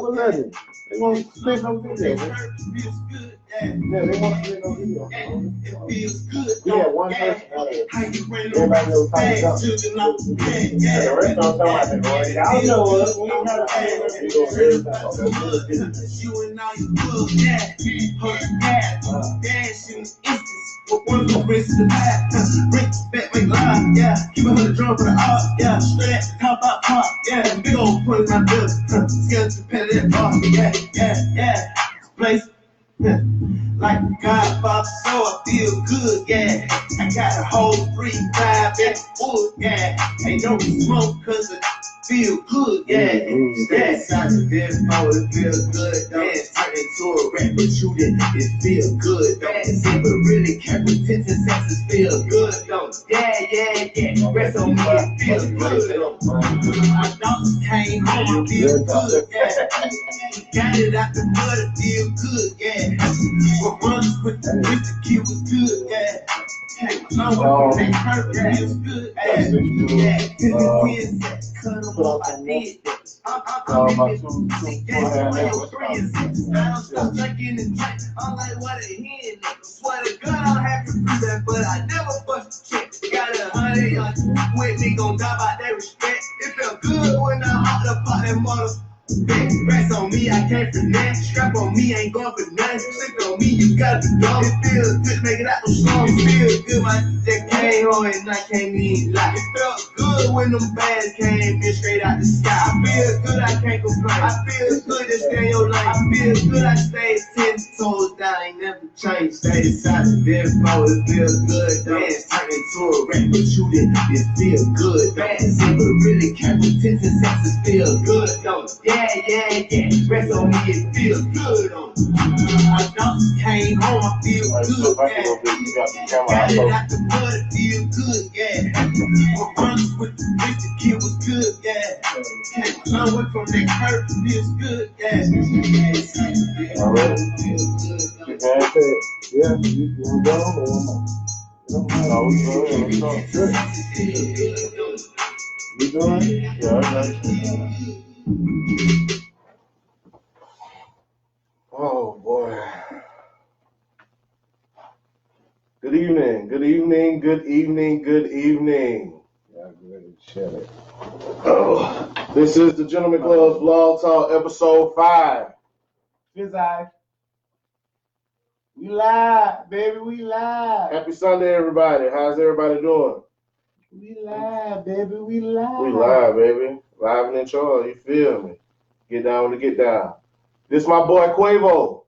was that? They want to split no video. Yeah, they want to split no video. We had one person. Everybody else talking about it. The rest don't talk about it. Y'all know us. We ain't got to say it. You and all your good dad, dashing instance. One of the rest of the back, break back, make live, yeah. Keep it on the drum for the art, yeah. Straight at the top, pop, yeah. Big old put in my bill, skeleton pet that bar, yeah. Place, like a Godfather, so I feel good, yeah. I got a whole 3-5 at the wood, yeah. Ain't no smoke, cause I feel good, yeah. Stand side to this mode, it feels good, don't turn into a rap, but shooting, it feel good, don't see, but really can't pretend to senses feel good, don't, yeah. Rest on me, it feels good, my dogs came home, I feel good, yeah. Got it out the mud, it feel good, yeah. But runs with the kid was good, yeah. No one can hurt, yeah, it was good, yeah. Till the wind set, cut them off, I did that. I'm in this gas on your friends. Now I'm stuck in the track. I'm like, what a hen, nigga. Swear to God, I'll have to do that, but I never bust a check. Got 100 yards, quick, nigga gon' die by that respect. It felt good when I hopped up out that mother. Rest on me, I can't finesse. Strap on me, ain't going for nothing. Stick on me, you gotta be gone. It feels good, make it out no strong. It feels good, my that came on and I can't even lie. It felt good when them bags came in straight out the sky. I feel good, I can't complain. I feel good to stay in your lane. I feel good, I stay 10 toes down, ain't never changed. Stay inside the bed, flow, it feels good. Dance, turn into a rap, but shooting, it feels good. Dance, but really can't pretend to sense it feel good, don't. Yeah. Rest on me, it feels good on me. My dogs came home, I feel good, yeah. Got it out the mud, it feel good, yeah. My runs with the kid was good, yeah. Flowing from that curve, it feels good, yeah. Alright. Yeah, you go or No, we good. You doing? Yeah, I got you. Oh boy. Good evening. Yeah, good. Shut it. Oh, this is the Gentleman Club's Vlog Talk, episode 5. We live, baby. We live. Happy Sunday, everybody. How's everybody doing? We live, baby. We live. We live, baby. Live and in charge. You feel me? Get down to get down. This my boy Quavo.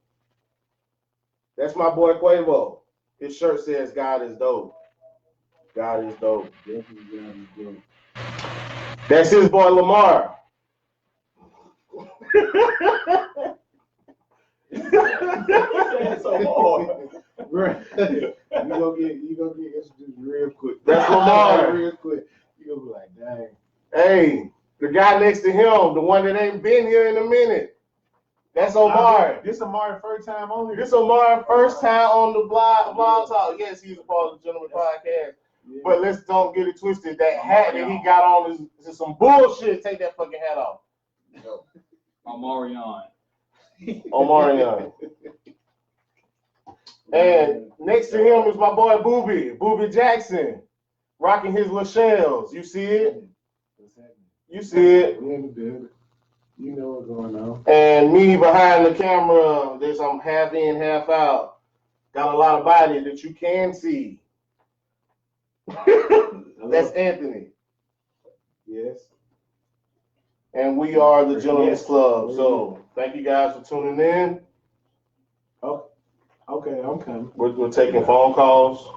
That's my boy Quavo. His shirt says God is dope. God is dope. Definitely God is dope. That's his boy Lamar. That's so hard. Right. You gonna get introduced real quick. That's Lamar. Real quick. You gonna be like, dang. Hey, the guy next to him, the one that ain't been here in a minute. That's Omar. This Omar first time on here. This Omar first time on the blog talk. Yes, he's a part of the Gentleman Podcast. Yeah. But let's don't get it twisted. That hat that he got on is some bullshit. Take that fucking hat off. Omarion. And next to him is my boy Booby Jackson, rocking his little shells. You see it? You see it? We in the building. You know what's going on. And me behind the camera, there's some half in, half out. Got a lot of body that you can see. That's Anthony. Yes. And we are the Gentleman's Club. So thank you guys for tuning in. Oh, okay, I'm coming. We're taking phone calls.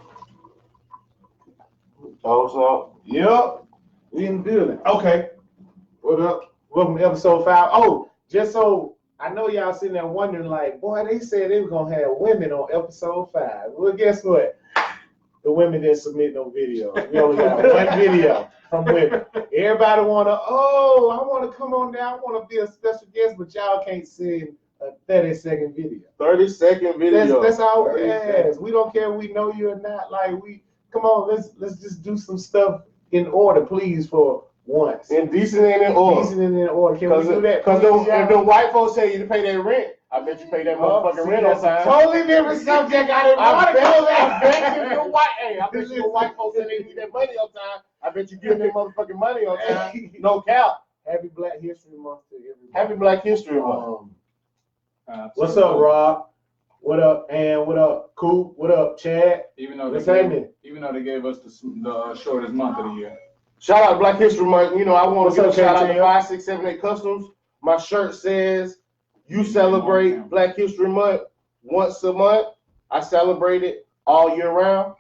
What's up? Yep. We in the building. Okay. What up? Welcome to episode 5. Oh, just so I know y'all sitting there wondering, like, boy, they said they were gonna have women on episode 5. Well, guess what? The women didn't submit no video. We only got one video from women. Everybody I wanna come on now. I wanna be a special guest, but y'all can't send a 30-second video. 30-second video. That's all we ask. We don't care if we know you or not. Like, come on, let's just do some stuff in order, please, for once. Indecent and in order. Decent and in order. Can we do that? Because if the white folks tell you to pay their rent, I bet you pay that motherfucking rent on time. Totally different subject. I bet you white folks say they need their money on time. I bet you give them their motherfucking money on time. No cap. Happy Black History Month to everybody. Happy Black History Month. What's up, Rob? What up, Ann? What up, Coop? What up, Chad? Even though they gave us the shortest month of the year. Shout out to Black History Month. You know, I want to give a shout out to 5678 Customs. My shirt says, you celebrate Black History Month once a month. I celebrate it all year round.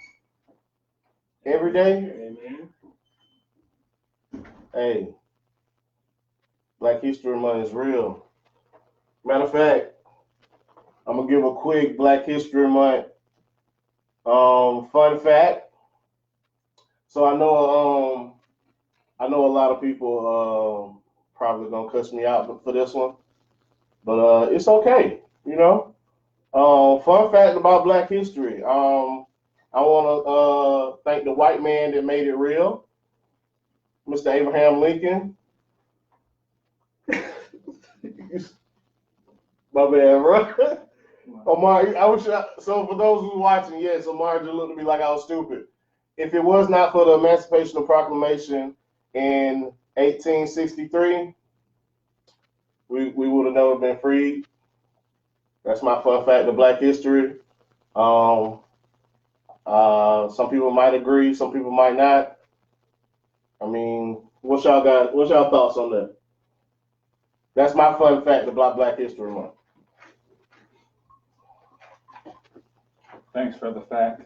Every day. Hey, Black History Month is real. Matter of fact, I'm gonna give a quick Black History Month fun fact. So I know a lot of people probably gonna cuss me out for this one, but it's okay, you know. Fun fact about Black history. I want to thank the white man that made it real, Mr. Abraham Lincoln. My bad, bro. Omar, so for those who are watching, yes, Omar just looked at me like I was stupid. If it was not for the Emancipation Proclamation in 1863, we would have never been freed. That's my fun fact of Black history. Some people might agree, some people might not. I mean, what's y'all thoughts on that? That's my fun fact about Black History Month. Thanks for the fact.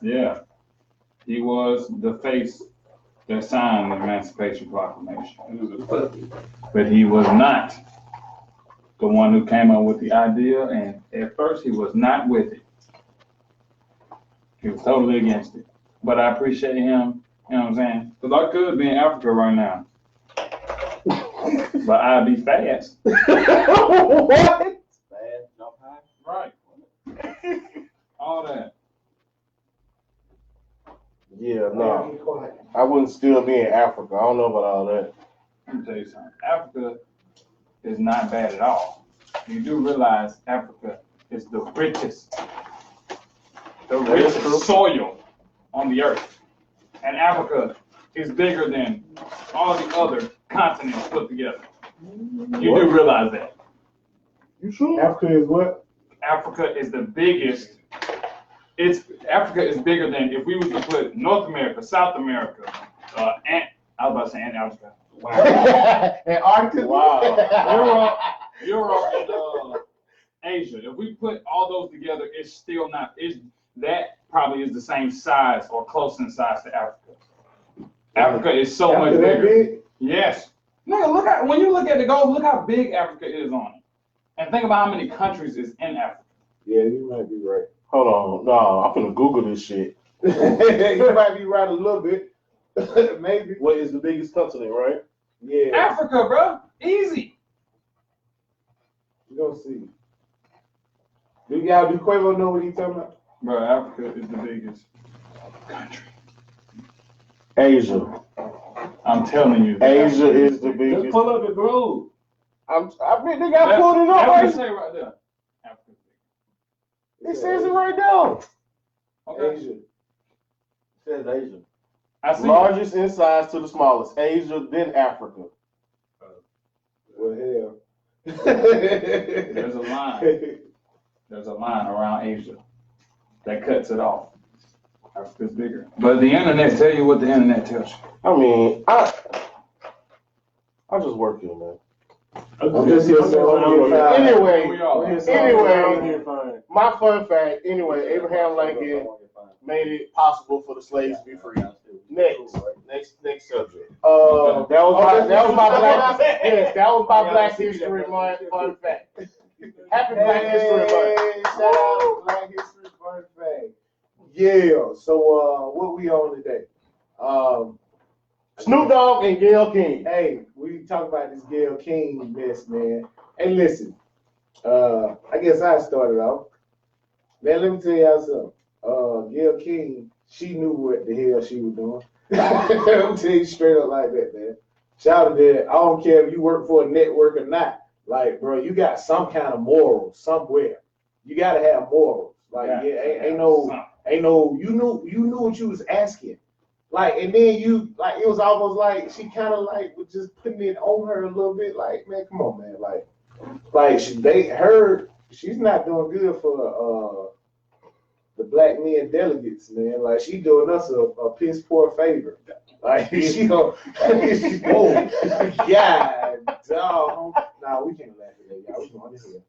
Yeah, he was the face that signed the Emancipation Proclamation, but he was not the one who came up with the idea, and at first he was not with it. He was totally against it. But I appreciate him, you know what I'm saying? Because I could be in Africa right now. But I'd be fast. What? Fast, jump high. Right. All that. Yeah, no. I wouldn't still be in Africa. I don't know about all that. Let me tell you something. Africa is not bad at all. You do realize Africa is the richest soil on the earth. And Africa is bigger than all the other continents put together. You do realize that. You sure? Africa is what? Africa is the biggest. Africa is bigger than if we were to put North America, South America, and I was about to say Antarctica. Wow. Antarctica. Wow. Europe, and Asia. If we put all those together, it's still not. That probably is the same size or close in size to Africa. Africa is so much bigger. Big? Yes. No, when you look at the globe, look how big Africa is on it, and think about how many countries is in Africa. Yeah, you might be right. Hold on. No, I'm gonna Google this shit. You might be right a little bit. Maybe. What is the biggest continent, right? Yeah. Africa, bro. Easy. We're gonna see. Do Quavo know what he's talking about? Bro, Africa is the biggest country. Asia. I'm telling you. Asia is the biggest. Just pull up the globe. I mean, they got pulled it up. What say right there? Africa's It says it right now. Okay. Asia. It says Asia. I see. Largest in size to the smallest. Asia, then Africa. Well, hell. There's a line. There's a line around Asia that cuts it off. Africa's bigger. But the internet tell you what the internet tells you. I mean, I just work here, man. I'm just here saying. Anyway, my fun fact. Anyway, Abraham Lincoln made it possible for the slaves to be free. Next subject. That was my Black History Month fun fact. Happy Black History Month. Shout out Black History fun fact. Yeah. So what we on today? Snoop Dogg and Gayle King. Hey, we talk about this Gayle King mess, man. Hey, listen. I guess I started off. Man, let me tell y'all something. Gayle King she knew what the hell she was doing. I'm telling you straight up like that, man. Shout out to that. I don't care if you work for a network or not. Like, bro, you got some kind of morals somewhere. You gotta have morals. Like, ain't no, you knew what you was asking. Like, and then you, like, it was almost like she kind of like was just putting it on her a little bit. Like, man, come on, man. Like she's not doing good for the black men delegates, man. Like, she doing us a piss poor favor. Like, she don't, oh, God, dog. Nah, we can't laugh at that, y'all. We going this here.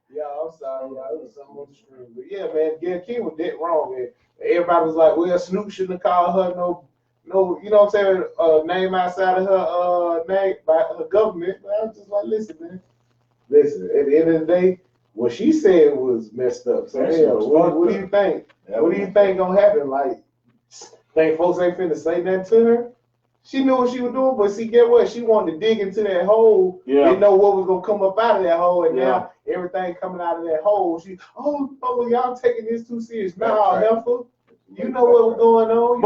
Yeah, I'm sorry, y'all. It was something on the screen. But yeah, man, Gayle King was dead wrong, man. Everybody was like, well, Snoop shouldn't have called her no, you know what I'm saying, name outside of her name by her government. But I was just like, listen, man. Listen, at the end of the day, what she said was messed up. So hell, what do you think? What do you think gonna happen? Like, think folks ain't finna say nothing to her? She knew what she was doing, but see, get what? She wanted to dig into that hole. Yeah. Didn't know what was gonna come up out of that hole, and now everything coming out of that hole. She, y'all taking this too serious. Nah, heifer, you know what was going on.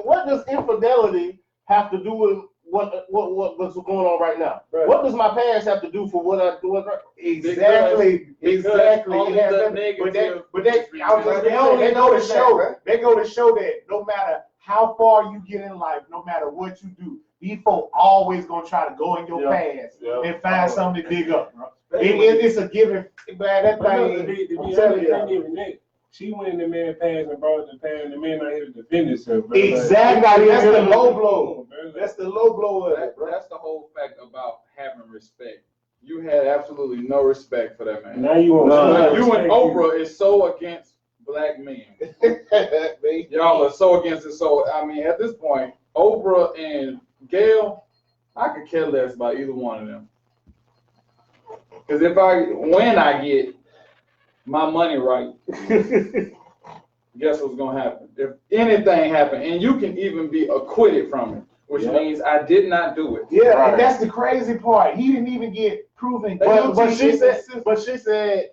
What does infidelity have to do with what's going on right now? Right. What does my past have to do for what I'm doing right? Exactly. They go to show that no matter how far you get in life, no matter what you do, these folk always gonna try to go in your past and find something to dig up, bro. It's a given, man. That thing, I'm telling you. She went in the man's past and brought it to past, and the man not here to defend himself. Exactly. That's the low blow. That's the low blow of it, bro. That's the whole fact about having respect. You had absolutely no respect for that man. Now you want you and Oprah is so against black men. Y'all are so against it. So I mean, at this point, Oprah and Gayle, I could care less about either one of them. Because when I get my money right, guess what's gonna happen? If anything happened, and you can even be acquitted from it, which means I did not do it. Yeah, right. And that's the crazy part. He didn't even get proven guilty. But she said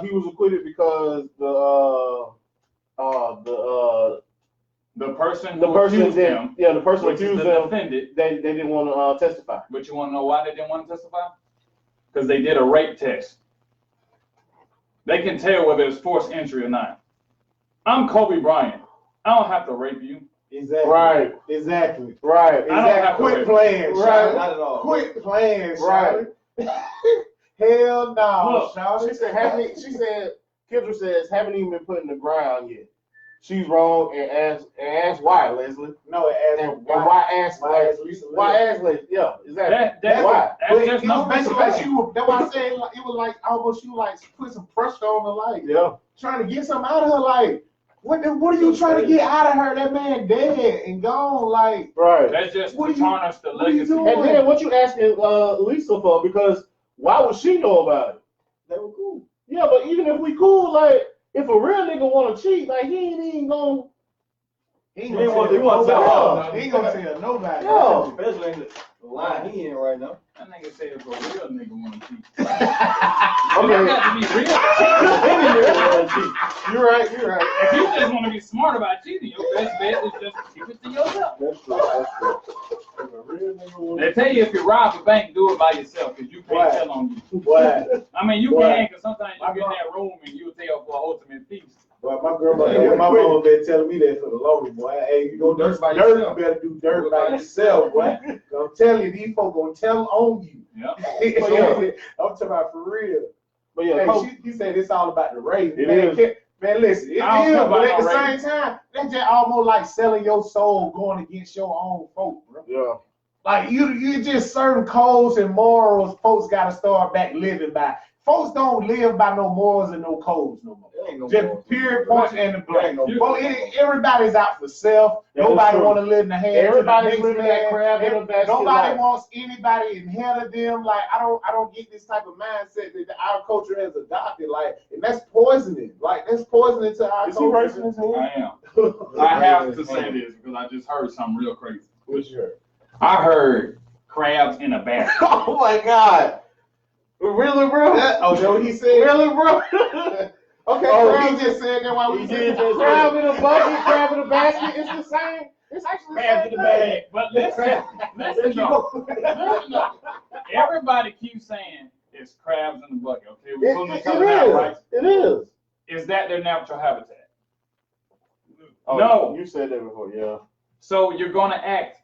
he was acquitted because the person accused him. Yeah, the person accused them. They didn't want to testify. But you want to know why they didn't want to testify? Because they did a rape test. They can tell whether it's forced entry or not. I'm Kobe Bryant. I don't have to rape you. Exactly. Right. Exactly. Right. I don't have to Quit playing. Right. Not at all. Quit playing. Right. Hell no. Look, she said Kendra says haven't even been put in the ground yet. She's wrong and ask why, Leslie. No, why ask Leslie? Why ask Leslie? Yeah, exactly. That's why. That's why I said it was like almost you like put some pressure on her, like trying to get something out of her, like what are you trying to get out of her? That man dead and gone, like right. That's just to tarnish the legacy. And then what you asking Lisa for? Because why would she know about it? They were cool. Yeah, but even if we cool, like. If a real nigga want to cheat, like he ain't even gonna. He ain't gonna tell nobody. Yeah. Especially in the line he in right now. That nigga said if a real nigga want to cheat. Okay. You got to be real. You're right. If you just want to be smart about cheating, your best bet is just keep it to yourself. That's true. They tell you if you rob a bank, do it by yourself because you can't tell on you. Why? I mean, you can because sometimes you get in that room and you tell for ultimate peace. Well, my mama been telling me that for the longest, boy. Hey, you go dirt by yourself. You better do dirt by yourself, boy. I'm telling you, these folks gonna tell on you. Yeah. I'm talking about for real. But yeah, he said it's all about the race. It is. Man, listen, it is, but at the same time, that's just almost like selling your soul going against your own folk, bro. Yeah. Like you just certain codes and morals folks gotta start back living by. Folks don't live by no morals and no codes no more. No just morals. period, point, and the blank. Everybody's out for self. Nobody want to live in the head. Everybody's living that crab in a basket. Nobody wants anybody ahead of them. Like I don't get this type of mindset that our culture has adopted. Like, and that's poisoning. Like that's poisoning to our culture. Is he racing his hand? I am. I have to say this because I just heard something real crazy. What you heard? I heard crabs in a basket. Oh my God. Really, bro? Oh, no, he said. Really, bro? Okay, Oh, crab he just said that while we he did did that. crab in a bucket, crab in a basket. It's the same. It's actually the Crab same in the thing. bag. But listen though. Everybody keeps saying it's crabs in the bucket. Okay, we're pulling each other out, right? It is. Is that their natural habitat? Oh, No. You said that before, yeah. So you're gonna act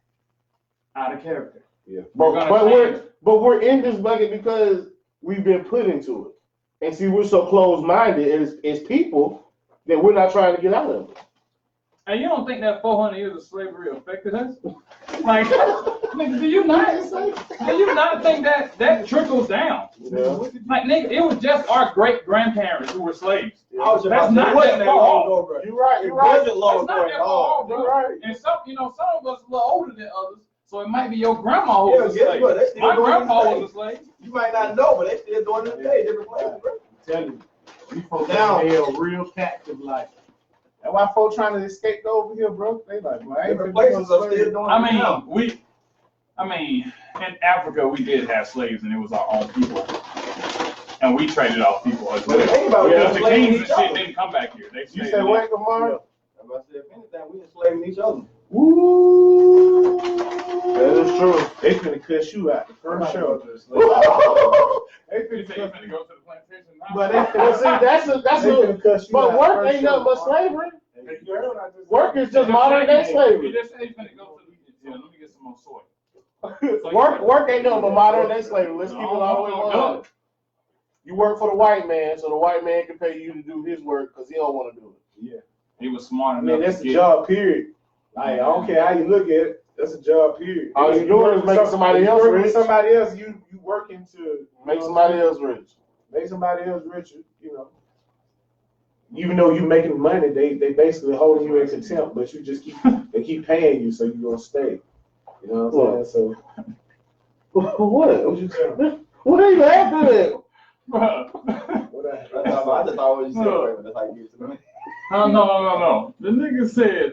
out of character. Yeah. You're gonna change. But we're in this bucket because we've been put into it. And see, we're so closed-minded as people that we're not trying to get out of it. And you don't think that 400 years of slavery affected us? Like, nigga, do you not think that trickles down? Yeah. Like, nigga, it was just our great grandparents who were slaves. That's not that far. You're right. You're right. That's not that far, bro. You're right. And some of us a little older than others, so it might be your grandma who was a guess slave. what? They still My doing grandpa this was a slave. You might not know, but they still doing it today, different places, bro. I'm telling you, these folks Now- hell real captive life. That's why folks trying to escape over here, bro. They like, well, I ain't Different finna do places no are still slave. doing I it now. mean, in Africa, we did have slaves, and it was our own people. And we traded off people as well. But think about it, Yeah, we're the enslaving kings and each shit other. didn't come back here. They You stayed say in what, Lamar? If anything, we enslaving each other. Woo! That is true. They finna cuss you out the first show. They You finna say you cuss finna go to the plantation now? But Well, see, that's they a. finna cuss you But out work first ain't nothing but show. slavery. You heard what I just Work said? is just modern day You slavery. just said you finna go to the, yeah, let me get some more soy. Work ain't nothing but modern day slavery. Let's keep it all the way on. You work for the white man, so the white man can pay you to do his work because he don't want to do it. Yeah. He was smart I enough. mean, that's to a get- job, period. Like, I don't care how you look at it. That's a job, period. All you doing is making somebody else working with rich. somebody else, you working to Make somebody else rich. make somebody else richer, you know. Even though you're making money, they basically holding you in contempt, but you just they keep paying you, so you're gonna stay. You know what I'm saying? What? What are you laughing at? Bruh. So what I just thought what you said, right, but that's how you get to me. No. The nigga said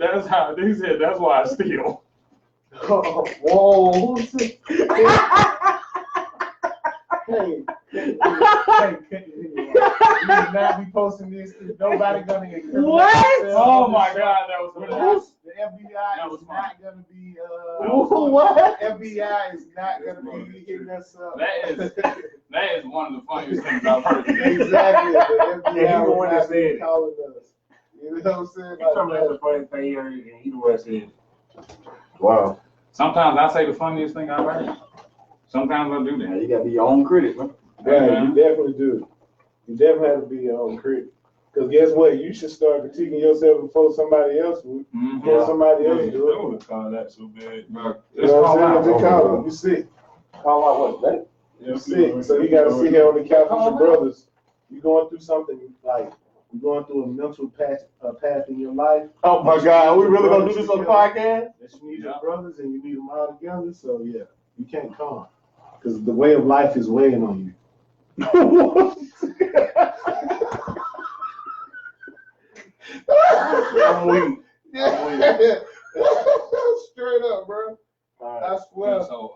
that's why I steal. whoa, who's it? Hey, you will not be posting this. Nobody gonna incriminate What? themselves Oh on my this show. God, that was really The FBI That is was not gonna be. What? FBI is not gonna be hitting us up. That is one of the funniest things I've heard today. Exactly. The FBI Yeah, he the will one that not be said it. calling us. You know what I'm saying? He told me that's the funny thing he heard, and he the one that said it. Wow. Sometimes I say the funniest thing I've heard. Sometimes I do Yeah, that. you gotta be your own critic, man. Yeah, you definitely do. You definitely have to be your own critic. Because guess what? You should start critiquing yourself before somebody else would. Mhm. Before somebody else Yeah, do it. I wouldn't call that so bad. You know what I'm saying? Just call it. You sick. Call out what, that? You sick. So you gotta sit here on the couch with your brothers. You going through something like you're going through a mental path in your life. Oh my God, are we really gonna do this on the podcast? That you need your brothers and you need them all together. So yeah, you can't come because the way of life is weighing on you. I'm weak. Straight up, bro. I swear. So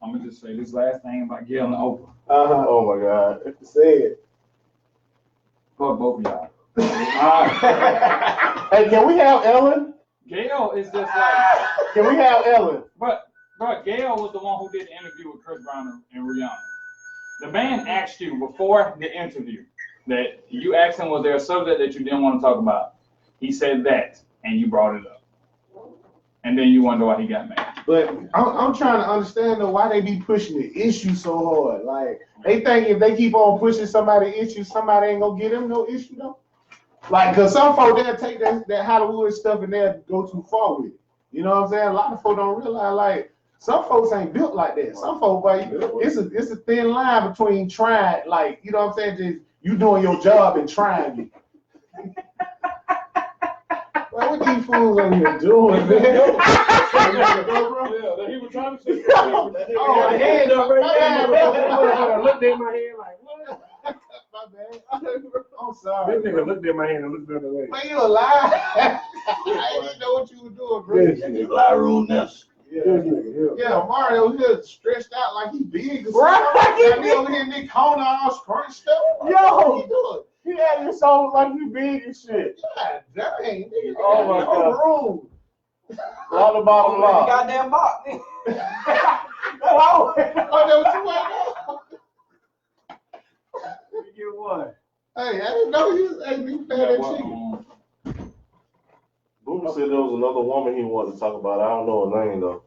I'm gonna just say this last thing about Gayle and Oprah. Oh my God. Say it. Fuck both of y'all. Hey, can we have Ellen? Gayle is just like, Can we have Ellen? but Gayle was the one who did the interview with Chris Brown and Rihanna. The man asked you before the interview that you asked him, was there a subject that you didn't want to talk about? He said that, and you brought it up. And then you wonder why he got mad. But I'm trying to understand though why they be pushing the issue so hard. Like they think if they keep on pushing somebody's issue, somebody ain't gonna get them no issue though. Like, cause some folks they'll take that Hollywood stuff and they'll go too far with it. You know what I'm saying? A lot of folks don't realize like some folks ain't built like that. Some folks, like, it's a thin line between trying, like, you know what I'm saying, just you doing your job and trying it. Like, what these fools over here doing, man? Yeah, he was trying to say. Oh, my hand up right I looked at my hand like, what? My bad. I'm sorry. This nigga looked at my hand and looked the other way. Man, you a lie. I didn't know what you were doing, bro. Yeah, lie room this. Yeah, Mario here stretched out like he big or something. Right. He over here in the corner all scrunched up. Yo, what you doing? He had his soul like he big and shit. God dang. Oh my God. Room. Round the bottom Oh, line. goddamn box. Oh, that was You get one. Hey, I didn't know you was able to fat that chicken. Boomer said there was another woman he wanted to talk about. I don't know her name though.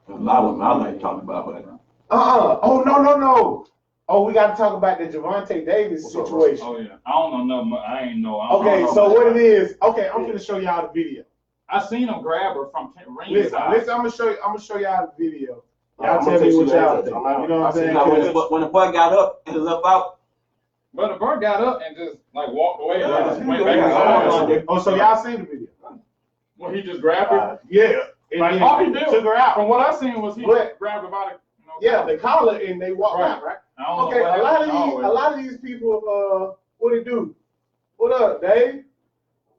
A lot of them I like talking about, but Oh, no. Oh, we got to talk about the Javante Davis situation. Oh yeah, I don't know. I ain't know. I Okay, don't know so about what that. it is? Okay, I'm gonna show y'all the video. I seen him grab her from Ring's Listen, eyes. I'm gonna show y'all the video. I'm Y'all gonna tell me text what you y'all later. think. I'm out. You know what I'm saying? now, when the boy got up and left out, But the bird got up and just like walked away. Yeah, Like, just went yeah, back yeah. inside. Oh, so y'all seen the video? Well, he just grabbed her. Yeah. And Like then all he did, took her out. from what I seen, was he But- grabbed her by the. Yeah, they call her and they walk Right. out, right? I don't Okay, know what a happened. lot of these people, what they do? What up, Dave?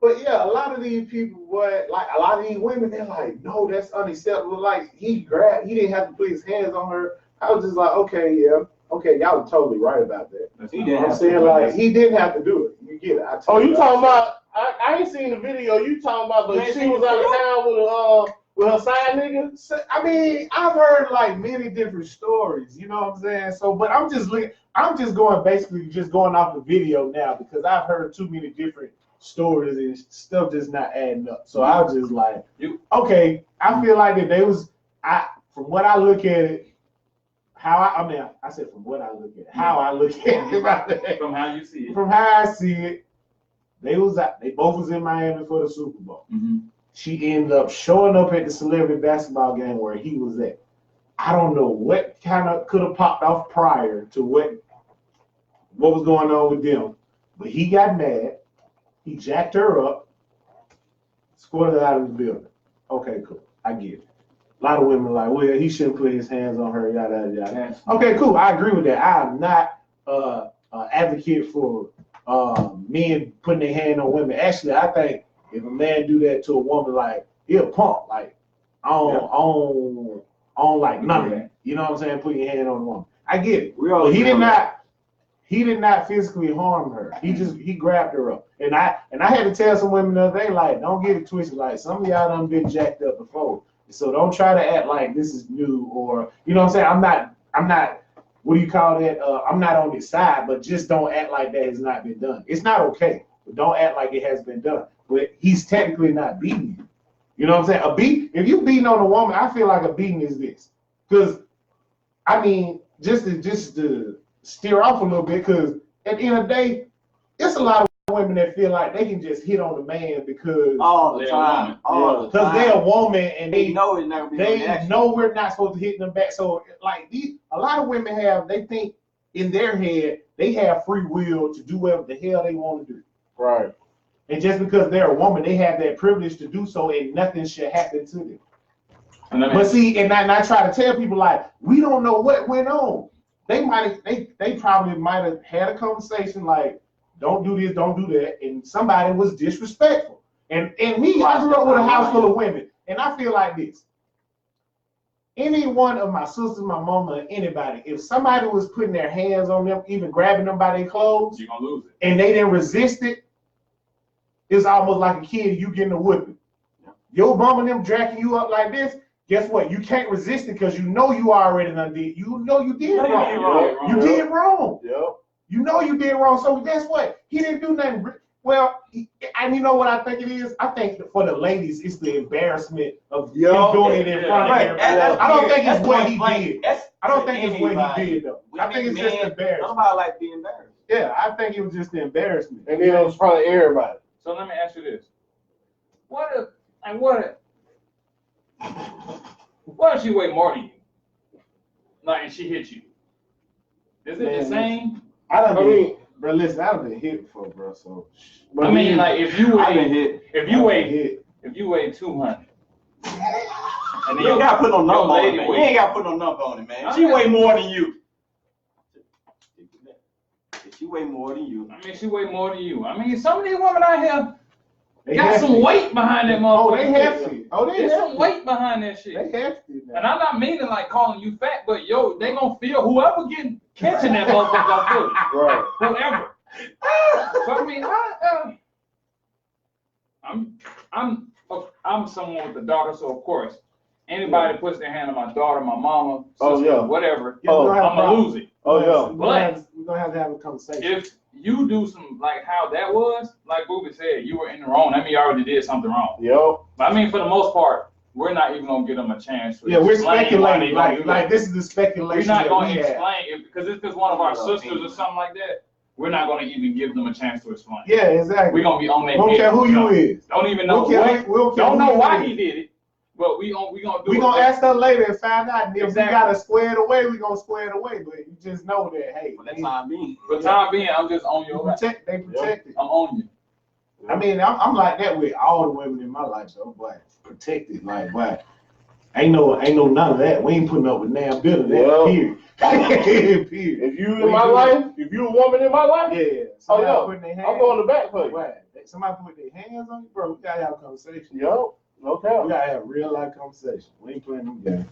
But yeah, a lot of these people, a lot of these women, they're like, no, that's unacceptable. Like he didn't have to put his hands on her. I was just like, okay, y'all are totally right about that. he didn't I'm have saying to. like he didn't have to do it. You get it? Oh, you talking about? I ain't seen the video. You talking about You ain't she seen was the out of video? town with her side nigga? I mean, I've heard like many different stories. You know what I'm saying? So, but I'm just going off the video now because I've heard too many different stories and stuff just not adding up. So I was just like, okay, I feel like that from what I look at it, I said from what I look at it, how I look at it, From how you see it. from how I see it, they both was in Miami for the Super Bowl. Mm-hmm. She ended up showing up at the celebrity basketball game where he was at. I don't know what kind of could have popped off prior to what was going on with them, but he got mad. He jacked her up, escorted her out of the building. Okay, cool. I get it. A lot of women are like, well, he shouldn't put his hands on her, yada, yada, yada. Okay, cool. I agree with that. I am not advocate for men putting their hand on women. Actually, I think if a man do that to a woman, like, he a punk. Like, I don't like none of that. You know what I'm saying? Put your hand on a woman. I get it. But he did not physically harm her. He grabbed her up. And I had to tell some women the other day, like, don't get it twisted. Like, some of y'all done been jacked up before. So don't try to act like this is new or, you know what I'm saying? I'm not, what do you call that? I'm not on his side, but just don't act like that has not been done. It's not okay, but don't act like it has been done. But he's technically not beating you. You know what I'm saying? If you beating on a woman, I feel like a beating is this. Because, I mean, just to steer off a little bit, because at the end of the day, it's a lot of women that feel like they can just hit on the man because all the time. Because they're a woman and They know it's never been they know we're not supposed to hit them back. So like a lot of women they think in their head they have free will to do whatever the hell they want to do. Right. And just because they're a woman, they have that privilege to do so, and nothing should happen to them. But see, and I try to tell people like we don't know what went on. They probably might have had a conversation like, don't do this, don't do that, and somebody was disrespectful. And me, I grew up with a house full of women, and I feel like this. Any one of my sisters, my mama, anybody, if somebody was putting their hands on them, even grabbing them by their clothes, You're gonna lose it. and they didn't resist it, it's almost like a kid, you getting a whipping. Your mama and them dragging you up like this, guess what? You can't resist it because you know you already done did. You know you did wrong. You did wrong. Yep. You know you did wrong. So guess what? He didn't do nothing. Well, and you know what I think it is? I think for the ladies, it's the embarrassment of him doing it in front of everybody. I don't think it's what he did. I don't think it's what he did, though. I think it's just embarrassment. Nobody like being embarrassed. Yeah, I think it was just the embarrassment. And then it was probably everybody. So let me ask you this: what if she weigh more than you? Like, and she hit you? Is it the same? Bro, listen, I've been hit before, bro. So, I mean, like if you I've been weigh, hit. if you weigh 200, and You ain't got to put no number on it, lady man. You weight- ain't got to put no number on it, man. I She know. weigh more than you. If she weigh more than you. I mean, she weigh more than you. I mean, some of these women out here they got hefty. some weight behind that motherfucker. Oh, they hefty. Oh, they There's some hefty. weight behind that shit. They hefty. Now. And I'm not meaning like calling you fat, but yo, they gonna feel whoever catching that motherfucker gonna feel it. Right. Whoever. So I mean, I'm someone with a daughter, so of course, anybody that puts their hand on my daughter, my mama, sister, whatever, I'm gonna lose it. Oh yeah. But we're gonna have to have a conversation. If you do some like how that was, like Booby said, you were in the wrong. I mean, you already did something wrong. Yo. But I mean, for the most part, we're not even gonna give them a chance. Yeah, we're speculating. Like this is the speculation. We're not gonna explain it because if it's one of our sisters or something like that. We're not gonna even give them a chance to explain. Yeah, exactly. We're gonna be on their Don't care who you is. Don't even know. Don't know why he did it. But we gonna do it. We gonna ask her later and find out. And if we gotta square it away, we gonna square it away. But you just know that, hey. For that time being. For time being, I'm just on your back. They protect it. I'm on you. I mean, I'm like that with all the women in my life, though. But protected, like, what? Ain't no none of that. We ain't putting up with damn bit of that. Period. Period. If you in my life, if you a woman in my life, I'm going to back for you. Right. Somebody put their hands on you, bro. We gotta have a conversation. Yo, okay. We gotta have a real life conversation. We ain't playing them games.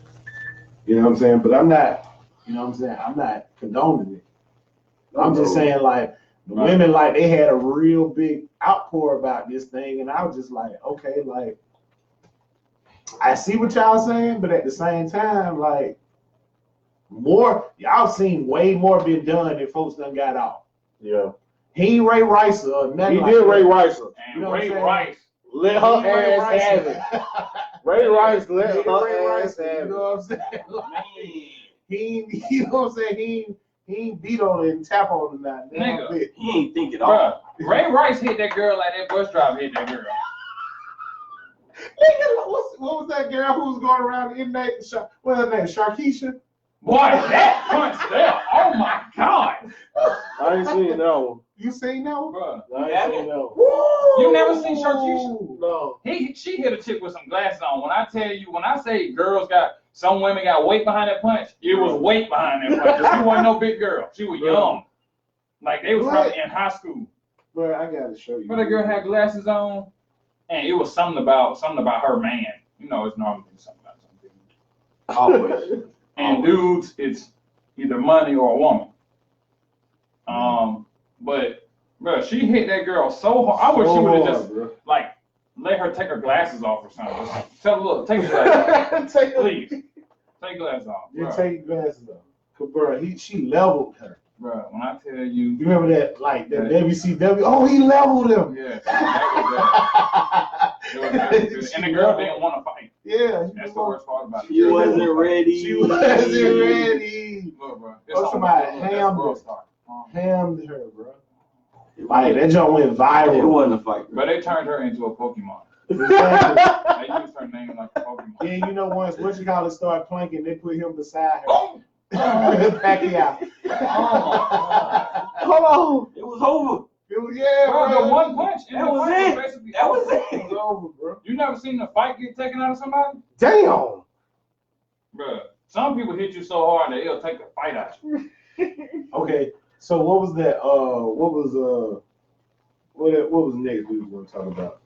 You know what I'm saying? But I'm not. You know what I'm saying? I'm not condoning it. I'm just saying, like, the women, like, they had a real big outpour about this thing, and I was just like, okay, like, I see what y'all saying, but at the same time, like, y'all seen way more been done than folks done got off. Yeah. He ain't Ray Rice or nothing. He did Ray Rice. And Ray Rice let her ass have it. Ray Rice let her ass have it. You know what I'm saying? Like, you know what I'm saying? He ain't beat on it and tap on it now. Nigga, he ain't think it all. Ray Rice hit that girl like that bus driver hit that girl. Nigga, what was that girl who was going around in that? What's her name? Sharkeisha? Boy, that punch there. Oh my God. I ain't seen that one. You seen that one? Bro, I ain't seen that one. You never seen Sharkeisha? No. She hit a chick with some glasses on. When I tell you, when I say some women got weight behind that punch, it was weight behind that punch. She wasn't no big girl. She was young. Like they was probably in high school. Bro, I gotta show you. But the girl had glasses on, and it was something about her man. You know, it's normally something about something. Always. And dudes, it's either money or a woman. But bro, she hit that girl so hard. I wish she would have just like let her take her glasses off or something. Tell her, look, take your glasses off. Please. Take glasses off. You take glasses off. Cause bro, she leveled her. Bro, when I tell you. You remember that, like, that WCW? Oh, he leveled him. Yeah. And the girl didn't want to fight. Yeah. That's the worst part about it. She wasn't ready. She wasn't ready. Look, bro. Somebody hammed her, bro. Like, that joint went viral. It wasn't a fight. But they turned her into a Pokemon. Exactly. They used her name like a Pokemon. Yeah, you know, once started planking, they put him beside her. Pacquiao. Hold on. It was over. It was, bro. The one punch. That was it. That was it. It was over, bro. You never seen a fight get taken out of somebody? Damn. Bro, some people hit you so hard that it'll take the fight out you. Okay, so what was that? What was the next we were going to talk about?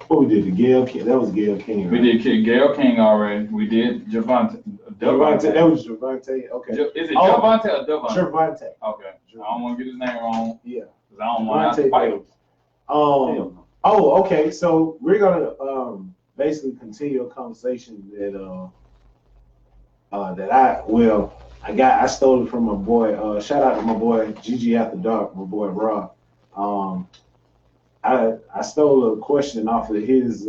What we did? The Gayle King. That was Gayle King. Right? We did Gayle King already. We did Javante. That was Javante. Okay. Is it Javante or Devontae? Javante. Okay. I don't want to get his name wrong. Yeah. Because I don't want to fight him. Oh, okay. So we're gonna basically continue a conversation that I stole it from my boy. Shout out to my boy GG After Dark, my boy Raw. I stole a question off of his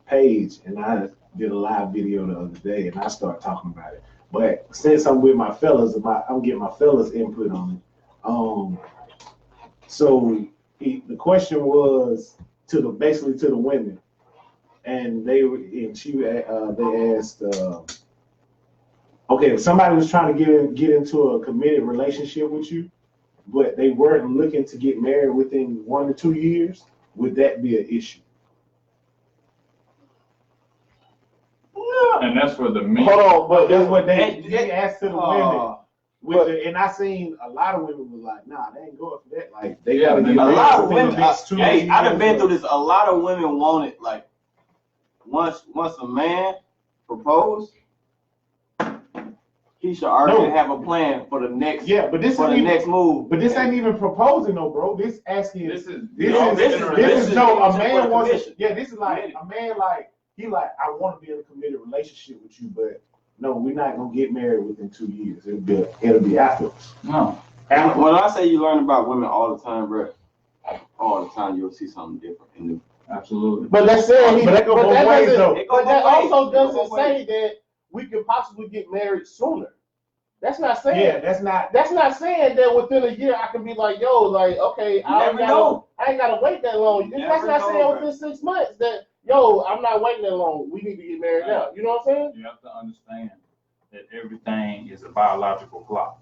page, and I did a live video the other day, and I started talking about it. But since I'm with my fellas, I'm getting my fellas input on it. So the question was basically to the women, and they asked, okay, if somebody was trying to get into a committed relationship with you, but they weren't looking to get married within 1 to 2 years, would that be an issue? And that's for the men. Hold on, but that's what they asked to the women. And I seen a lot of women was like, nah, they ain't going for that. Like they gotta get a lot of women. Hey, I done been through this. A lot of women want it. Like once a man proposed, he he should already have a plan for the next. Yeah, but this for the next move. But this ain't even proposing, though, bro. This asking. This is no. A man for wants. commission. Yeah, this is like a man like he like I want to be in a committed relationship with you, but no, we're not gonna get married within 2 years. It'll be afterwards. No. When I say you learn about women all the time, bro, all the time you'll see something different and new. Absolutely. But that's saying But that go both ways, though. But that also doesn't say that we could possibly get married sooner. That's not saying. Yeah, that's not. That's not saying that within a year I can be like, yo, like, okay, I ain't gotta wait that long. That's not saying within 6 months that, yo, I'm not waiting that long. We need to get married now. You know what I'm saying? You have to understand that everything is a biological clock.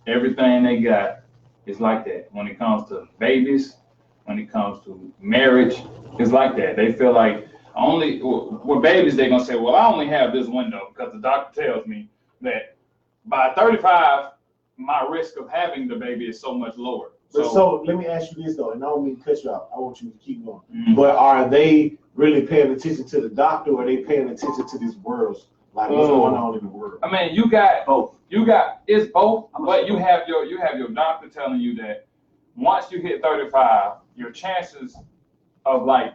Everything they got is like that. When it comes to babies, when it comes to marriage, it's like that. They feel like with babies, they're gonna say, well, I only have this window because the doctor tells me that by 35, my risk of having the baby is so much lower. So let me ask you this though, and I don't mean to cut you off. I want you to keep going. Mm-hmm. But are they really paying attention to the doctor, or are they paying attention to this world? Like what's going on in the world? I mean, you got both. It's both, but you have your doctor telling you that once you hit 35, your chances of like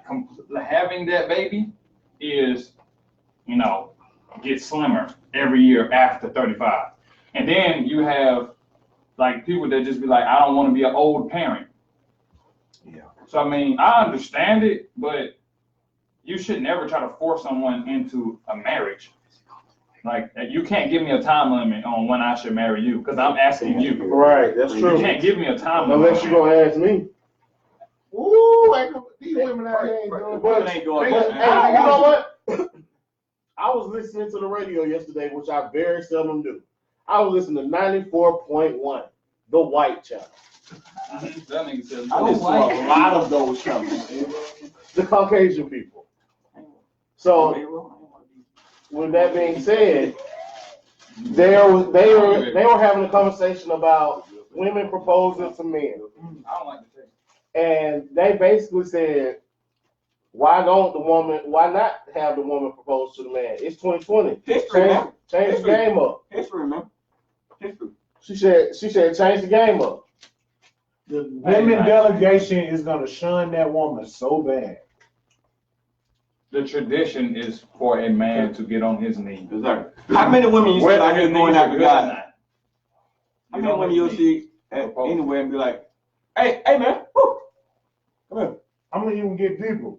having that baby is, get slimmer every year after 35. And then you have like people that just be like, I don't want to be an old parent. Yeah. So I mean, I understand it, but you should never try to force someone into a marriage. Like, you can't give me a time limit on when I should marry you, because I'm asking you. Right, that's true. You can't give me a time limit. Unless you're gonna ask me. Ooh, these women out here ain't doing Women ain't doing Hey, that. you know what? I was listening to the radio yesterday, which I very seldom do. I was listening to 94.1, the White Channel. That nigga said, I listen to a lot of those channels. The Caucasian people. So, with that being said, they were having a conversation about women proposing to men. I don't like to take. And they basically said, why not have the woman propose to the man? It's 2020. History, man. Change the game up. History, man. History. She said change the game up. The women delegation is gonna shun that woman so bad. The tradition is for a man to get on his knees. Exactly. How many women you see out here going after God? How many women you'll see anywhere and be like, hey man, woo, come here. I'm gonna even get deeper.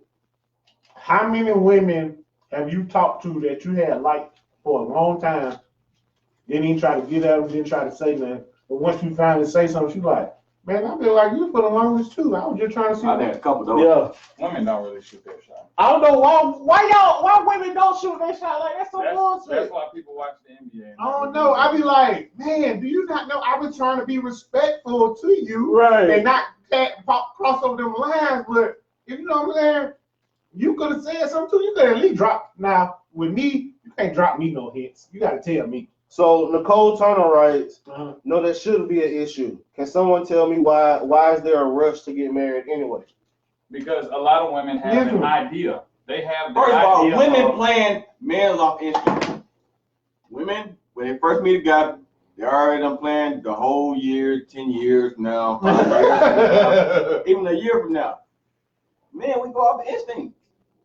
How many women have you talked to that you had liked for a long time, didn't even try to get at them, didn't try to say nothing, but once you finally say something, she's like, man, I feel like you for the longest too. I was just trying to see. I had a couple of those. Yeah. Women don't really shoot their shot. I don't know why women don't shoot their shot like that's so bullshit. That's why people watch the NBA. I don't know. I be like, man, do you not know I was trying to be respectful to you, Right. and not cross over them lines, but if you know what I'm saying, you could have said something too. You could at least drop. Now with me, you can't drop me no hints. You got to tell me. So Nicole Turner writes, no, that shouldn't be an issue. Can someone tell me why is there a rush to get married anyway? Because a lot of women have an idea. They have the First of all, idea. women playing men off instinct. Women, when they first meet a guy, they already done planned the whole year, 10 years from now, 5 years from now, even a year from now. Man, we go off instinct.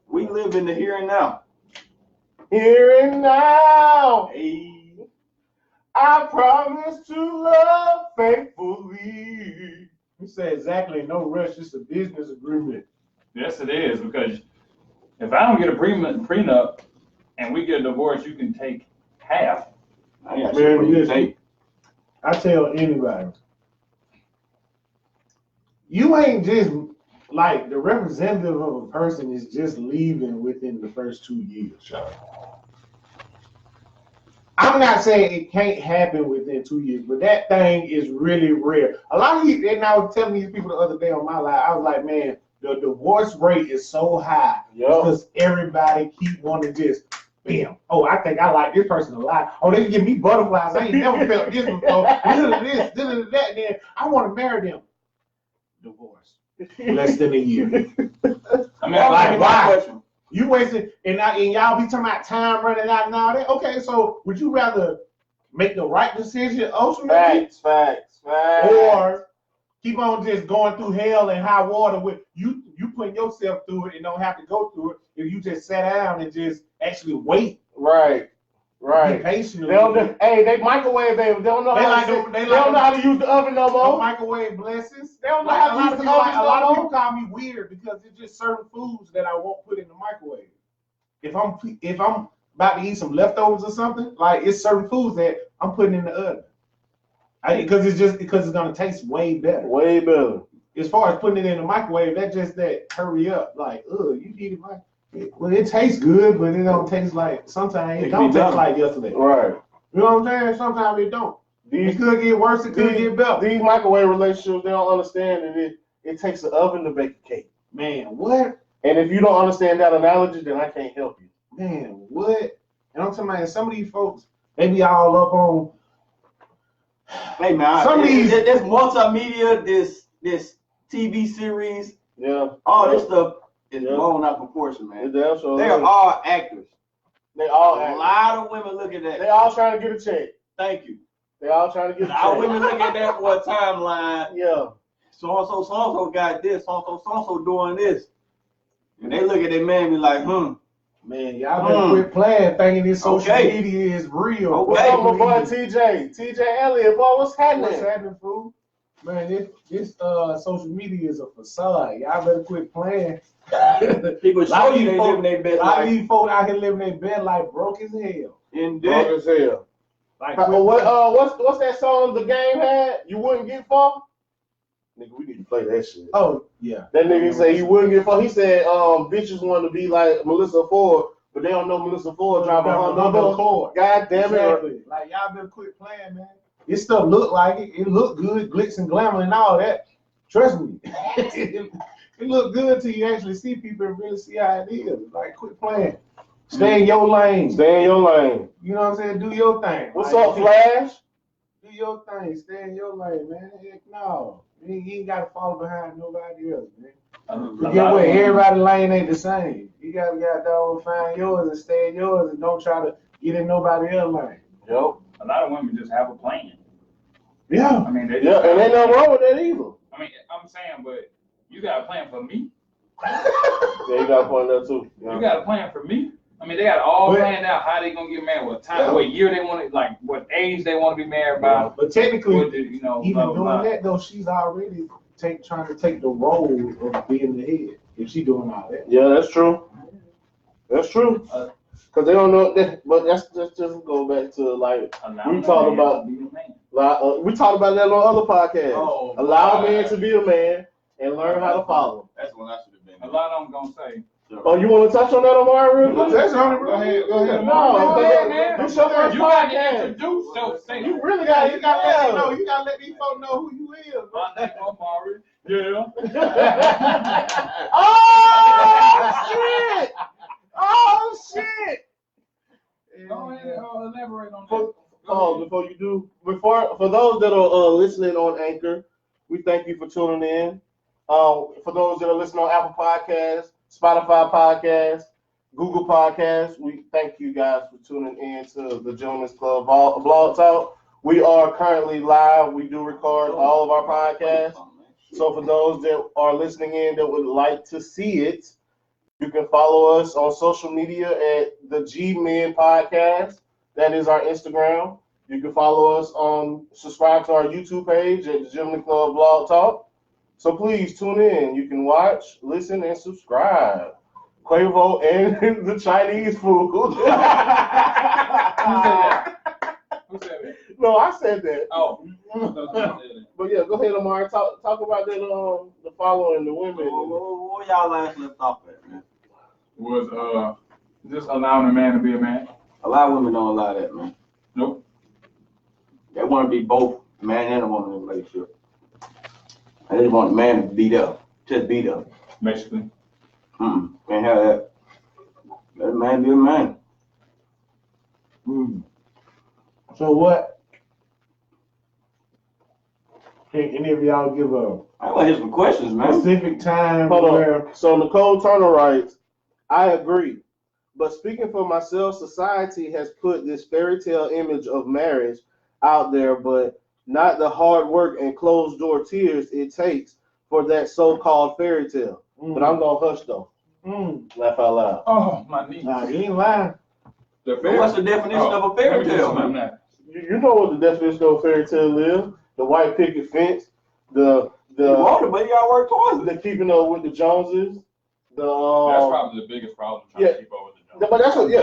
We live in the here and now. Here and now, Hey. I promise to love faithfully. You say exactly, no rush. It's a business agreement. Yes, it is, because if I don't get a prenup and we get a divorce, you can take half. I got Man, shit for you to listen. take. I tell anybody, you ain't just like the representative of a person is just leaving within the first 2 years, Sean. I'm not saying it can't happen within 2 years, but that thing is really rare. A lot of these, and I was telling these people the other day on my live, I was like, man, the divorce rate is so high because everybody keep wanting to just, bam. Oh, I think I like this person a lot. Oh, they give me butterflies. I ain't never felt this before. This, that, and then I want to marry them. Divorce. Less than a year. I mean, Like, why? You wasted, and y'all be talking about time running out and all that. Okay, so would you rather make the right decision ultimately, Facts. or keep on just going through hell and high water with you putting yourself through it and don't have to go through it if you just sit down and just actually wait. Right. Be patient. They microwave baby. They don't know how to use the oven no more. Microwave blessings. They don't know how to use the oven A lot no of more. people call me weird because it's just certain foods that I won't put in the microwave. If I'm about to eat some leftovers or something, like it's certain foods that I'm putting in the oven. Because it's gonna taste way better. Way better. As far as putting it in the microwave, that's just that hurry up. Like, you need it like well, it tastes good, but it don't taste like sometimes it don't taste like yesterday. Right. You know what I'm saying? Sometimes it don't. It could get worse, it could get better. These microwave relationships, they don't understand that it takes an oven to bake a cake. Man, what? And if you don't understand that analogy, then I can't help you. Man, what? And I'm talking about some of these folks, they be all up on. Hey man, Some of these this multimedia, this TV series, all this stuff is blown out of proportion, man. They're all actors. They all a lot of women look at that. They all trying to get a check. Thank you. They all trying to get a check. Our women look at that for a timeline. Yeah. So-and-so got this. So-and-so doing this. And they look at their man and be like, Man, y'all better quit playing thinking this social media is real. What's up, my boy TJ Elliott, boy, what's happening? What's happening, fool? Man, this social media is a facade. Y'all better quit playing. People show you they living their best life. A lot of these folks out here living their best life broke as hell. Indeed. Broke as hell. Like what's that song the game had? You wouldn't get far? Nigga, we need to play that shit. Oh, yeah. That nigga say he wouldn't get far. He said bitches want to be like Melissa Ford, but they don't know Melissa Ford driving her number. God damn it. Exactly. Like, y'all better quit playing, man. This stuff look like it. It look good, glitz and glamour and all that. Trust me. It look good till you actually see people and really see how it is. Like, quit playing. Stay in your lane. Stay in your lane. You know what I'm saying? Do your thing. What's up, Flash? Do your thing. Stay in your lane, man. Heck no. You ain't got to follow behind nobody else, man. Forget what everybody's lane ain't the same. You got to find yours and stay in yours and don't try to get in nobody else's lane. Yep. A lot of women just have a plan. Yeah. I mean, and ain't nothing wrong with that either. I mean, I'm saying, but you got a plan for me. Yeah, you got a plan there too. Yeah. You got a plan for me. I mean, they got all planned out how they gonna get married, what time, what year they want to, like what age they want to be married by. But technically, even doing that though, she's already trying to take the role of being the head. If she's doing all that. Yeah, that's true. That's true. Because they don't know that, but let's just go back to like we talked about. We talked about that on other podcasts. Allow a man to be a man and learn how to follow. That's what I should have been. A lot of them gonna say. Oh, you want to touch on that, Omar? Real quick? That's on it. Go ahead. No, man. This your first You got to podcast. introduce yourself. You really got to let me know. You gotta let these folks know who you is, bro. My name Omari. Yeah. Oh shit! Go ahead and elaborate on that. For those that are listening on Anchor, we thank you for tuning in. For those that are listening on Apple Podcasts, Spotify Podcasts, Google Podcasts, we thank you guys for tuning in to the Gentleman's Club Blog Talk. We are currently live. We do record all of our podcasts. So for those that are listening in that would like to see it, you can follow us on social media at the G-Men Podcast. That is our Instagram. You can follow us subscribe to our YouTube page at the Gentleman's Club Blog Talk. So please tune in. You can watch, listen, and subscribe. Quavo and the Chinese food. Who said that? No, I said that. Oh. But yeah, go ahead, Omar. Talk about that. The following the women. What y'all last left off at, man? Was just allowing a man to be a man. A lot of women don't allow that, man. Nope. They want to be both a man and a woman in a relationship. And they want a man to beat up, just beat up. Basically. Can't have that. Let a man be a man. So what? Can any of y'all give I want to hear some questions, man. specific time Hold where? on. So Nicole Turner writes, I agree. But speaking for myself, society has put this fairy tale image of marriage out there, but not the hard work and closed door tears it takes for that so-called fairy tale. But I'm gonna hush though. Laugh out loud. Oh, my knee. Nah, you ain't lying. What's the definition of a fairy tale? You know what the definition of a fairy tale is? The white picket fence, the You want it, but you gotta work towards it. the keeping up with the Joneses. That's probably the biggest problem trying to keep up with the Joneses. But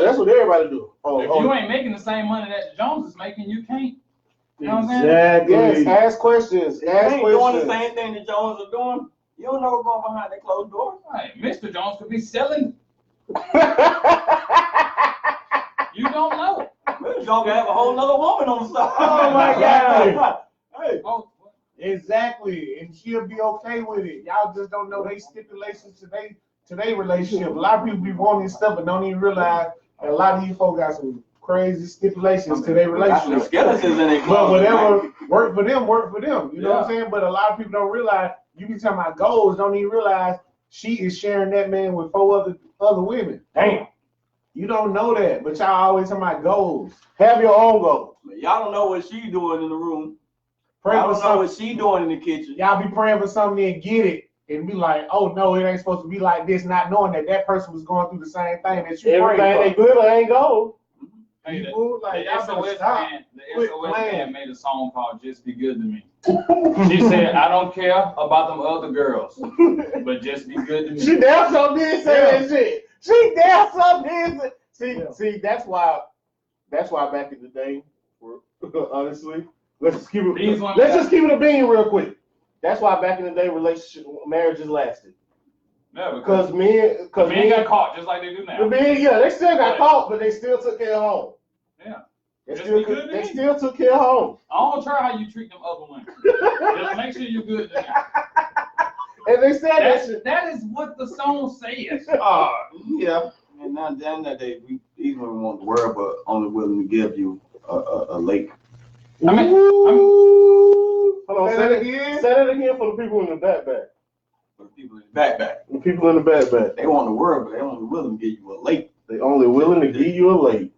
that's what everybody do. If you ain't making the same money that the Jones is making, you can't. You know what I'm saying? Exactly. Yes, ask questions. If you ain't doing the same thing the Jones are doing, you don't know what's going behind that closed door. Right. Mr. Jones could be selling. You don't know. Mr. Jones could have a whole nother woman on the side. Oh my God. Hey. Oh, Exactly, and she'll be okay with it. Y'all just don't know they stipulations to they relationship. A lot of people be wanting stuff but don't even realize that a lot of you folks got some crazy stipulations to their relationship. Skeletons in their But closet, whatever work for them, work for them. You know what I'm Yeah. saying? But a lot of people don't realize, you be talking about goals, don't even realize she is sharing that man with 4 other women. Damn. You don't know that, but y'all always talking about goals. Have your own goals. Y'all don't know what she doing in the room. Pray Y'all for don't know what something. she doing in the kitchen. Y'all be praying for something and get it. And be like, oh no, it ain't supposed to be like this, not knowing that person was going through the same thing that you Everything prayed they glitter ain't gold. hey, People, like, y'all better SOS stop. man, the Quit SOS playing. man made a song called "Just Be Good to Me." She said, "I don't care about them other girls, but just be good to me." She damn sure did say that shit. She damn sure did say. See, that's why back in the day, honestly, let's just keep it a bean real quick. That's why back in the day, marriages lasted. Yeah, Because men got caught just like they do now. The men, they still got caught, but they still took care of home. Yeah. They Just still, be good to they me. still took care of home. I don't care how you treat them other women. Just make sure you're good to me. And they said that shit. That is what the song says. Yeah. And now that day, we even want the world, but only willing to give you a lake. I mean, Hold on, say that again for the people in the backpack. For the people in the backpack. The people in the backpack. They want the world, but they only willing to give you a lake. They only willing to give you a lake.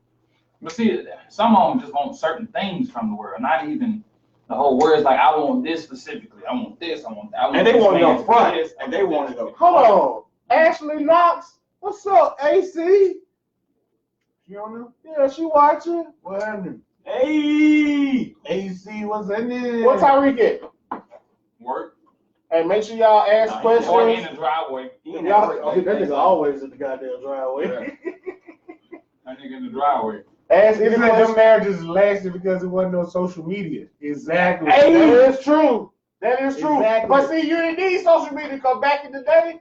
but see, some of them just want certain things from the world, not even the whole world. Is like, I want this specifically. I want this. I want that. I want And they this want it man up front. this, And they want it up Hold on. Ashley Knox, what's up, AC? You don't know? Yeah, she watching. What happened? Hey! AC, what's in there? What Tyreek at? Work. Hey, make sure y'all ask Nah, questions. Or in the driveway. He ain't Y'all, at work. that nigga always in the goddamn driveway. That nigga in the driveway. Ask It's any like them question. marriages lasted because it wasn't no social media. Exactly. Hey, that is true. That is true. Exactly. But see, you didn't need social media because back in the day,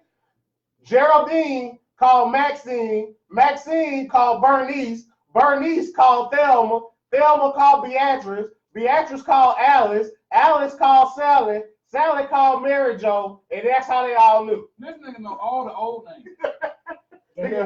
Geraldine called Maxine. Maxine called Bernice. Bernice called Thelma. Thelma called Beatrice. Beatrice called Alice. Alice called Sally. Sally called Mary Jo. And that's how they all knew. This nigga know all the old names.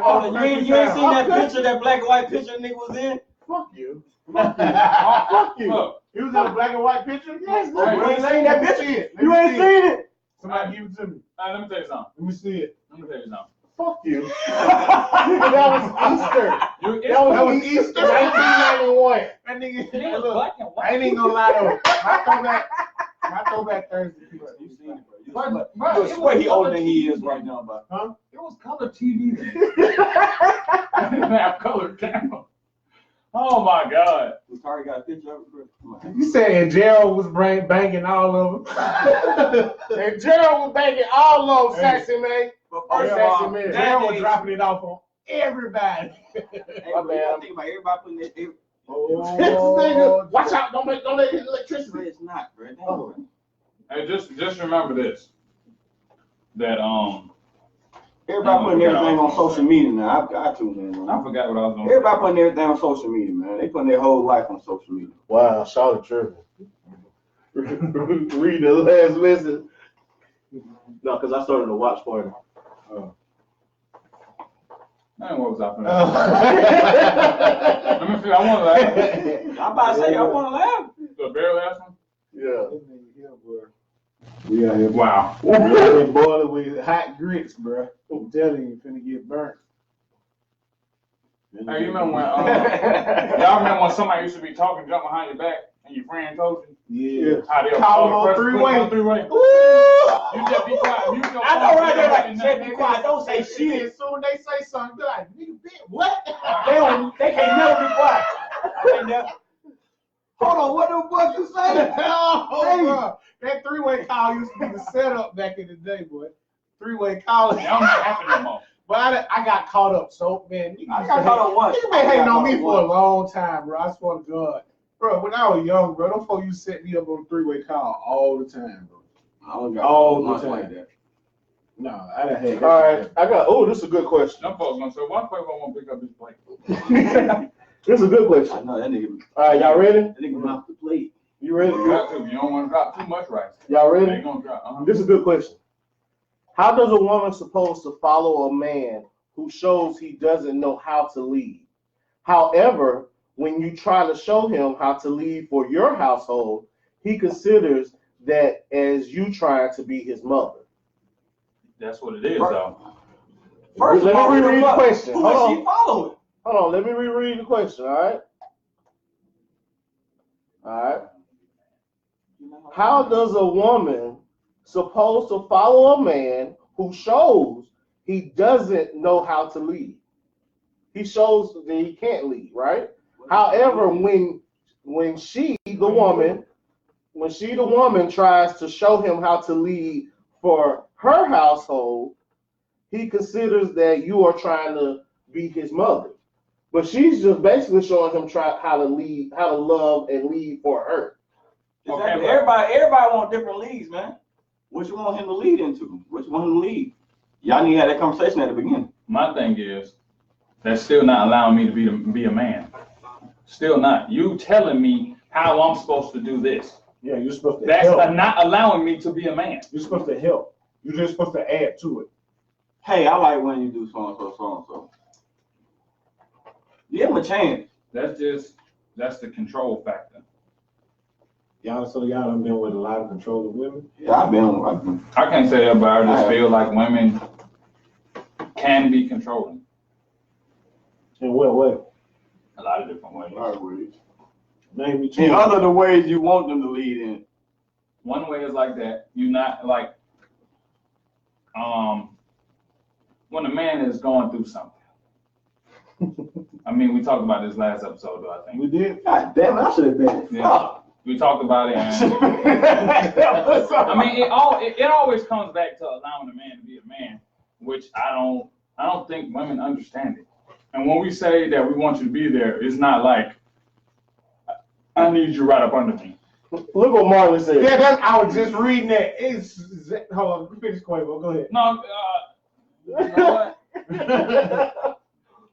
Oh, you ain't seen that picture, that black and white picture nigga was in? Fuck you. Fuck you. Look, He was in a black and white picture? Yes, Hey, you ain't let seen me that see picture? it. Let You me ain't see it. seen it? Somebody give it to me. let me tell you something. Let me see it. Let me tell you something. Fuck you. That was Easter. That was Easter 1991. That nigga, It was look, black and I white. ain't even gonna lie though. My throwback Thursday. You seen it, bro. But, You bro, it swear he was older color than he TV is right then. now, but It was color TV then. I didn't have color camera. Oh my God. we already got a picture of it, bro. Come on. You said Gerald was banging all of them. And Gerald was banging all of them, Hey. Sassy man. But Oh, first of Sassy all, man. that Gerald was day- dropping it off on everybody. Hey, My bro, you gotta bad. think about everybody putting their. This nigga, watch out, don't let his Bro, electricity. it's not, bro. Damn, Oh. bro. Hey, just remember this. That Everybody putting everything on social media now. I've got to, man. I forgot what I was going to Everybody putting everything on social media, man. They putting their whole life on social media. Wow, Charlotte tripping. Read the last message. No, because I started a watch party. Man, what was I finna Let me see. I want to laugh. I'm about to say, I want to laugh. The bear last one? Yeah. We out here Wow. boiling with hot grits, bro. I'm telling you, finna get burnt. Hey, you remember when y'all remember when somebody used to be talking, jump behind your back, and your friend told you? Yeah. How they Call all on three-way. Three-way. Woo! You just be quiet. Mute your I know phone, right there, like, and check nothing. be quiet, don't say shit. As soon as they say something, be like, nigga, bitch, what? They can't never be quiet. They never. Hold on, what the fuck you say? Oh, bro. That three-way call used to be the setup back in the day, boy. Three-way call. That don't happen no more. But I got caught up so, man. I got caught up once. You been hating on me for a long time, bro. I swear to God. Bro, when I was young, bro, those folks used to set me up on a three-way call all the time, bro. I don't got all the much time. like that. No, I done had that. All right, I got. Oh, this is a good question. Them folks gonna say, why Quavo won't pick up his plate? This is a good I question. know that nigga. All right, y'all ready? That nigga off the plate. You ready? You got to. You don't want to drop too much rice. Y'all They ready? gonna drop. This is a good question. How does a woman supposed to follow a man who shows he doesn't know how to lead? However, when you try to show him how to lead for your household, he considers that as you trying to be his mother. That's what it is, though. First Let of all, me reread the question. Who Hold is she following? Hold on, let me reread the question, all right? All right. How does a woman supposed to follow a man who shows he doesn't know how to lead? He shows that he can't lead, right? However, when she, the woman, tries to show him how to lead for her household, he considers that you are trying to be his mother. But she's just basically showing him how to lead, how to love and lead for her. Exactly. Okay, Everybody want different leads, man. What you want him to lead into? What you want him to lead? Y'all need to have that conversation at the beginning. My thing is, that's still not allowing me to be a man. Still not. You telling me how I'm supposed to do this. Yeah, you're supposed to That's help. not allowing me to be a man. You're supposed to help. You're just supposed to add to it. Hey, I like when you do so and so, so and so. Give him a chance. That's the control factor. Y'all done been with a lot of controlling women. Yeah, I've been. I can't say that, but I just feel like women can be controlling. In what way? A lot of different ways. Name me two. In other the ways you want them to lead in. One way is like that. You not like when a man is going through something. I mean, we talked about this last episode, though, I think. We did. God damn it, I should have been. Yeah. We talked about it, and I mean, it always comes back to allowing a man to be a man, which I don't think women understand it. And when we say that we want you to be there, it's not like I need you right up under me. Look what Marlon said. Yeah, I was just reading that. Hold on, finish Quavo. Go ahead. No, you know what?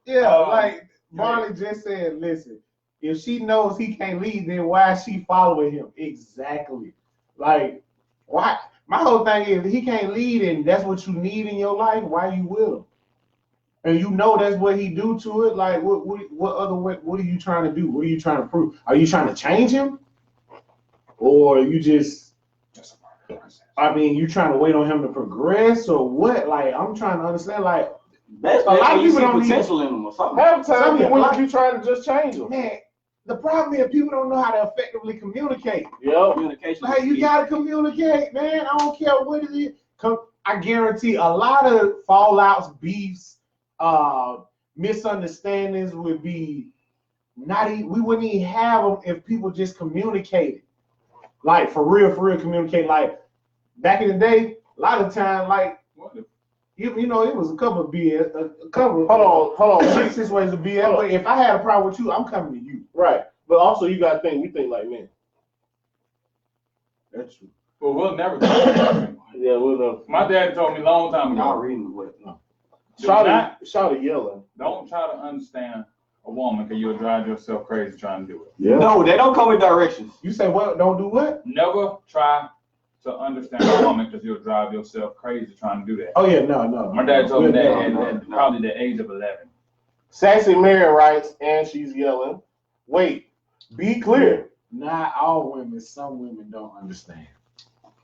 Yeah, like Marley just said, listen, if she knows he can't lead, then why is she following him? Exactly. Like, why? My whole thing is, he can't lead and that's what you need in your life, why you with him? And you know that's what he do to it. Like, what other way? What are you trying to do? What are you trying to prove? Are you trying to change him? Or you just, I mean, you trying to wait on him to progress or what? Like, I'm trying to understand, like, That's a lot of you people see don't potential in them or something. Half the time, Some people- when you trying to just change them. man, the problem is people don't know how to effectively communicate. Yep. Communication. Like, you gotta communicate, man. I don't care what it is. I guarantee a lot of fallouts, beefs, misunderstandings would be we wouldn't even have them if people just communicated. Like, for real communicate. Like, back in the day, a lot of time, like, you know, it was a couple of BS, a couple. Hold on. Six ways of BS. But if I had a problem with you, I'm coming to you. Right. But also, you got to think, we think like men. That's true. Well, we'll never do that. Yeah, we'll know. My dad told me a long time Y'all ago, reading what? No. Shout it yelling. don't try to understand a woman because you'll drive yourself crazy trying to do it. Yeah. No, they don't come with directions. You say what? Don't do what? Never try to understand a woman because you'll drive yourself crazy trying to do that. Oh yeah, no. My dad told me that No. at probably the age of 11. Sassy Mary writes, and she's yelling, wait, be clear. Not all women. Some women don't understand.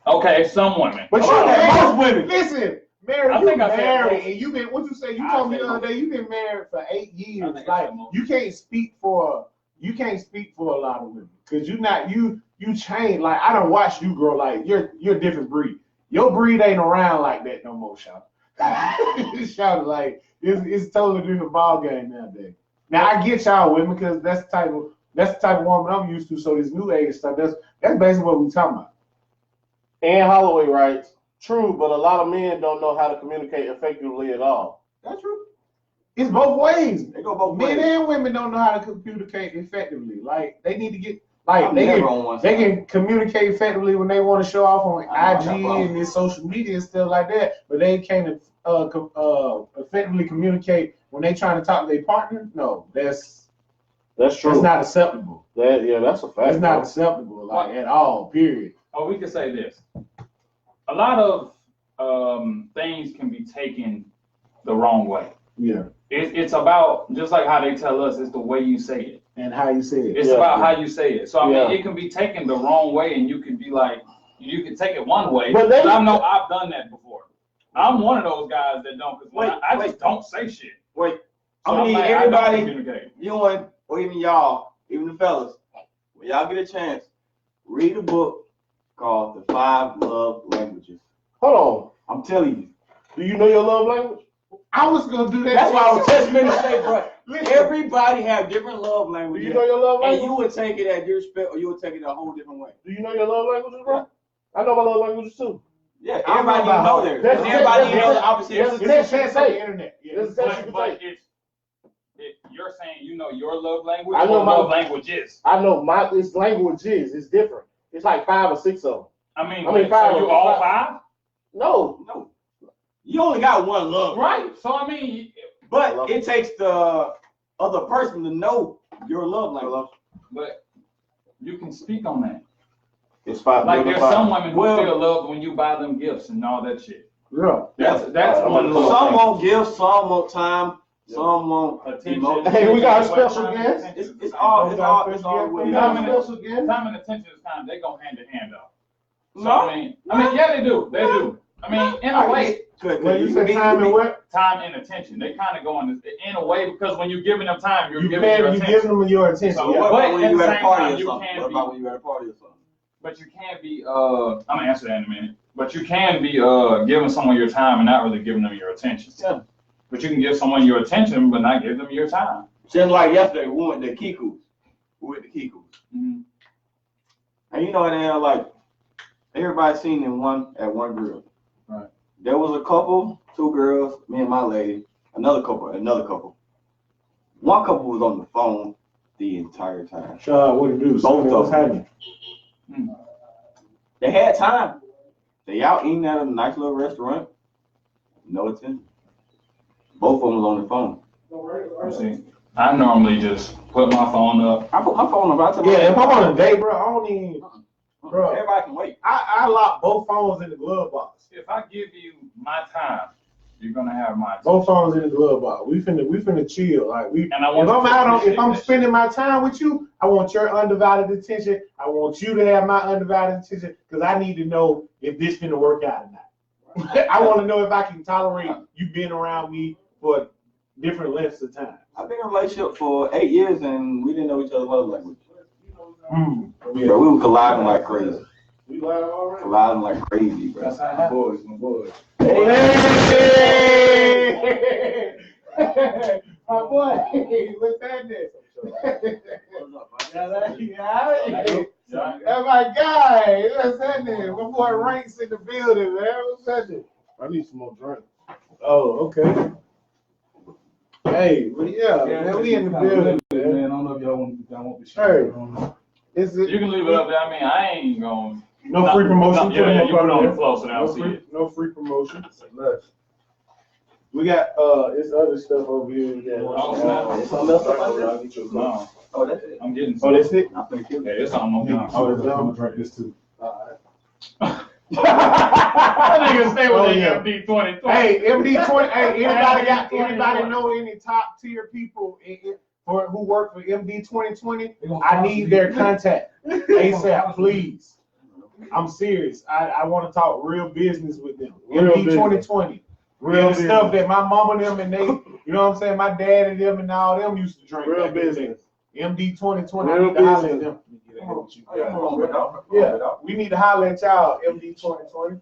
Okay, some women. But Okay, most women. Listen, Mary, I you think I said married, most. and you been what you say? You I told me said the other day you've been married for 8 years. I think I Like said most. you can't speak for a lot of women because you change. Like I don't watch you grow. Like you're a different breed. Your breed ain't around like that no more, shout. Shout like it's totally different ball game nowadays. Now I get y'all women because that's the type of woman I'm used to. So this new age stuff, that's basically what we talking about. Ann Holloway writes, true, but a lot of men don't know how to communicate effectively at all. That's true. It's both ways. They go both Men ways. and women don't know how to communicate effectively. Like they need to get like I'm they never on one they side. can communicate effectively when they want to show off on I know, I got IG problems. and their social media and stuff like that, but they can't effectively communicate when they trying to talk to their partner. No, that's True. not acceptable. That's a fact. That's not bro. acceptable, like at all. Period. Oh, we could say this. A lot of things can be taken the wrong way. Yeah, It's about, just like how they tell us, it's the way you say it. and how you say it. It's Yeah. about how you say it. So, I mean, Yeah. it can be taken the wrong way, and you can be like, you can take it one way, But but they- I know I've done that before. I'm one of those guys that don't, because Wait, I just don't say shit. Wait, So I'm gonna need like, I don't everybody, communicate. you and or even y'all, even the fellas, when y'all get a chance, read a book called The 5 Love Languages. Hold I'm telling you. on. Do you know your love language? I was gonna do that. That's why I was just going to say, bro. Listen. Everybody have different love Do languages. you know your love And language? you would take it at your respect, or you would take it a whole different way. Do you know your love languages, bro? I know my love languages too. Yeah, I don't everybody know about know how- theirs. That's- Everybody that's- knows the opposite. that's- It's It's a chance on the internet. Yeah. It's a test you can But take. you're saying you know your love language, I know or my- love languages. I know it's languages. It's different. It's like 5 or 6 of them. I mean, I mean, so five. you all five? No. No. You only got one love. Right. So, I mean, But it takes the other person to know your love language. but you can speak on that. It's 5. Like, there's some women who Well- feel love when you buy them gifts and all that shit. Yeah. That's I'm one gonna love. Some language. want gifts, some want time, some want Attention. emotion. Hey, we got a Time special and guest. attention. It's all the way. We got a Time special guest. Time and attention is kind of, they go hand in hand though. So, No. I mean, yeah, they do. They do. I mean, in a way, When you say time and what? time and attention, they kind of go in a way, because when you're giving them time, you're You giving your giving attention. them your attention. So Yeah. What But about when at you the at a same party time, or you something? can't What be- about when you at a party or something? But you can't be, I'm gonna answer that in a minute. But you can be giving someone your time and not really giving them your attention. Yeah. But you can give someone your attention, but not give them your time. Just like yesterday, we went to Kiku's. Mhm. And you know they're like everybody seen in one grill. Right. There was a couple, 2 girls, me and my lady, another couple. One couple was on the phone the entire time. Shut what it do? Both of What's them. happening? They had time. They out eating at a nice little restaurant. No attention. Both of them was on the phone. You see, I normally just put my phone up. I put my phone up. I tell my Yeah, if I'm lady, on a date, bro, I don't even. Bro, everybody can wait. I lock both phones in the glove box. If I give you my time, you're gonna have my attention. Both phones in the glove box. We finna chill. Like we. And I If want you I'm to out on, appreciate if I'm that spending my time with you, I want your undivided attention. I want you to have my undivided attention because I need to know if this finna work out or not. I want to know if I can tolerate you being around me for different lengths of time. I've been in a relationship for 8 years and we didn't know each other's love language. Yeah. Bro, we were colliding like crazy. We lied already. Colliding like crazy, bro. That's how it happens. My boys. My boy, what's happening? Oh my God, what's happening? My boy Ranks in the building, man. What's happening? I need some more drink. Oh, okay. Hey, but yeah, man, we in the building, man. Man, I don't know if y'all want the shit. Hey. Is it You can leave it up there. I mean, I ain't gonna. no free promotion? Yeah, you put it on the there. floor so they don't see it. No free promotion. We got it's other stuff over here. Oh, snap. Something else up there? I'll get you a cup. No, Oh, that's it. I'm getting Oh, some. that's it? I think it Yeah, it's almost done. Oh, it's I'm done. gonna drink this too. That nigga stay with Oh, that yeah. MD 2020. Hey, MD20. Hey, anybody know any top tier people who work for MD 2020? I need their contact ASAP, please. I'm serious. I want to talk real business with them. Real MD business. 2020. Real stuff that my mama and them and they, you know what I'm saying, my dad and them and all them used to drink. Real business. MD 2020. Real I need to holler at business. them. Yeah, we need to holler at y'all, MD 2020.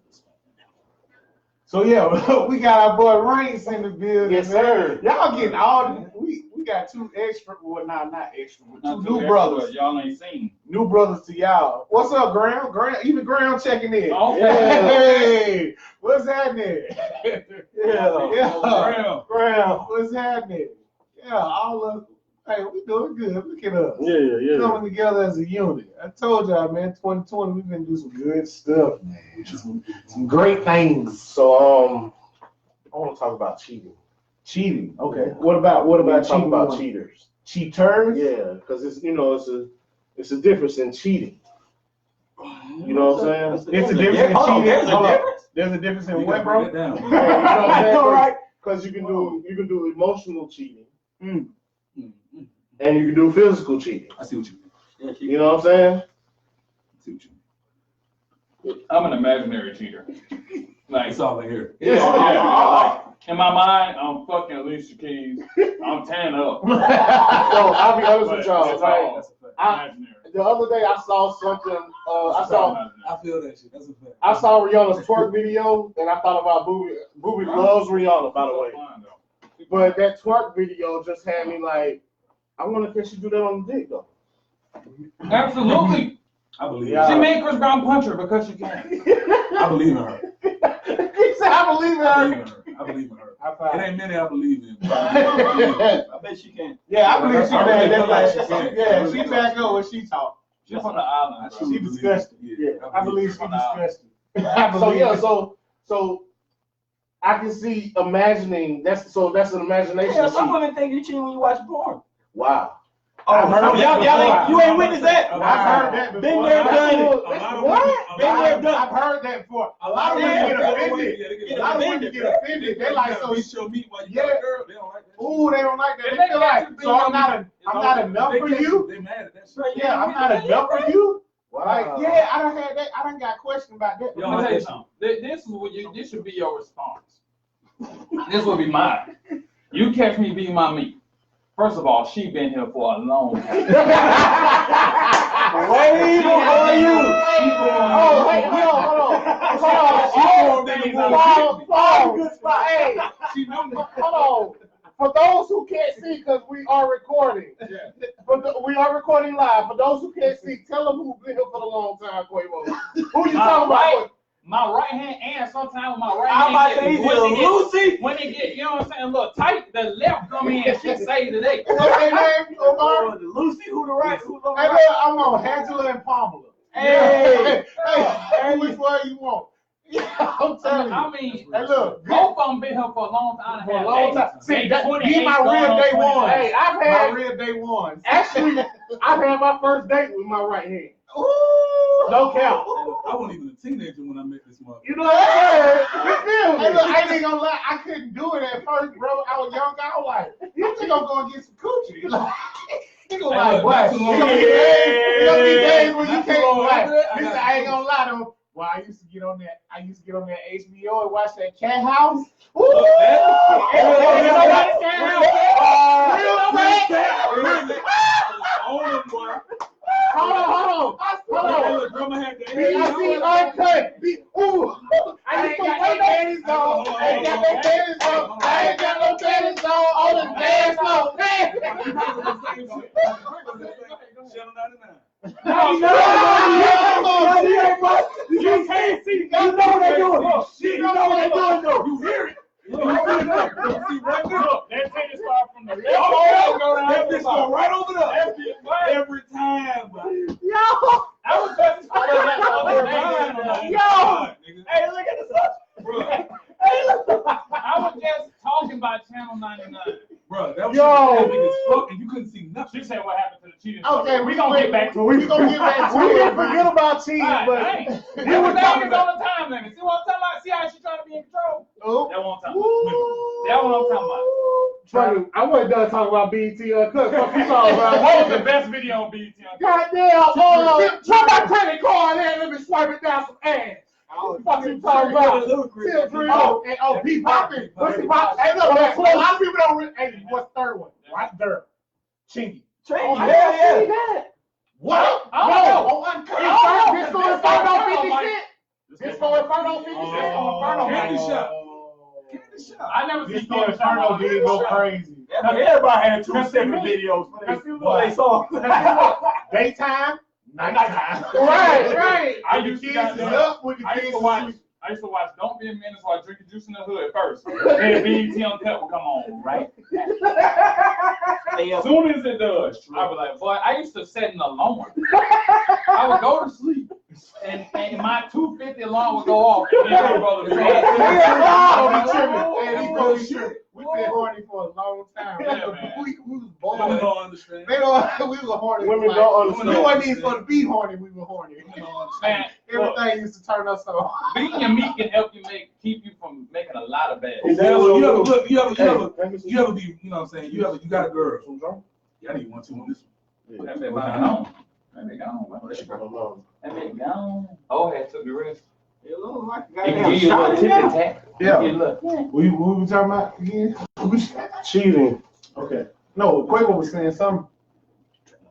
So yeah, we got our boy Ranks in the building. Yes, sir. Y'all getting all we got two extra, well not extra, but two new brothers. Y'all ain't seen. New brothers to y'all. What's up, Graham? Even Graham checking in. Oh, Hey, what's happening? Yeah. Graham, what's happening? Yeah, all of hey, we doing good. Look at us. Yeah. Coming together as a unit. I told y'all, man, 2020, we've been doing some good stuff, man. Some great things. So I want to talk about cheating. Cheating. Okay. What about cheating? About cheaters. Cheaters? Yeah, because it's a difference in cheating. You know what I'm saying? It's a difference in cheating. There's a difference in what, bro? You know what I'm saying? All right. Because you can do emotional cheating. And you can do physical cheating. I see what you mean. You know what I'm saying? I see what you mean. I'm an imaginary cheater. Like, It's all in here. like, in my mind, I'm fucking Alicia Keys. I'm tan up. No, I'll be honest But with y'all. it's Like, all imaginary. the other day I saw something. I feel that shit. That's a fact. I saw Rihanna's twerk video, and I thought about Booby. Booby loves Rihanna, by the way. But that twerk video just had me like, I wonder if she do that on the dick though. Absolutely. I believe Yeah. She her. made Chris Brown punch her because she can. I believe in her. He said, I believe in I her. believe in her. I believe in her. High It five. ain't many I believe in. I bet she can. Yeah, I believe she I really bad. feel That's like like, she can. yeah, she back up when she talk. She's from the island. She disgusting. Yeah, I believe she disgusting. So yeah, so I can see imagining. That's an imagination. Yeah, some women think you cheating when you watch porn. Wow. Y'all you ain't witness that. I've heard that before. Been there, done it. What? Been there, done I've heard that before. A lot of women get offended. A lot of women get offended. They like so. show me why you Yeah. got a girl. They don't like that. Ooh, they don't like that. They They feel like think so I'm not enough They for catch you. They mad at that shit. Yeah, I'm not enough for you. Wow. Like, yeah, I done had that. I done got questioned about that. Let me tell you something. This is what this should be your response. This will be mine. You catch me beating my meat. First of all, she been here for a long time. Wait, How are you? Oh, wait, hold on. Hey, hold on. For those who can't see, because we are recording. We are recording live. For those who can't see, tell them who's been here for a long time, Quavo. Who you talking about? My right hand and sometimes my right I'm about to hand say Lucy. when it get, you know what I'm saying, a little tight, the left come in and she say today. What's their name, Omar? Lucy, who the right? Who the Hey, right? look, I'm on Angela and Pamela. Hey. Hey, which one you want? Yeah, I'm telling you. I mean, Hey, look, both of them been here for a long time. for a long time. See, be my real day one. Hey, I've had my real day one. Actually, I've had my first date with my right hand. Ooh. No count. I wasn't even a teenager when I met this mother. You know what I'm saying? You feel me? Hey, look, I ain't gonna lie. I couldn't do it at first, bro. I was young. I was like, you think I'm gonna get some coochie? Like, you gonna like, what? You gonna be days when you can't like. Listen, I ain't gonna lie though. Well, I used to get on that HBO and watch that Cat House. Ooh! Hold on. Grandma had the I see uncut. Ooh. I ain't got no panties on. I ain't got no panties on. I ain't got no panties on. All this dance on. Channel 99. You can't see. You know what they're doing. You know what they're doing though. You hear it. Look, that tennis ball from the left. That bitch go right over there. Every time, bro. I was just Hey, look at the sun. Bro. I was just talking about Channel 99. Bro, that was Yo. big as fuck, and you couldn't see nothing. She said what happened to the cheating. Okay, we gonna get back to it. We gonna get back to it. We didn't forget about cheating, but Everything is on the time limit. See what I'm talking about? See how she trying to be in control? That what I'm talking about. That what I'm talking about. I wasn't done talking about BET Uncut. Fuck you talking about? What was the best video on BET? Goddamn, drop my credit card in, let me swipe it down some ass. What you talking about? Oh, be popping. What's the pop? Hey, look, man, a lot of people don't really. Hey, what's the third one? Right there. Chingy. Yeah. What? I No. don't This going to fight on 50 Cent. This going to fight on 50 Cent. Candy shop. I never This see going to Candy turn did go crazy. Everybody had 2 separate videos for they saw. Daytime, nighttime. Right. I used to get up with the I kids. used to watch Don't Be a Menace while drinking juice in the hood first. Then BET Uncut would come on, right? As soon as it does, I was like, boy, I used to set an alarm. I would go to sleep, and my 250 alarm would go off, and then I would go to bed. We've been horny for a long time. Yeah, man. We was Women born. don't understand. We were horny. Women don't understand. We wasn't even supposed to be horny. We were horny. Man, Everything used to turn us on. being a meat can help you keep you from making a lot of bad. You ever be, you know what I'm saying? You got a girl. Yeah, I need 1, 2 on this one. That been gone. That been gone. That been gone. Oh, had took the risk. It look like a It can goddamn give you a shot little in tip there. tap. Yeah. Look. What we talking about again? Cheating. Okay. No, Quavo was saying something.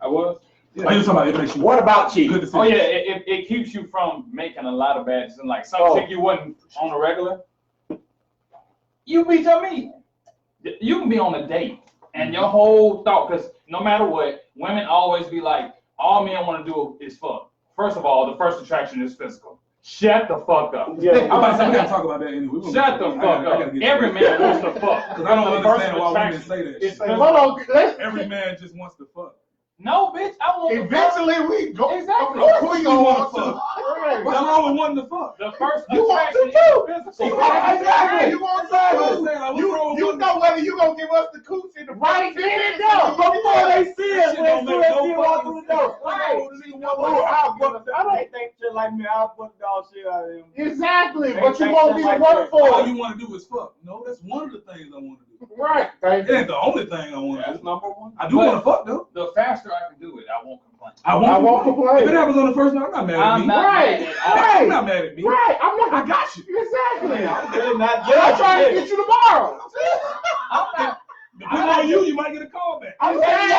I was. Yeah. Oh, you talking about it makes you. What about cheating? Good decision. Oh yeah, it keeps you from making a lot of bad decisions. Like some chick you wasn't on a regular. You beat your meat. You can be on a date and your whole thought, because no matter what, women always be like, all men want to do is fuck. First of all, the first attraction is physical. Shut the fuck up. Yeah. I'm about to say we gotta talk about that anyway. Shut the fuck up. Every man wants to fuck. Because I don't The first understand why women attraction say that. is shit. physical. Every man just wants to fuck. No, bitch, I want to fuck. Eventually, we go. Exactly. Of course, we gonna want to. What's wrong with wanting to fuck? The first You want attraction to is physical. Exactly. You want to. You You know whether you gonna give us the cooch in the right then and there Before they see us, Shit don't when make they no walk fucking through the door. Right. I don't think shit like me. I'll put the dog shit out of him. Exactly. They What you think want me to like work that. All for? you want to do is fuck. No, that's one of the things I want to do. Right. It ain't the only thing I want to That's do. number one. I do want to fuck though. The faster I can do it, I won't complain. I won't complain. If it happens on the first night, I'm not mad at I'm me. not Right. mad at all. Right. I'm not mad at me. Right. I'm not. I got you. Exactly. I'm really not I'm trying to get you tomorrow. I'm not. Depending on you, you might get a call back. I'm saying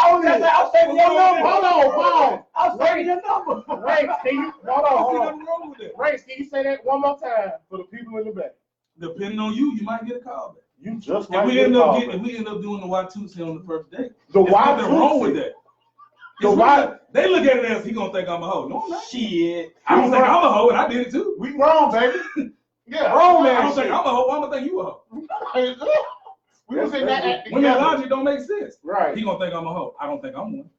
your number. Hold on. I'll say your number. Race, can you hold I don't see on. nothing wrong with that. Race, can you say that one more time for the people in the back? Depending on you, you might get a call back. You just If might we get end called up back. if we end up doing the Watusi on the first date, The there's nothing wrong with Watusi. that. The It's why- really- They look at it as he gonna think I'm a hoe. No, I'm not. Shit. I don't think I'm a hoe, and I did it too. We wrong, baby. Yeah, Wrong, I man. don't think I'm a hoe. I'm gonna think you a hoe. We was in that act When that together. logic don't make sense. Right. He gonna think I'm a hoe. I don't think I'm one.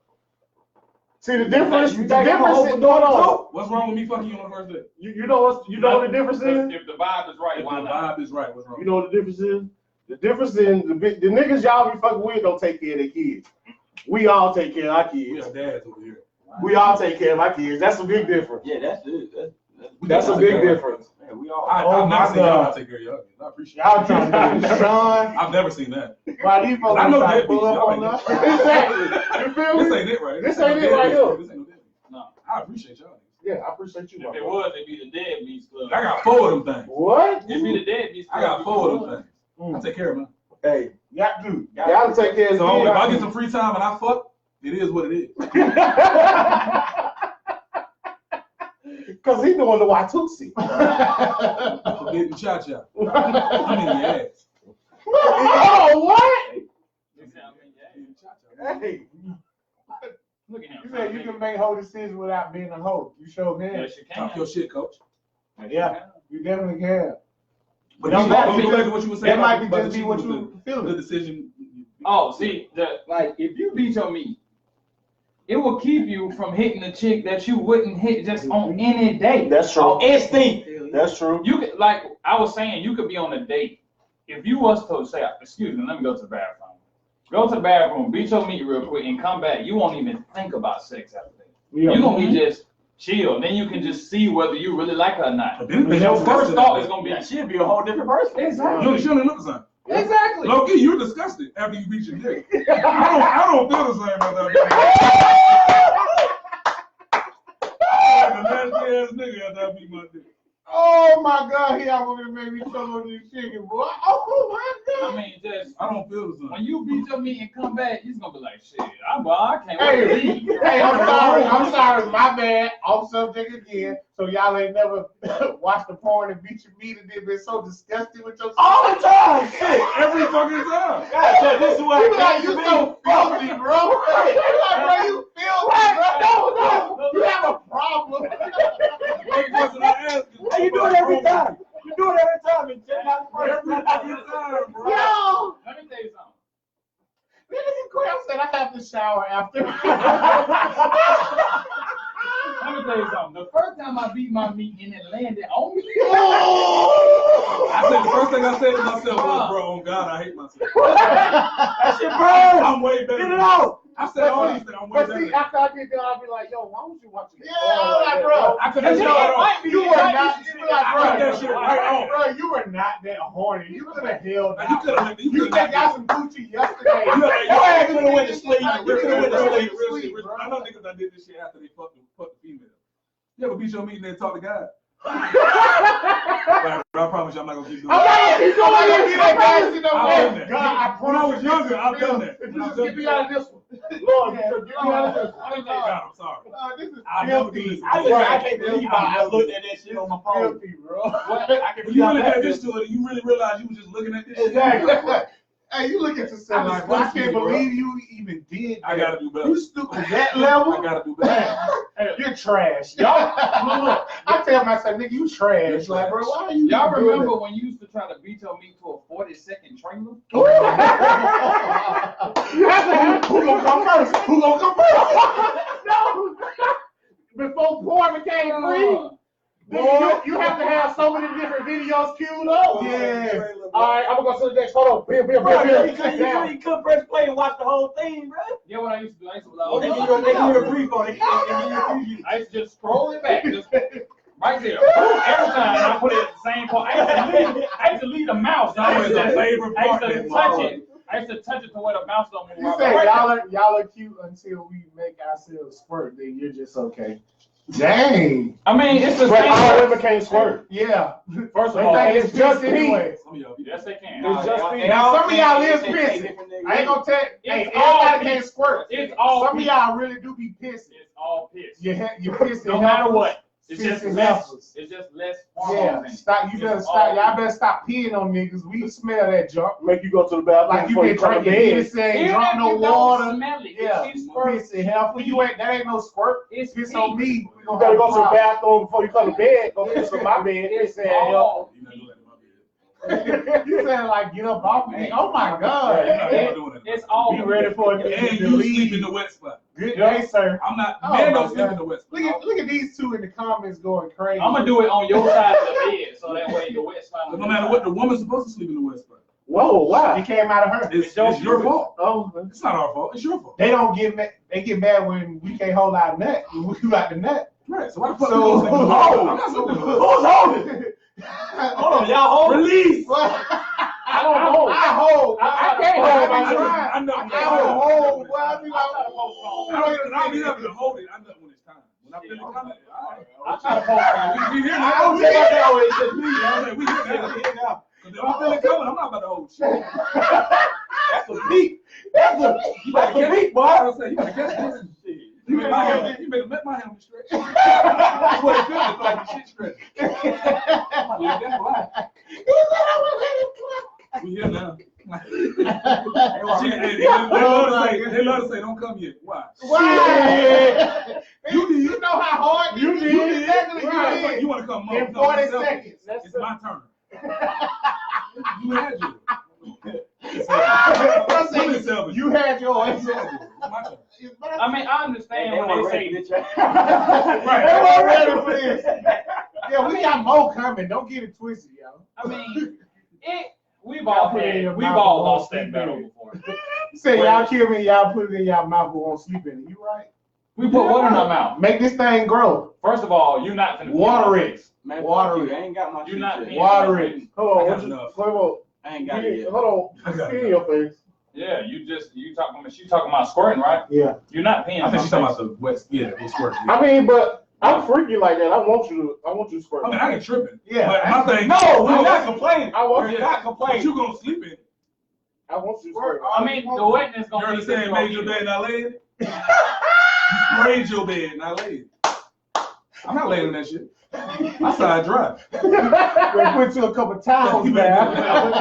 See the difference. You The think I'm difference a is hoe? going on. What's wrong with me fucking you on the first date? You know what? You know what the difference is. If the vibe is right, If the why not? vibe is right, what's wrong? You know what the difference is? The difference in the niggas y'all be fucking with don't take care of their kids. We all take care of our We kids. are dads over here. We all take care of our kids. That's a big difference. Yeah, that's it. That's a big difference. Man, we all. Oh I've my never seen y'all God. not take care of y'all. I appreciate Y'all trying to do Sean. I've never seen that. Why these folks I know trying to that pull beat. up on Y'all us? ain't- Exactly. You feel This me? ain't it right. This ain't it right here. This ain't no dead. No. I appreciate y'all. Yeah, I appreciate you. If my it boy. was, it'd be the deadbeats club. I got 4 of them things. What? It'd be the deadbeats club. I got 4 of them things. I take care of them. Hey, Got to. y'all take care of So the if I kids. get some free time and I fuck, it is what it is. Cause he doing the Watusi. Forbidden cha-cha. I'm in the ass. Oh, what? You see how I mean? Yeah. Hey, Look at him. you said you can make whole decisions without being a hoe. You showed me. Yes, you can. Talk your shit, coach. Yeah. You definitely can. But Don't you matter. go back to what you were saying. That might be about just the be what cheating you was feel. the decision. Oh, see, like if you beat your meat, it will keep you from hitting a chick that you wouldn't hit just on any day. That's true. On instinct. That's true. You could, like I was saying, you could be on a date. If you was to say, excuse me, let me go to the bathroom. Go to the bathroom, beat your meat real quick, and come back. You won't even think about sex after that. Yeah. You're gonna be just chill. Then you can just see whether you really like her or not. But then But your first thought is gonna be, Yeah, she'll be a whole different person. exactly. You don't look the same. Exactly. Loki, you're disgusted after you beat your dick. I don't feel the same about that. Like a nasty ass nigga after I beat my dick. Oh Oh my God, he almost made me choke on this chicken, boy. Oh my God. I mean, just I don't feel the same. when you beat your meat and come back, he's gonna be like, shit, I can't Hey, wait to leave. hey, I'm sorry, my bad. Off subject again. So y'all ain't never watched the porn and beat your meat and then been so disgusted with yourself? All the time, shit. Every fucking time. God, so this is what You like you so filthy, bro. You like, bro, you filthy, bro. No, you have a problem. Hey, you do it every time. You do it every time. And check out the first Every fucking time, bro. Yo, Let me tell you something. nigga Graham said I have to shower after. Let me tell you something. The first time I beat my meat and it landed on me, I said the first thing I said to myself was, bro, oh God, I hate myself. That shit burn. I'm way better. Get it out. I said all these things. I'm way But see, better. after I get done, I'll be like, yo, why would you watch it? Yeah, I'm like, bro. I could have You showed up. you were not, you were like, I cut that shit right off. bro, you were not that horny. You could have held You could have. You could have got some Gucci yesterday. Your ass could have went to sleep. You could have went to sleep. I know niggas that did this shit after they fucked the female. You ever beat your meat and then talk to God? I promise you I'm not gonna keep doing I'm that. not gonna keep that nasty no I've done more. that. God, I When I was promise you. younger, I've done that. If you just get me out of this one. Lord, get me out of this one. God, I'm sorry. This is I'll never do filthy. this. I can't believe I looked at that shit on my phone. Filthy, bro. When you really had this to it, you really realize you was just looking at this shit. Exactly. Hey, you look at yourself I'm like, bro, I disgusted, can't bro. believe you even did that. I gotta do better. You stupid that level? I gotta do better. You're trash. Y'all, look, I tell myself, nigga, you trash. You're Like, bro, why are you y'all doing remember that? when you used to try to beat your meat to a 40-second trailer? Who gonna come first? Who gonna come first? No. Before porn became free, you have to have so many different videos queued up. Yeah. All right, I'm gonna go to the next. Hold on. You couldn't press play and watch the whole thing, bro. Yeah, what I used to do, I used to be like, Oh, they give you a brief on it. I used to just scroll it back, just right there. Every time I put it at the same point. I used to leave the mouse. That was the favorite part. I used to touch it. I used to touch it to where the mouse don't move. You say y'all are cute until we make ourselves squirt, then you're just okay. Dang. I mean, it's the But same. all women can't squirt. Yeah. First of They all, think it's just anyway. Some of y'all be yes, they can. It's just They me. all Some of y'all is they pissing. different niggas. I ain't gonna tell. Hey, It's all everybody piss. can't squirt. It's all Some of piss. y'all really do be pissing. It's all piss. You pissing. No matter what. It's just Pissing less. heifers. It's just less Yeah, hormones in it. stop. You better It's stop. all Y'all piss. better stop peeing on niggas. We smell that junk. Make you go to the bathroom Like you before been you come to drinking bed. medicine, ain't Even drunk if no you don't water. smell it, Yeah, if she squirts, pissing healthy. You ain't. That ain't no squirt. it's Piss pee. on me. We You gonna better have go a to the problem. bathroom before you come to bed. Go piss on my bed. It's Piss and help. all You not doing that in my bed. You saying like get up off me? Oh my God! You're not doing that. It's all Be ready for it And to you leave. sleep in the wet spot. Good day, sir. I'm not. Oh Men my don't sleep God. in the wet spot. Look at these two in the comments going crazy. I'm gonna do it on your side of the bed, so that way the wet spot. No matter what, the woman's supposed to sleep in the wet spot. Whoa, wow. It came out of her. It's your fault. Oh, It's not our fault. It's your fault. They don't get mad. They get mad when we can't hold our nut. When we got the nut. Right. So why the fuck So you gonna sleep in the wet spot? I'm not hold. sleeping in the wet spot. Hold on, y'all hold. Release. I don't hold. I hold. I can't hold. I'm I trying. know. I can't hold. Well, I be like, I'll be having to hold it. I know when it's time. When I feel it coming, all right. I try to hold We here I now. don't think I can always just me. We here now. Because if I feel it coming, I'm not about to hold shit. That's a peak. That's a peak, boy. I say, you better catch this. You better let my helmet stretch. That's what it feels like. Shit stretch. I'm like, that's why. We here now. They love to say, don't come yet. Why? Why? You know how hard you did. Exactly. Right. You want to come more. In 40 seconds. It's my turn. You had yours. You had yours. My turn. I mean, I understand when they say Right. They weren't ready for this. Yeah, we got more coming. Don't get it twisted, y'all. I mean, we've all lost that battle before. You say y'all kill me, y'all put it in y'all mouth, but won't sleep in it. You right? We put what in our mouth? Make this thing grow. First of all, you're not gonna Water it. Man, Water fuck you. it. I ain't got my You're shit not yet. being- Water it. hold on. I got What you, enough. wait, wait. I ain't got it yet. Hold I on. got Pee in it. your face. Yeah, you talking about she talking about squirting, right? Yeah. You're not peeing. I think in she's my talking face. about the west. Yeah, it's worse. I mean, but I'm freaky like that. I want you to squirt. I mean, I ain't tripping. Yeah. But my thing. No, we're not complaining. I want We're you. not But complaining. you gonna sleep in it. I want you to squirt. I mean, the wetness You gonna heard be the saying, made your bed, not laid it? You sprayed your bed, not laid it. I'm not laying in that shit. My side dry. We'll put you a couple towels You down. That's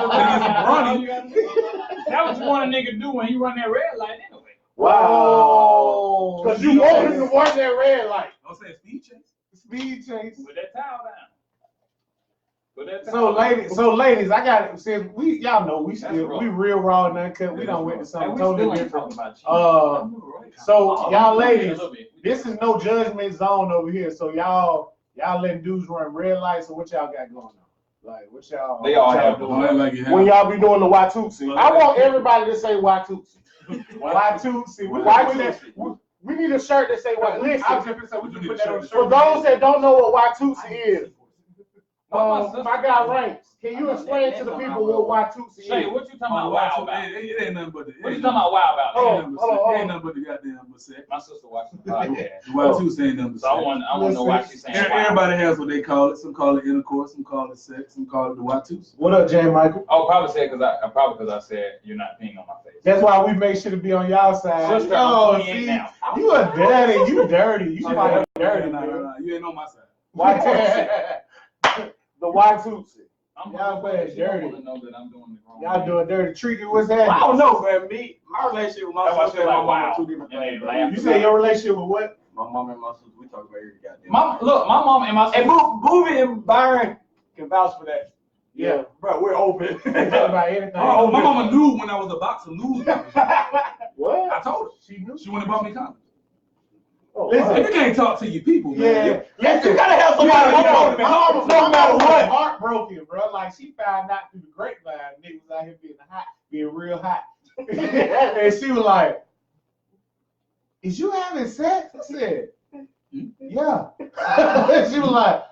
what you want a nigga do when he run that red light anyway. Wow. Because you want him to watch that red light. I'm saying speed chase. Speed chase. Put that towel down. Put that towel down. So ladies, I got it. Since y'all know we That's rough. we real raw and uncut. We don't went to Hey, something we totally still ain't different. talking about you. So y'all ladies, A little bit. this is no judgment zone over here. So y'all letting dudes run red lights. So what y'all got going on? Like what y'all? They all what y'all have doing? Don't act like you have. When y'all be doing the Watusi. I want everybody to say Watusi. Watusi. We need a shirt that say what. Listen, I was just gonna say, we need a shirt. for those that don't know what Watusi is, What my my guy Ranks, can you explain to the people what Watusi Shay, is? what you talking about wow about? It ain't nothing but the. What you talking about wow about? Oh, It ain't nothing but the goddamn but sex. My sister watching the podcast. Why two saying nothing but So I sex? want to know why she's saying wow. Everybody has what they call it. Some call it intercourse, some call it sex, some call it the Watus. What up, Jay Michael? Oh, probably said because I said you're not peeing on my face. That's why we make sure to be on y'all side. Sister, Oh, I'm 28 see, now. you a daddy, you dirty, you fucking dirty, Nah, man. you ain't on my side. Watusi. The Watusi. I'm Y'all playing dirty. want to know that I'm doing the wrong Y'all thing. doing dirty. Treaty, what's that? I don't know, man. My relationship with my That's why I sister feel and my like, mom wow. are two different And they things. laugh. You say your relationship with what? My mom and my sister, we talk about every goddamn. My mom and my And sister. Boobie and Byron can vouch for that. Yeah. Bro, we're open. Talk about anything. Oh, my mama knew when I was a boxer, lose. What? I told her. She knew. She went and bought me condoms. Oh, Listen, wow. you can't talk to your people, man. Yeah. You gotta have somebody No matter what. Heartbroken, bro. Like she found out through the grapevine, niggas out here being real hot. And she was like, "Is you having sex?" I said, "Yeah." She was like,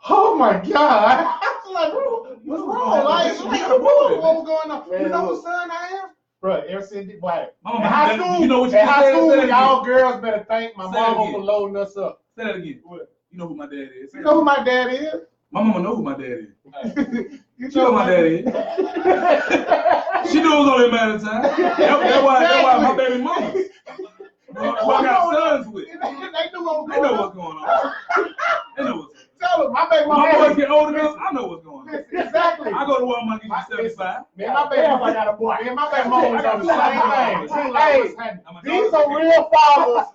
"Oh my god!" I was like, "Bro, what's wrong? Like, what was going on? You know what son I am?" Bro, ever since like in high school, you know what you in high said? Say school, that y'all again. girls better thank my Say that mama again. for loading us up. Say that again. What? You know who my dad is. You know who my dad is? My mama know who my dad is. You She know who my dad is. She knew it was only a matter of time. That's why my baby mama. Who I got sons with. They knew what was They going know on. what's going on. They know what's going on. Tell them, my baby My mama. boys get older than us, I know what's going on. Exactly. I go to Walmart and get you 75. Man, my baby mama got a boy. Man, my baby mama was on the same thing. Hey, these are real fathers.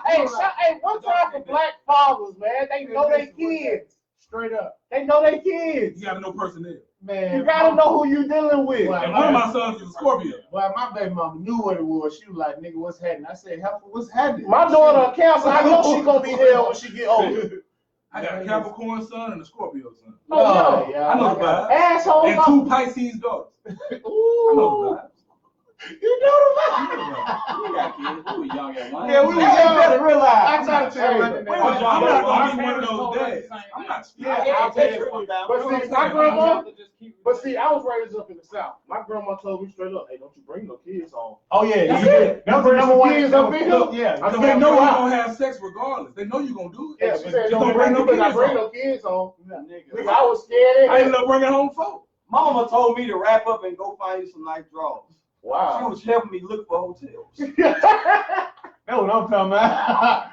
Hey, one time for black fathers, man. They know their kids. Straight up. They know their kids. You gotta know personnel. Man, you gotta know who you dealing with. And one of my sons is a Scorpio. Well, my baby mama knew what it was. She was like, "Nigga, what's happening?" I said, "What's happening?" My daughter a Cancer. I know she gonna be hell when she get older. I got a Capricorn son and a Scorpio son. Oh, yeah. I know the vibes. Asshole. And 2 Pisces daughters. I know the vibes. You know the vibe. We got kids. We was young at one. Yeah, we was young. Better realize. I try to tell you. I'm not gonna be one of those dads. I'm not. I'll tell you. But see, my grandma. But see, I was raised up in the South. My grandma told me straight up, "Hey, don't you bring no kids home." Oh yeah, That's it. That was the number one Kids up in here. Yeah, Because they know you're gonna have sex regardless. They know you're gonna do it. Yeah, she Just said, don't "Don't bring no kids home. kids home." Nigga. Nigga, I was scared. I ended up bringing home 4. Mama told me to wrap up and go find you some nice drawers. She Wow. was helping me look for hotels. That's what I'm talking about.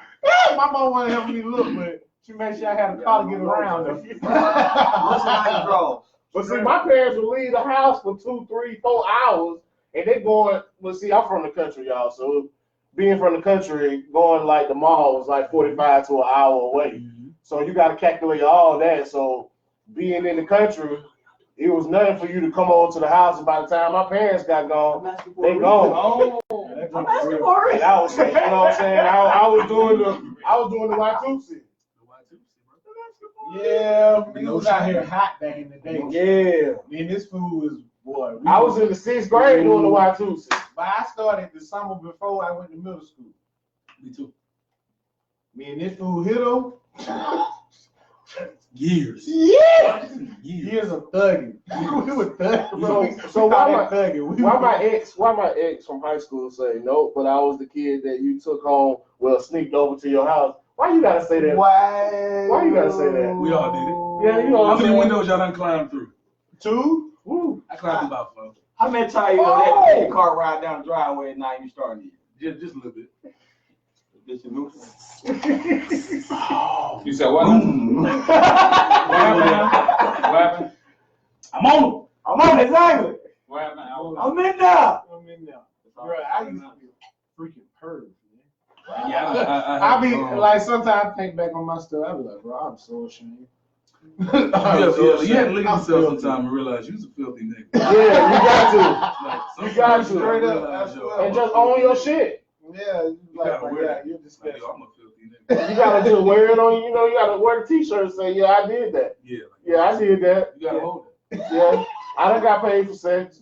My mom wanted to help me look, but she made sure I had a car to get around. What's the nice drawers? But see, my parents would leave the house for 2, 3, 4 hours, and they going. Well, see, I'm from the country, y'all. So being from the country, going like the mall was like 45 to an hour away. So you got to calculate all that. So being in the country, it was nothing for you to come over to the house. And by the time my parents got gone, they gone. And I was, you know what I'm saying? I was doing the Watusi. Yeah, it was out here hot back in the day. Yeah, man, this food was boy. I was in the 6th grade doing the Watusi, but I started the summer before I went to middle school. Me too. Man, this food hit them. Years. Yeah. Years. Years of thugging. We were thugging, bro. So why my ex from high school say no, but I was the kid that you took home, well, sneaked over to your house Why you gotta say that? Why you gotta say that? We all did it. Yeah, you know what How I'm many saying? windows y'all done climbed through? 2? Woo. I climbed about 4. How many times you let that car ride down the driveway and not even starting it? Just a little bit. This is new. You said what? What happened now? What happened? I'm on exactly. What happened? I'm in there. Bro, I used to be a freaking perv, man. Yeah, I be like, sometimes I think back on my stuff. I be like, bro, I'm so ashamed. You had to look at yourself sometime and realize you was a filthy nigga. Yeah, you got to. Like, You got to. Straight up, And just own your shit. Yeah, you like, gotta wear yeah, that. you're Like, disgusting. yo, I'm a filthy nigga. You gotta just wear it on you. You know, you gotta wear the t-shirt and say, yeah, I did that. Yeah. Yeah, I did that. You gotta hold it. Yeah, I done got paid for sex.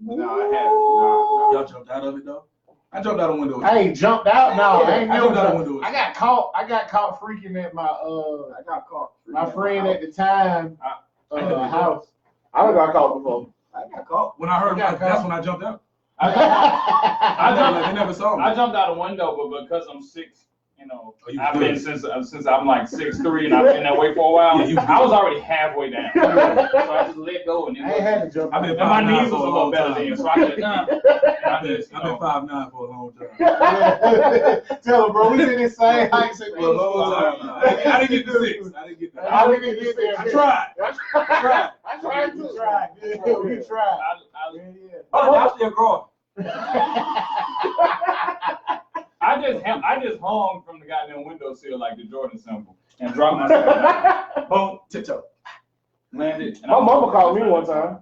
No, I haven't. Y'all jumped out of it though? I jumped out a window. I ain't jumped out. No, I ain't I never jumped out a jumped. window. I got caught freaking at my I got caught. my friend at the time house. I done got caught before. I got caught. When I heard that's when I jumped out. I They never saw me. jumped out a window, but because I'm 6, you know, Oh, you I've good. been since I'm like 6'3", and I've been that way for a while. Yeah, you I was already halfway down, so I just let go, and I ain't had to jump. I've been and my 5'9" knees for was a a little long better time. then, so I just I've been 5'9" for a long time. Tell him, bro, we did this same height. For a long time. I didn't get the 6. I didn't get that. I didn't get there. I tried. I tried to. We tried. Oh, that's still growing. I just hung from the goddamn windowsill like the Jordan symbol and dropped myself down. Boom, Tiptoe. landed. And My mama called me one time.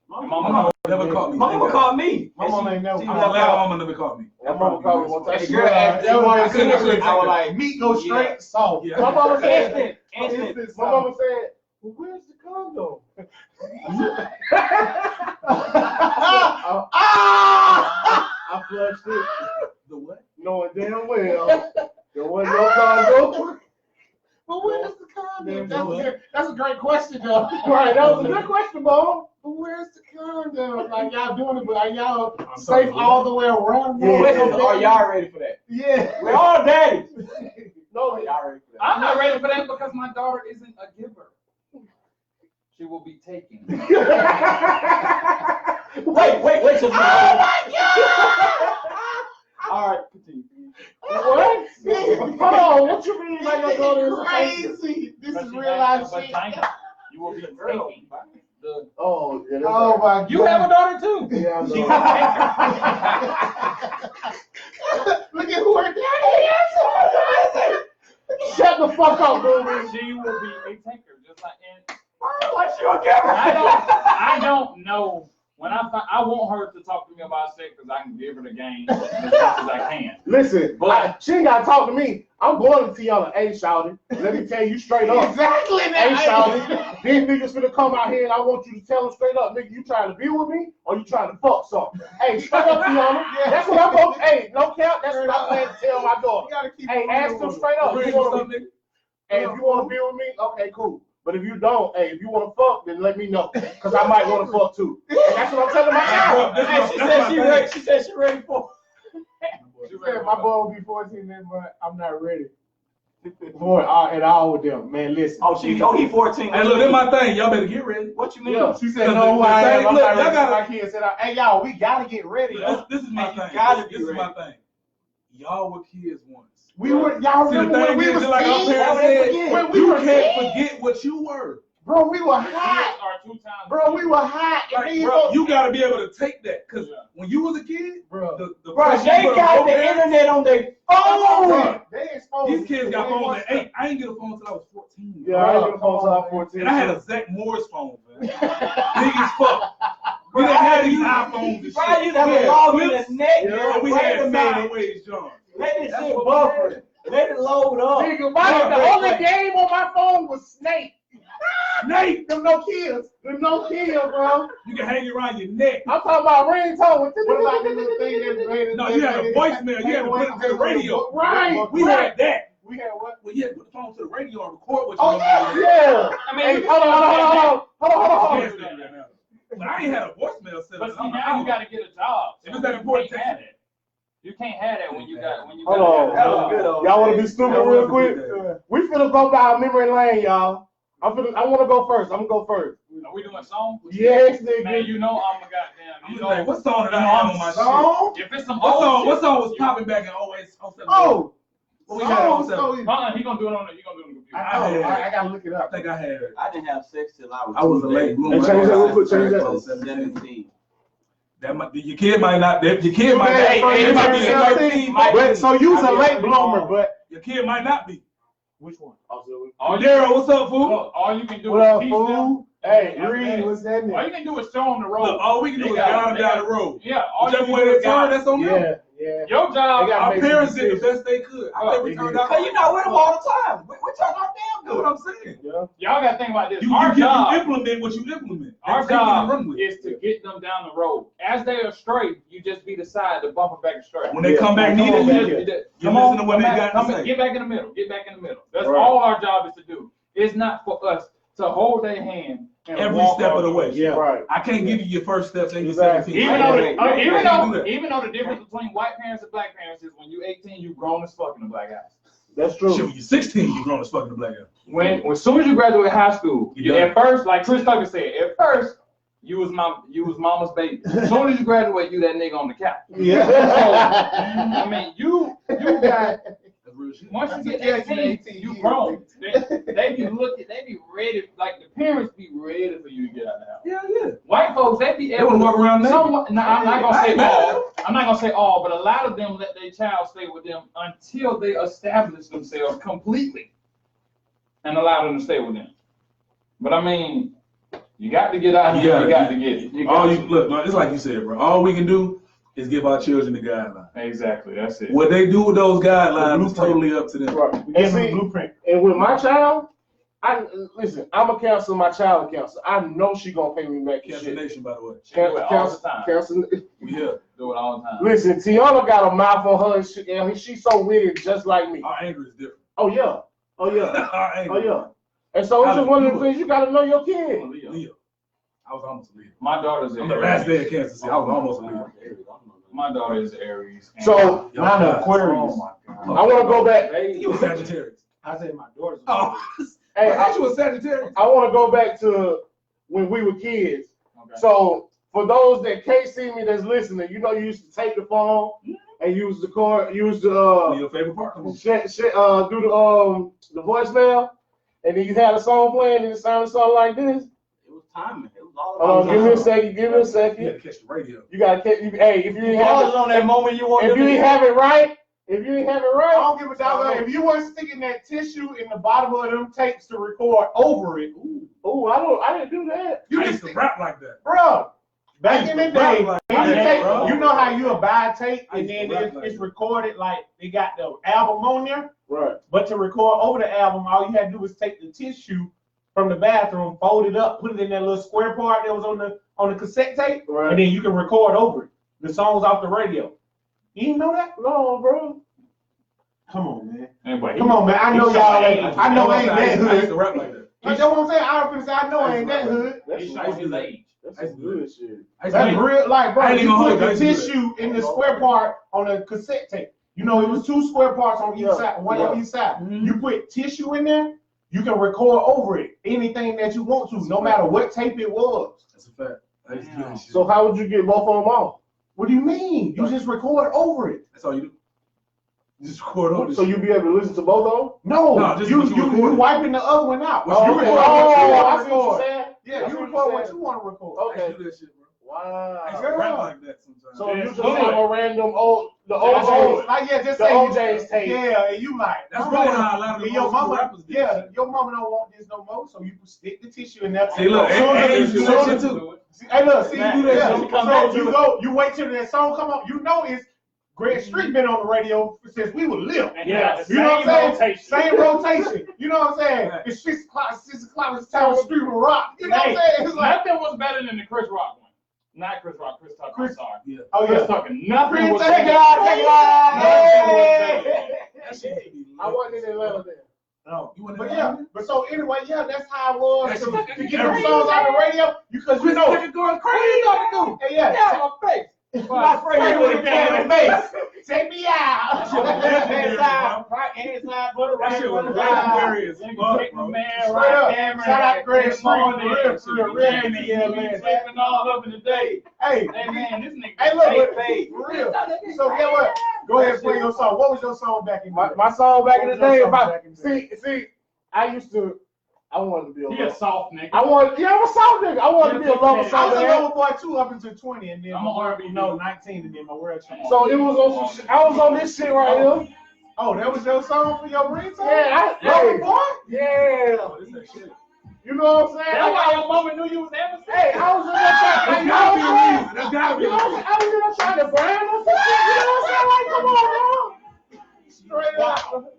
My My mama mama never caught me. My mama called me. My mama ain't never. She I'm never glad my called. mama never caught me. My mama called me one time. And the girl asked me, I couldn't take I was that. like, Meat go straight soft. Yeah. My mama said, instant. my mama said, well, where's the condom? I flushed it, The what? knowing damn well there wasn't no condom. But where's the condom? Yeah, That's a great question, though. Right, that was a good question, Mom. But where's the condom? Like, y'all doing it, but are y'all I'm safe sorry, all the way around? Yeah. Wait, are y'all ready for that? Yeah. We're all daddies. No, Are y'all ready for that? I'm not ready for that because my daughter isn't a giver. She will be taking. Wait. So all right, continue. what? Hold on, what you mean by your daughter is Crazy. This But is she real has life a shit. vagina. You will be taking. The, Oh, yeah, that's Oh right. my God. you have a daughter too. Yeah, I She's know. a taker. Look at who her daddy is. Shut the fuck up, baby. She will be a taker, just like. And What's your camera? I don't know. When I want her to talk to me about sex because I can give her the game as much as I can. Listen, But- she ain't gotta talk to me. I'm going to Tiana. Hey, shouty, let me tell you straight up. Exactly. Hey, shouty, these niggas finna come out here and I want you to tell them straight up, nigga, you trying to be with me or you trying to fuck something? Hey, straight up, Tiana. That's what I'm going. Hey, no cap. That's what I'm planning to tell my daughter. Hey, ask them straight up. Hey, You wanna be- Hey, if you want to be with me, okay, cool. But if you don't, hey, if you want to fuck, then let me know, cause I might want to fuck too. And that's what I'm telling my child. Hey, she said she ready. She said she ready for. She said my boy will be 14 next month. I'm not ready. For at all with them. Man, listen. He 14. Hey, look, that's my thing. Y'all better get ready. What you mean? Yeah. She said, no, who I am. I'm Look, not ready y'all for gotta- my kids. Said, hey, y'all, we gotta get ready. This is my You thing. gotta be This is my ready. thing. Y'all were kids once. We were, y'all See, the remember when thing we is, was just like our kids? parents said, When we you were can't kids? forget what you were. Bro, we were The hot. kids are 2 times. Bro, we were hot. And Like, then bro, you gotta be able to take that. Cause Yeah. when you was a kid, bro, the Bro, person they you were got over the there, internet on their phone. Bro, they exposed these kids got us. phones at 8. I didn't get a phone until I was 14. Yeah, I ain't gonna phone till I'm 14. And I had a Zach Morris phone, man. Big as fuck. We didn't have these iPhones and shit. Bro, you never We had log in flips, the net. and we Wait had a minute. sideways John. Let this That's shit what we buffer. had. Let it load up. Nigga, the only game on my phone was Snake. Snake! Them no kills. Them no kills, bro. You can hang it around your neck. I'm talking about ringtone. What about the little thing that made it? No, you had a voicemail. You had to put it to the radio. Right. We had that. We had what? Well, you had to put the phone to the radio and record what you Oh, wanted. Yeah. I mean, Hey, you hold can on. Yes, right now. But I ain't had a voicemail set But up. see, now you got to get a job. If it's that important, You can't have it. You can't have that when you got Hold on. That was good, old Y'all want to man. be stupid That real was a quick? good day. We finna go down memory lane, y'all. I want to go first. I'm gonna go first. Are we doing songs? Yes, Man, nigga. you know I'm a goddamn. I'm You just know, like, what song did I you know have I'm on my shit? Song? If it's some What old song? shit, What song was you- popping back in 08, 07? Oh, What we had on song. 07? He gonna do it on the computer. I gotta look it I up. think I had. I didn't have sex till I was. I was a late bloomer. Hey, change that real quick, change that. 17. That might, your kid might not. Your kid might Hey, not. hey, It might be hey, 13, But so you was a I late did. bloomer, but Your kid might not be. which one? All you, Daryl, what's up, fool? look, all you can do What is up, teach them. fool? Hey, After Reed, that, what's that all name? you can do is show them the road. Look, all we can do They is got- guide them they down got- the road. Yeah, all you Whichever can way do they is turn, guide. that's on them. Yeah. Your They job. got- Our make parents some did the decisions. best they could. I think we they turned did. out. Hey, you not with them all the time. We turn out damn That's good. what I'm saying. Yeah. Y'all gotta think about this. You Our job. implement what you implement. Our They take it and job run with it. is to get them down the road. As they are straight, you just be the side to bump them back straight. When they Yeah. come back Come on, needed, man. you listen to what they got to say. Get back in the middle. Get back in the middle. That's Right. all our job is to do. It's not for us to hold their hand and Every walk step off of the way. Yeah. Right. I can't give you your first steps and your Exactly. 17. Even I though, can't do even though the difference between white parents and black parents is when you're 18, you grown as fuck in the black house. That's true. Shit, when you're 16, you're grown as fuck in the black guy. When soon as you graduate high school, You at first, like Chris Tucker said, at first you was mama's baby. As soon as you graduate, you that nigga on the couch. Yeah. I mean, you got. That's real shit. Once you get 18, you grown. They be looking, they be ready, like the parents be ready for you to get out of the house. Yeah. White folks, they be They wanna walk around naked. Somewhat, no, I'm not gonna say Hey, man. all. I'm not gonna say all, but a lot of them let their child stay with them until they establish themselves completely, and allow them to stay with them. But I mean, you got to get out here. You got to get it. Look, man, it's like you said, bro. All we can do is give our children the guidelines. Exactly, that's it. What they do with those guidelines is totally up to them. Right. And see, and with my child, I'm a counselor, my child a counselor. I know she gonna pay me back Cancel shit. Nation, by the way. She do it all the time. Counselor. We here. Do it all the time. Listen, Tiana got a mouth on her and shit, and she's so witty, just like me. Our anger is different. Oh yeah. Our anger. Oh yeah. And so it's just one of the things you gotta know your kid. Leo. I was almost a Leo. My daughter's an I'm the Aries. last day of Kansas City. I was almost a Leo. My daughter is Aries. and- So Y'all mine guys. are Aquarius. Oh my God. I want to go back. You a Sagittarius. I said my daughter's. Oh, Hey, I thought you a Sagittarius. I want to go back to when we were kids. Okay. So for those that can't see me that's listening, you know you used to take the phone and use the cord, use the Your favorite part? do the voicemail, and then you had a song playing and it sounded something like this. It was timing. It was all about Give me a timing. second. Give me a You second. had to catch the radio. You gotta catch. Hey, if you ain't have Pause it, on that moment you want if them you to ain't hear. have it right, if you ain't have it I right, don't give a damn if you weren't sticking that tissue in the bottom of them tapes to record over it. I didn't do that. You I just used to rap like that. bro. Back in the day, Rap when you like take, that, you know how you buy a tape I and used to then rap like it's that. recorded like they got the album on there, Right. but to record over the album, all you had to do was take the tissue from the bathroom, fold it up, put it in that little square part that was on the cassette tape, Right. and then you can record over it. The songs off the radio. You didn't know that? No, bro. Come on, man. Anyway, Come on, man. I know y'all ain't. I know ain't that I used to hood. rap like that. That's what I'm saying. I was gonna say I know ain't that hood. That's He's some showing his age. That's some good shit. I used to That's make- real, like, bro. I ain't You even put gonna the hold you. tissue in the square part on a cassette tape. You know, it was two square parts on each side, one on each side. You put tissue in there, you can record over it anything that you want to, no matter what tape it was. That's a fact. I used to do that shit. So how would you get both of them off? What do you mean? You just record over it. That's all you do. You just record all this So you shit. be able to listen to both of them? No, No, just you what you you recorded. wiping the other one out. What you You recorded. record what you Oh, wanna I see what you're record. saying. Yeah, That's you what record you're what saying. you want to record. I Okay. used to do that shit, bro. I used to Wow. rap like that sometimes. So you That's just good. have a random old Like, yeah, just the say OJ's tape. Yeah, and you like. That's I really don't how a want- lot of the and your old school mama, rappers did yeah, shit. your mama don't want this no more, so you stick the tissue in there. See, look, and used to do that shit too. Hey, look, see, Nah, you do that. yeah, shit. come So back to you it. go, you wait till that song come on. You know it's Greg Street been on the radio since we were little. And Yeah. the You know what I'm saying? rotation. Same rotation. You know what I'm saying? Right. It's 6 o'clock. 6 o'clock. It's time to street will rock. You know what I'm Hey, saying? It's like, nothing was better than the Chris Rock one. Not Chris Rock, Chris Tucker. I'm sorry. Yeah. oh Chris yeah. Tucker. Nothing Chris was Tucker, better. take it out. That shit used to be I wasn't in Atlanta then. No. You wasn't But in yeah, Atlanta? but so anyway, yeah, that's how it was That to shit get them songs on the radio because you Chris know. Tucker going crazy. Hey, yeah, Yeah, my face. My friend with a can of mace. Take me out. That Inside, butter, shit was right, legendary as Nigga, fuck, take my bro. man Straight right up. there, Shout out to Greg in the Small, morning. real, Yeah, man. Sleeping all up in the day. Hey, Hey, man, this nigga. hey, look, Babe. for real. So get what? Go ahead and play your song. What was your song back in the day? My song back in the day, Back in the day. see, I wanted to be a He a lover. soft nigga. I'm a soft nigga. I wanted to be a lover I was so a bad. lover boy too up until 20, and then I'm my a world, R&B 19, and then my world changed. So it was on some shit. I was on this shit right here. Oh, that was your song for your ringtone? Yeah, Lover boy? yeah. Oh, this ain't shit. You know what I'm saying? That's why your mama knew you was Emerson. Hey, I was in there trying. That's gotta be the reason. That's gotta be You the know, reason. I was in there trying to brand on some shit. You know what I'm saying? Like, come on, bro. Straight up.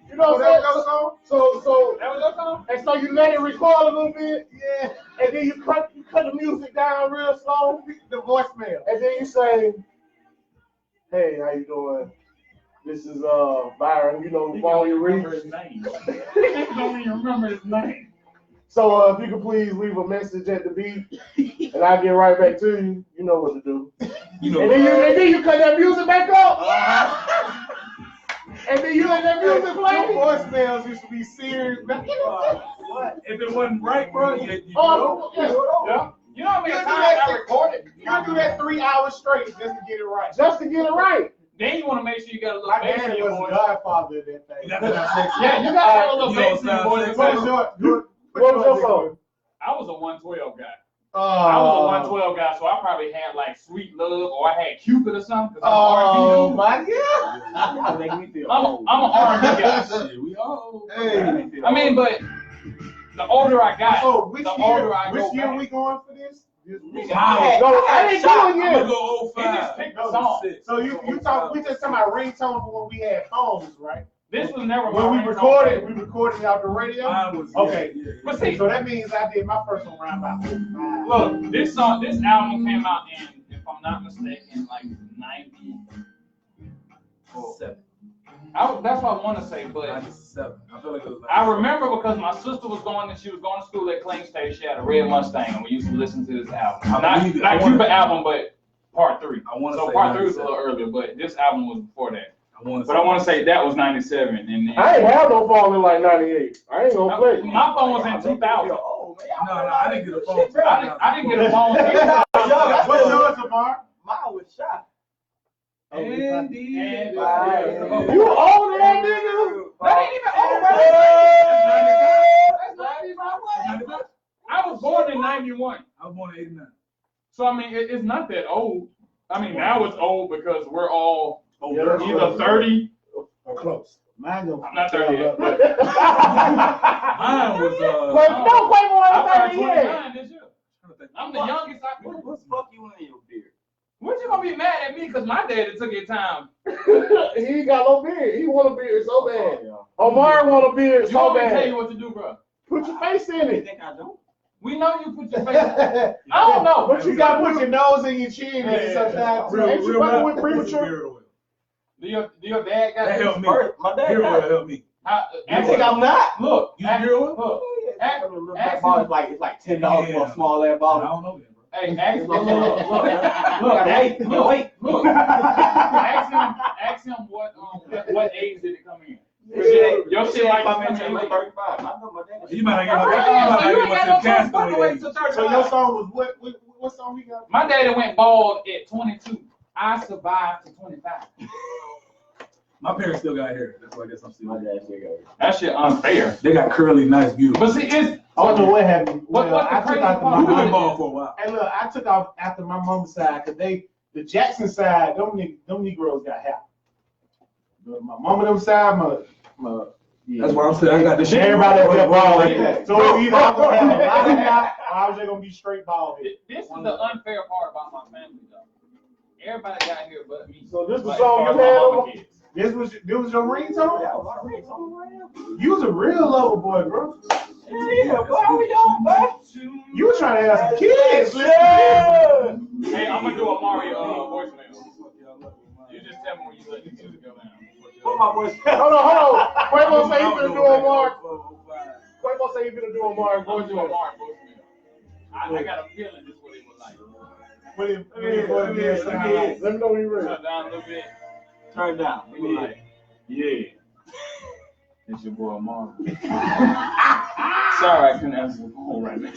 You know So what that I'm was your saying? song? So, That was your song? and so you let it record a little bit, Yeah. and then you cut the music down real slow, The voicemail. and then you say, "Hey, how you doing? This is Byron. You know the He phone don't you remember reach. his name. He don't even remember his name. So if you could please leave a message at the beat, and I'll get right back to you. You know what to do. You know, And then you cut that music back up. And then you let that music Your play. voicemails used to be serious. what? If it wasn't right, bro, you Oh, yeah. Yeah. You know how many You times do that I recorded? You do that 3 hours straight just to get it right. Just to get it right. Then you want to make sure you got a little My bass in daddy your was voice. the godfather of that thing. got to have sex. Yeah, you got to have a little You don't bass in your sound voice. sexy. What was your What was your song? I was a 112 guy. I was a 112 guy, so I probably had like Sweet Love or I had Cupid or something. Oh I'm my God! Make me feel I'm old. an R&B guy. Shit, we all. Hey. I mean, but the older I got, So which the older I year? go Which year back. we going for this? Nigga, No, I ain't doing I'm gonna it. go He just 05. picked the song. So you talk? We just talking about ringtone for when we had phones, right? This was never my When we ringtone. recorded it out the radio. Mine was Okay. Yeah. But see, So that means I did my first one around about 45. look, this album came out in, if I'm not mistaken, like 90. Seven. That's what I want to say, but 97. I feel like it was. I remember because my sister was going to school at Clean State. She had a red Mustang, and we used to listen to this album. I believe it. Not Cupid album, but part 3. I want to So say part 3 was a 97. little earlier, but this album was before that. But I want to say that was 97, and then I ain't have no phone in like 98. I ain't gonna play. my phone was in 2000. Oh, man. No, I didn't get a phone. I didn't get a phone. What's yours, Amar? Mine was shot. Andy. You old that nigga? That ain't even old, bro. I I was born in 91. was born in 89. So, I mean, it's not that old. I mean, now it's old because we're all Yeah, either 30. Or close. Mine I'm not 30 yet. Mine was But no, Quavo I ain't turned 30 yet. 29 this year. I'm the youngest. What the fuck you in your beard? What you gonna be mad at me? Because my daddy took his time. He ain't got no beard. He want a beard so bad. Omar want a beard You so want me to tell bad. you what to do, bro? Put your face in You it. think I don't? We know you put your face. I I don't know. But you got to put your nose in your chin Yeah. sometimes. Real- Ain't you fucking with premature? Beard oil. Do your dad got That this helped me. first? My dad Beard oil got it. helped me. You think I'm not? Look, You beard oil? look. That little Ask black ball him. is like it's like $10 for Yeah. a small ass I bottle. don't know that, bro. Hey, ask him. Look, wait. Ask him what age did it come in? Your shit might come come in in late. 35. I know my dad. You might not Oh, get yeah, my so you ain't got no choice cast but to wait till So your 35. song was what song he got? My daddy went bald at 22. I survived to 25. My parents still got hair. That's why I guess I'm still. My dad still got it. That shit unfair. They got curly, nice, beautiful. But see, it's I don't know what happened. What's the I took crazy out part? You've been my bald for a while. Hey, look, I took off after my mom's side because the Jackson side, them Negroes got hair. But my mama them side, my yeah. That's why I'm saying I got the shit. Everybody else got bald like Yeah. that. So either I'm gonna have a lot of hair, or I was just gonna be straight bald. this is the unfair part about my family, though. Everybody got here but me. So this the Like, song as you far as had my mama on? kids. This was your ringtone? Yeah, my ringtone. You was a real lover boy, bro. Yeah, boy, how we doing, boy? You were trying to have some kids. Yeah. Hey, I'm gonna do a Mario voicemail. You just tell me when you let the music go down. Put my voice. Hold on. Quavo say he I finna don't do know a Mark. that. Quavo say he finna do a Mark I'm gonna do a voicemail. Mario voicemail. I got a feeling this is what it was like. Let me Let me know when you're ready. Turn down a little bit. Turn it down. He was like, yeah. It's your boy Marvin. Sorry, I couldn't answer the phone right now.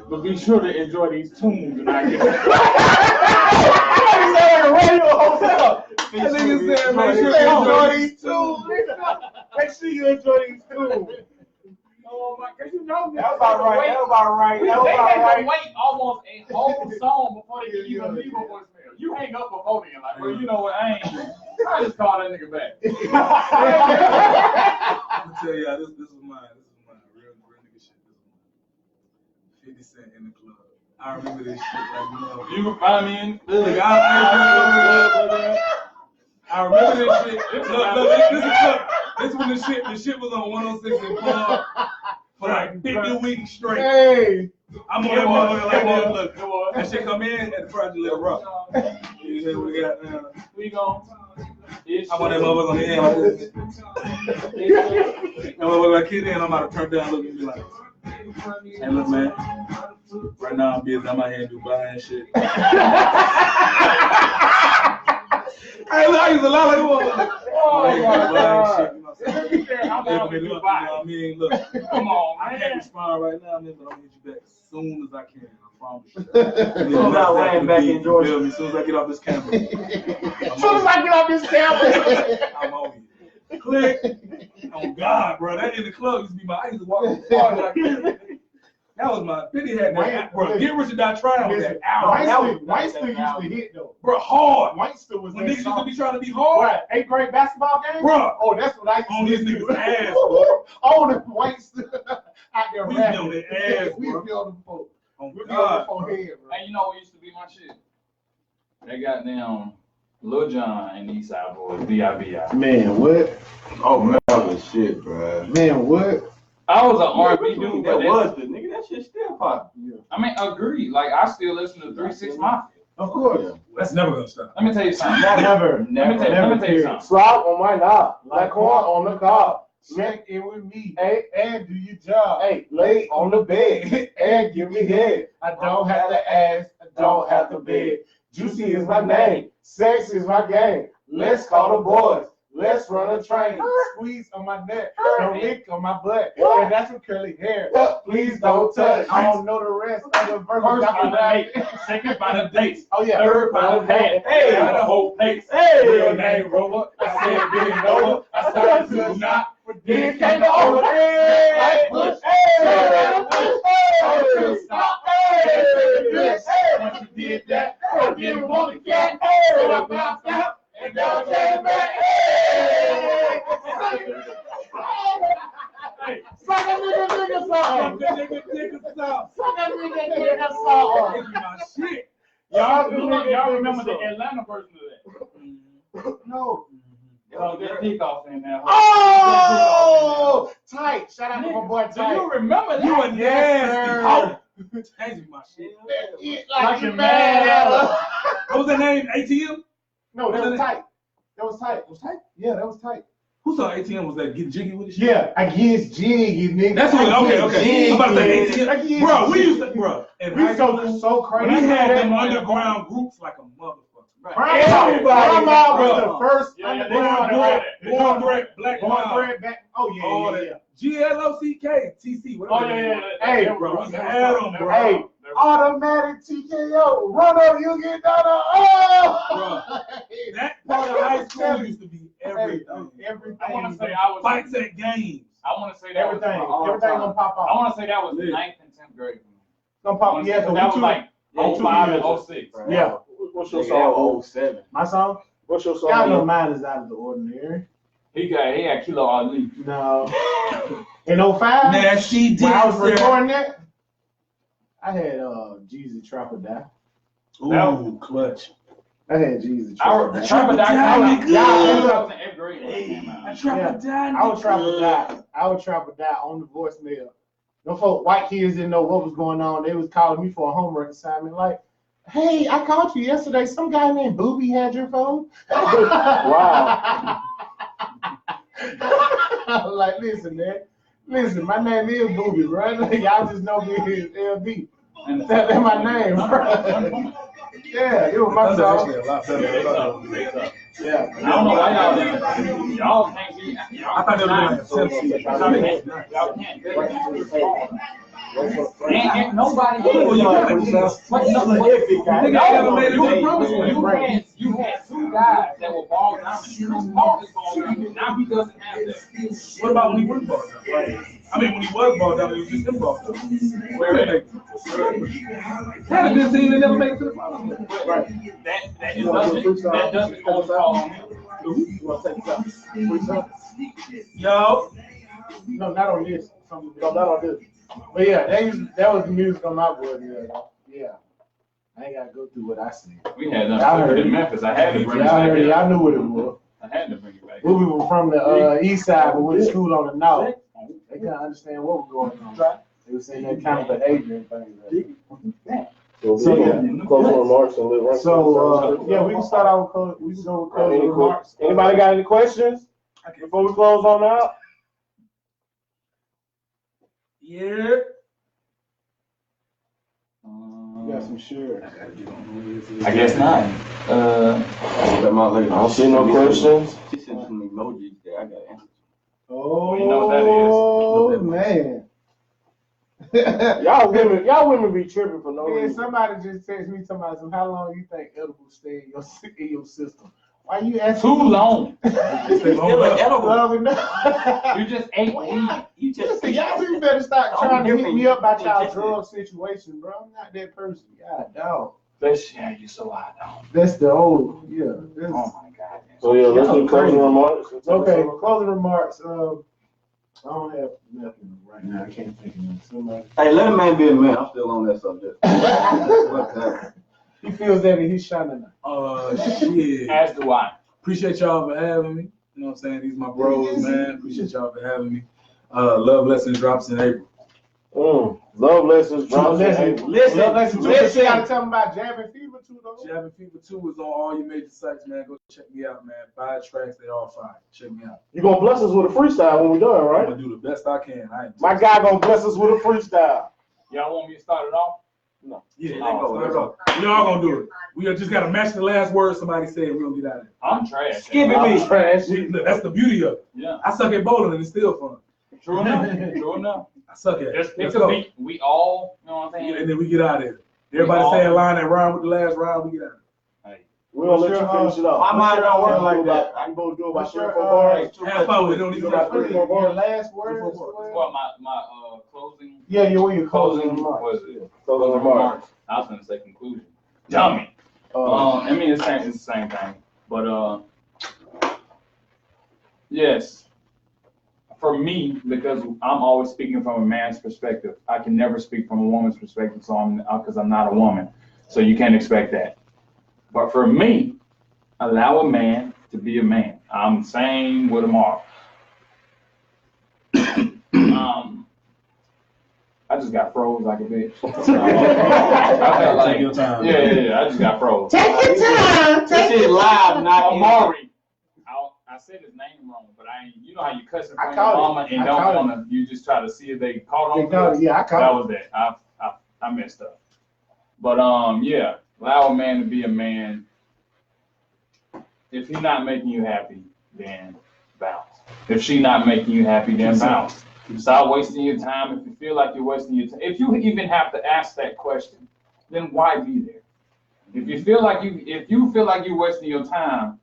But be sure to enjoy these tunes and I get That nigga said, make sure you enjoy these tunes. Make sure you enjoy these tunes. Oh my, cause you know That was about right. That was about right. That was They about make right. them wait almost a whole song before they can even leave a voicemail. You hang up before then, like, well, you know what, I just call that nigga back. I'm gonna tell y'all, this is mine. This is mine. Real nigga shit. This is mine. 50 Cent in the club. I remember this shit like You can find me in look, I remember this shit. This when the shit was on 106 and Plug for like 50 weeks straight. Hey. I'm on that motherfucker like that. Look, that shit come in and the project let it rock. You hear what we got now? We gon' I'm on that motherfucker on the end like this. That motherfucker like kid in, I'm about to turn down, look at me like, hey, look, man. Right now I'm busy. I'm out here in Dubai and shit. Hey, look, I used to lie like one. Look, come on, I can't respond right now, man, but I'm gonna hit you back as soon as I can. I promise you. I'm not laying back in Georgia. As soon as I get off this camera. As soon as I get off this camera. I'm on you. Click. Oh God, bro, that in the club used to be my. I used to walk in the park like this. That was my 50 had that, bro. Get Rich or Die Trying with that album. White still used to hit though. Bro, hard. White still was When that niggas used to song. be trying to be hard. Right. 8th grade basketball game? Bro. Oh, that's what I On used these to do. niggas' ass, bro. On the white still out there We be rapping. on their ass, We bro. be on the phone. Oh, We be on the God. phone head, bro. Hey, you know what used to be my shit? They got them Lil Jon and Eastside Boys, B.I.B.I. Man, what? Oh, man, that was shit, bro. Man, what? I was an R&B dude, That but was the nigga. That shit still popular. I mean, agreed. Like, I still listen to 3 6 Mafia. Of course. That's never gonna stop. Let me tell you something. Never. Let me tell you something. Slop on my knob, like corn on the cob. Smack in with me, hey, and do your job. Hey, lay on the bed and give me head. I don't have to ask, I don't have to beg. Juicy is my name, sex is my game. Let's call the boys. Let's run a train. Squeeze on my neck, don't lick on my butt. And that's some curly hair. Please don't touch. I don't know the rest of the verse. First by the date, second by the dates, Oh yeah. third by the hand, Hey, by the whole place. Hey, Real name Rover. I said big Nova. I started to not forget. Came to over. Hey, push. Hey, stop. Once you did that, I didn't want to get. So I bounced out and now came back. Hey, suck that nigga song. Suck that nigga song. My shit. Y'all remember the Atlanta version of that? No. There's Peacock in there. Oh, tight. Shout out to my boy Do you Tight. remember that? You a Yes, nasty. sir. Oh, changing my shit. Like you mad. What was that name? ATM? No, that was tight. That was tight. Was tight? Yeah, that was tight. Who saw ATM? Was that Get Jiggy with the shit? Yeah, I get jiggy, nigga. That's what. Okay. I'm about to say I get ATM. Bro, we used to, bro. And We so crazy. we had them underground groups like a motherfucker. Everybody. Grandma was the first underground Born Bread, Black Born Wild. Bread back. Oh yeah. GLOCK, TC, whatever. Oh, yeah. Hey, bro, we had them, bro. Hey, automatic TKO. Run up, you get down. Oh. Bro, that part of high school used to be everything. Everything. I want to say I was. Fights at games. I want to say that was. Everything gonna pop I off. want to say that was 9th and 10th grade. Gonna pop. Yeah, that was like 05 and 06. Yeah. What's your Nigga, song? that 07. My song. What's your Y'all know song? mine is out of the ordinary. He had Kilo Ali. No. In 05, Nasty when I was Dancer. recording that, I had Jesus Trap or Die. Ooh, clutch. I had Jesus Trap or Die. Trap or Die. Yeah. I was in 8th grade when it came out. I would trap or die. I would trap or die on the voicemail. No folk, white kids didn't know what was going on. They was calling me for a homework assignment. Like, hey, I called you yesterday. Some guy named Booby had your phone. Wow. Like, listen, man. Listen, my name is Booby, right? Like, y'all just know me as LB. That's my name, bro. Yeah, it was my song. Yeah. I don't know why y'all can't be. I thought they were doing Y'all can't. Ain't nobody. You had two guys that were ball dominant. Paul is ball dominant. Now he doesn't have that. What about when he wasn't ball down? I mean, when he was ball down, it was just him ball down. Where Had a good team that never made it to the finals. right. That doesn't go on him. You want to take it out? Free time? Yo. No, not on this. No, not on this. But yeah, that was the music on my board. Yeah. I ain't gotta go through what I said. We had nothing in Memphis. I had to bring it back. Y'all knew what it was. I had to bring it back. We were from the east side, but we went to school on the north. They couldn't understand what was going on. They were saying that kind of behavior and things like that. So yeah, closing remarks and live. So yeah, we can start out with we can go with closing remarks. Anybody got any questions before we close on out? Yeah. You got some sure. I guess not. I don't see no questions. She sent some emojis there. I got answers. Oh, you know what that is. Man. y'all women be tripping for no reason. Somebody just texted me talking about how long you think edibles stay in your system. Why you asking? Too long. Long enough. You just ate weed. You just Y'all people better start trying to hit me up about y'all drug situation, bro. I'm not that person. God, dog. Yeah, you so high now. That's the old, yeah. Oh my God. So yeah, let's do closing remarks. Okay, closing remarks. I don't have nothing right now. I can't think of nothing. Hey, let a man be a man. I'm still on that subject. He feels that he's shining now. Shit. As do I. Appreciate y'all for having me. You know what I'm saying? These my bros, man. Appreciate y'all for having me. Love Lessons drops in April. Love Lessons drops in April. Listen. You gotta tell them about Jabbing Fever 2, though. Jabbing Fever 2 is on all your major sites, man. Go check me out, man. 5 tracks, they all fine. Check me out. You gonna bless us with a freestyle when we're done, I'm right? gonna do the best I can. My guy gonna bless us with a freestyle. Y'all want me to start it off? No. Yeah, start off. We all gonna do it. We just gotta match the last word somebody said. We're gonna get out of it. I'm trash. Skip it, I'm trash. Look, that's the beauty of it. Yeah. I suck at bowling and it's still fun. True enough. I suck at it. Just pick Let's a go. beat. We all, you know what I'm saying? And then we get out of here. Everybody say a line that rhyme with the last round, we get out of it. We're gonna let you finish it off. My mind don't work like that. I can go do about What's 3 your, or 4 bars. Have fun with it. Don't You even got have 3 or 4 Your bars. last words? What, my closing? Yeah, your closing Closing remarks. was it? Closing remarks. I was gonna say conclusion. Dummy. I mean it's the same thing. But yes. For me, because I'm always speaking from a man's perspective, I can never speak from a woman's perspective. So because I'm not a woman, so you can't expect that. But for me, allow a man to be a man. I'm saying with them all. I just got froze like a bitch. I felt like, your time. Yeah, I just got froze. Take your time. This is live, not Amari. I said his name wrong, but you know how you cuss in front of your mama and don't want to, you just try to see if they caught on. Yeah, I That caught was that. I messed up. But yeah, allow a man to be a man. If he's not making you happy, then bounce. If she's not making you happy, then bounce. Stop wasting your time. If you feel like you're wasting your time, if you even have to ask that question, then why be there? If you feel like you're wasting your time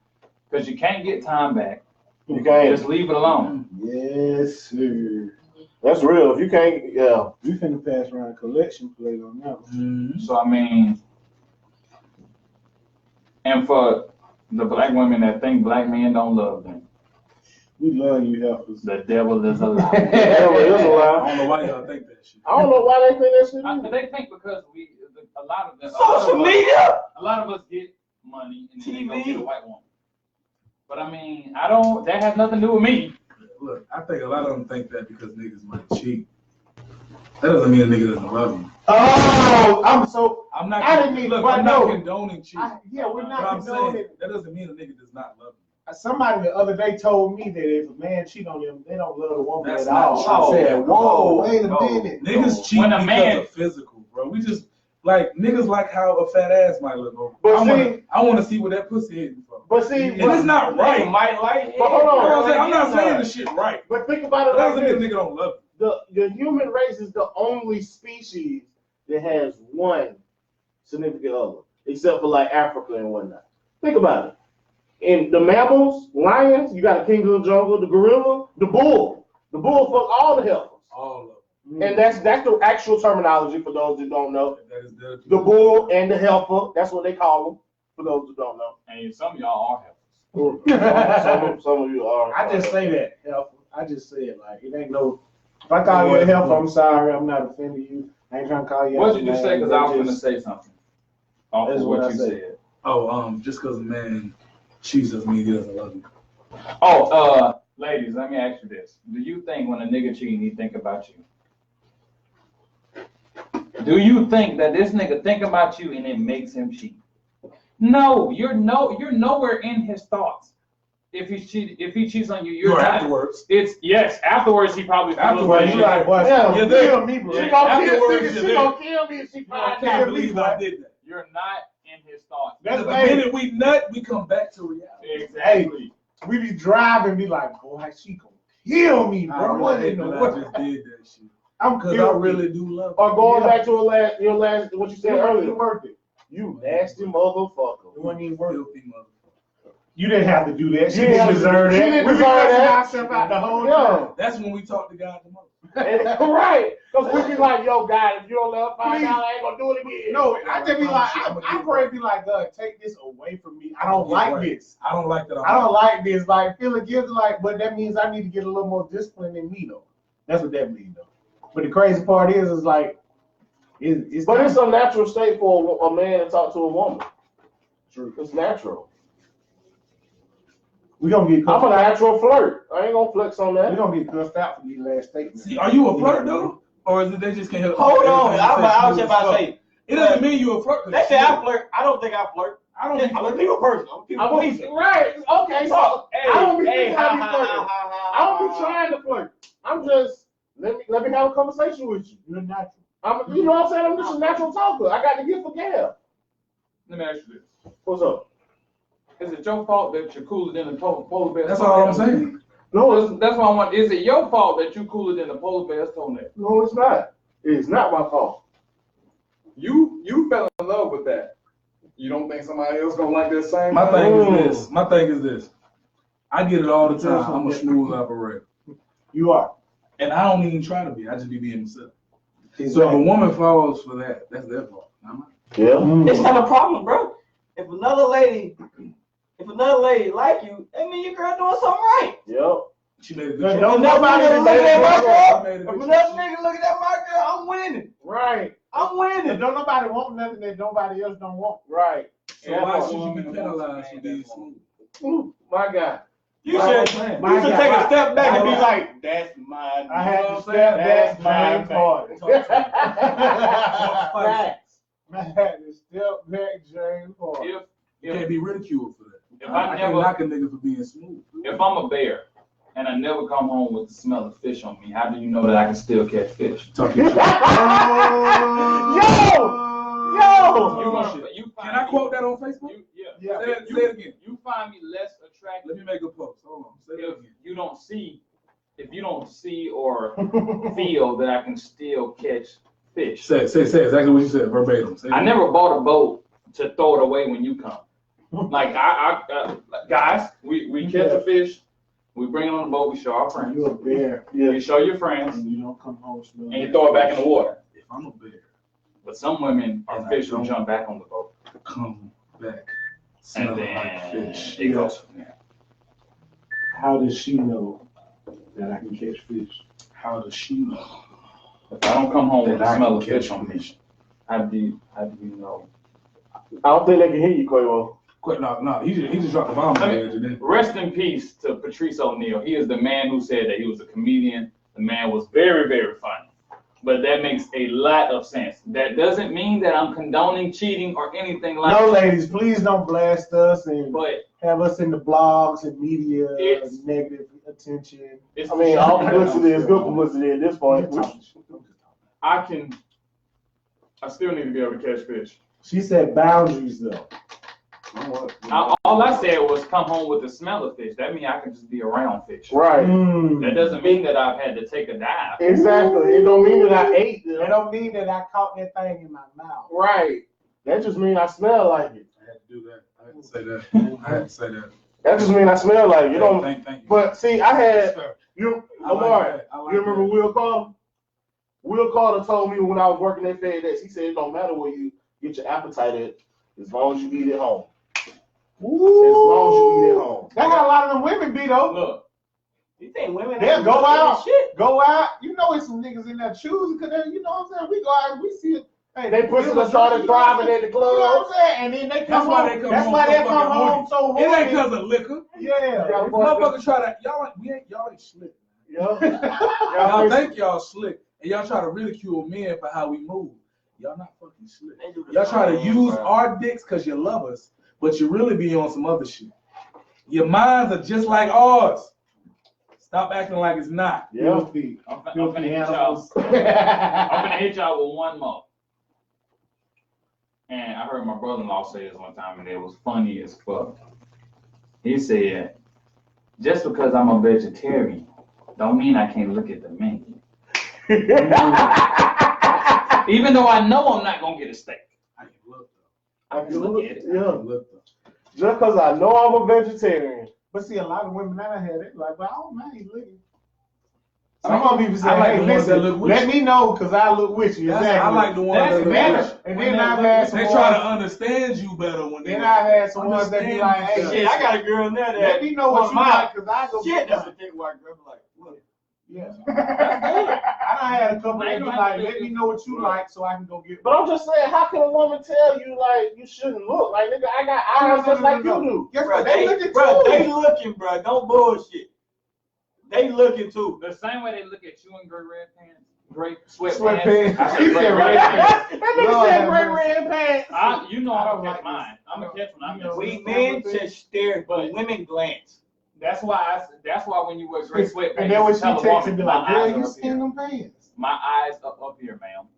because you can't get time back, You can't. just leave it alone. Yes, sir. That's real. If you can't, yeah. We finna pass around a collection plate on that one. So I mean, and for the black women that think black men don't love them, We love you, helpers. the devil is a lie. Devil is a I lie. don't know why y'all think that shit. I don't know why they think that shit is. They think because a lot of them, social media. a lot of us get money and then they go get a white woman. But I mean, that has nothing to do with me. Look, I think a lot of them think that because niggas might cheat. That doesn't mean a nigga doesn't love you. Oh, I'm not. I didn't mean- look, but I'm no. not condoning cheating. yeah, we're But not I'm condoning saying it. that doesn't mean a nigga does not love you. Somebody the other day told me that if a man cheat on them, they don't love the woman That's at not all. true. I said, whoa, wait a No. minute. Niggas cheat When a because man- of physical, bro. We just Like niggas like how a fat ass might look. But I want to see what that pussy hitting for. But see, and it's not right. Might like. But hold on, I'm not saying the shit right. But think about it That like doesn't mean this: a nigga don't love it. the human race is the only species that has one significant other, except for like Africa and whatnot. Think about it. In the mammals, lions, you got a king of the jungle, the gorilla, the bull. The bull fuck all the heifers. All of them. And that's the actual terminology for those that don't know. That is the bull and the heifer, that's what they call them, for those that don't know. And some of y'all are heifers. some of you are. I just say that, heifer. I just say it like it ain't no. If I call you a heifer, I'm sorry. I'm not offending you. I ain't trying to call you. What did you say? Because I was going to say something. Off That's of what what I you said. said. Oh, just because a man cheats doesn't mean he doesn't love you. Oh, ladies, let me ask you this. Do you think when a nigga cheating, he think about you? Do you think that this nigga think about you and it makes him cheat? No, you're nowhere in his thoughts. If he cheats on you, you're not. Afterwards. Afterwards he probably Afterwards, you like, boy, you're kill me, bro. She gonna Afterwards, kill me if she I finds can't out. believe I did that. You're not in his thoughts. That's The like, minute we nut, we come back to reality. Exactly. we be driving, be like, boy, she gonna kill me, bro. What in the I world? just did that shit. I'm Because I guilty. really do love Or going Yeah. back to your last what you said earlier. Worth it. You nasty motherfucker. It wasn't even worth it. filthy motherfucker. You didn't have to do that. She You didn't didn't deserve she that. didn't We be deserve cussing that. ourselves out the whole time. Yo. That's when we talk to God the most. Right. Because we be like, yo, God, if you don't let her find out, I ain't gonna do it again. No, I just be like, I pray be like, God, take this away from me. I don't like this. I don't like that. I don't like this. Like, feeling guilty, like, but that means I need to get a little more discipline in me, though. That's what that means, though. But the crazy part is like, it's But it's a natural state for a man to talk to a woman. true. It's natural. We gonna get I'm cussed a out. natural flirt. I ain't gonna flex on We that. gonna get cussed out for these last statements. See, are you a flirt though, or is it they just can't help? Hold on, I was say just about to say. it doesn't mean you a flirt. They say I flirt. I don't think I flirt. I don't. I'm a people person. I'm a people pleaser. Right. Okay. So I don't be thinking I be flirting. I I don't be trying to flirt. I'm just let me have a conversation with you. You're natural. You know what I'm saying? I'm just a natural talker. I got the gift for Gayle. Let me ask you this. What's up? Is it your fault that you're cooler than the polar bear? That's all I'm saying. No, That's why I want. Is it your fault that you're cooler than the polar bear's toenail? no, it's not. It's not my fault. You fell in love with that. You don't think somebody else gonna like that same? My thing Oh. is this. My thing is this. I get it all the time. I'm a smooth operator, You are. and I don't even try to be. I just be being myself. So if a woman falls for that, that's their fault. Not mine. Yeah. It's not a problem, bro. If another lady like you, that mean your girl doing something right. Yep. She made a Don't good choice. nobody If another nigga look at my girl, I made a if good another choice. nigga looking at my girl, I'm winning. Right. I'm winning. And don't nobody want nothing that nobody else don't want. Right. So why should you be penalized for being smooth? Ooh, my God. You Right. should take My a God. step back and be My God. like, that's mine. I had You know to what step I'm back, saying? James Harden. Facts. I had to step back, James Harden. You can't be ridiculed for that. If I can't knock a nigga for being smooth. If I'm a bear and I never come home with the smell of fish on me, how do you know that I can still catch fish? Talking shit. Can I quote that on Facebook? Yeah. Say it again. You find me less attractive Let me make a post. Hold on. Say it if again. you don't see or feel that I can still catch fish. Say exactly what you said verbatim. Say it I again. never bought a boat to throw it away when you come. Like guys, we catch a fish, we bring it on the boat, we show our friends, You're a bear, you show your friends, and you don't come home smelling. and you throw it back in the water. If I'm a bear, But some women are And I fish who don't- jump back on the boat, come back and smelling like then fish. it goes from there. How does she know that I can catch fish? How does she know? If I don't come home with That the I smell can of fish catch on me, fish. how do you know? I don't think they can hear you, Quavo. No, he just dropped the bomb on the edge and then. Rest in peace to Patrice O'Neal. He is the man who said that he was a comedian. The man was very, very funny. But that makes a lot of sense. That doesn't mean that I'm condoning cheating or anything like No, that. ladies, please don't blast us and But have us in the blogs and media It's- negative attention. it's I mean, all publicity is good publicity at this point. I can I still need to be able to catch fish. She said boundaries though. All I said was come home with the smell of fish. That means I can just be around fish. Right. That doesn't mean that I've had to take a dive. Exactly. It don't mean that I ate That them. don't mean that I caught that thing in my mouth. Right. That just means I smell like it. I had to do that. I had to say that. I had to say that. That just means I smell like it. You don't. Thank you. But see, I had Sir. you, I like Lamar. that. I like You remember that. Will Carter? Will Carter told me when I was working at FedEx. He said it don't matter where you get your appetite at, as long as you eat at home. As long as you eat at home. That's how a lot of them women be though. Look, You think women They'll go out, shit? go out. You know, it's some niggas in there choosing because you know what I'm saying. We go out, and we see it. Hey, They pussy done started throbbing at the You know what club. I'm saying? And then they come That's why home. they come That's home why so they come fucking home so It ain't horny. because of liquor. Yeah. Yeah. Motherfuckers try to y'all ain't slick. Yeah. Y'all think y'all slick, and y'all try to ridicule men for how we move. Y'all not fucking slick. Y'all try to use our dicks because you love us, but you really be on some other shit. Your minds are just like ours. Stop acting like it's not. Yeah. Filthy. I'm finna Filthy hit y'all. animals. I'm gonna hit y'all with one more. And I heard my brother-in-law say this one time, and it was funny as fuck. He said, "Just because I'm a vegetarian, don't mean I can't look at the menu. Even though I know I'm not gonna get a steak. I can look I can look look at it. though. I Yeah. can look though. Just because I know I'm a vegetarian. But see, a lot of women that I had it like, but I don't mind looking. I Some like- of them say, I like hey, the ones that listen, look with let you. me know because I look with you. That's- Exactly. I like the ones That's that look better. with you. And When then I've they had look- some They ones- try to understand you better when they. Then I had some ones that be like, hey, Shit, I got a girl in there that let me know what you like because I go shit. get That's mine. a thick white girl. Like, what? Yeah. I done had a couple Now, you that be don't have like, to let do me this. know what you like so I can go get But I'm just saying, how can a woman tell you like you shouldn't look? Like nigga, I got eyes just like you do. Guess Bro, what? They looking bro, too. they looking, bro. Don't bullshit. They looking too. The same way they look at you in gray red pants, gray Sweatpants. sweatpants. I He said said gray red red pants. pants. That nigga Lord said have gray mercy. red pants. You know I I'm don't gonna like catch mine. I'm gonna catch when I'm You know, We men just stare, but women glance. That's why when you wear gray sweatpants, And then when you she tell a texts woman, and be my like, girl, eyes you are up seen here. them pants. My eyes are up here, ma'am.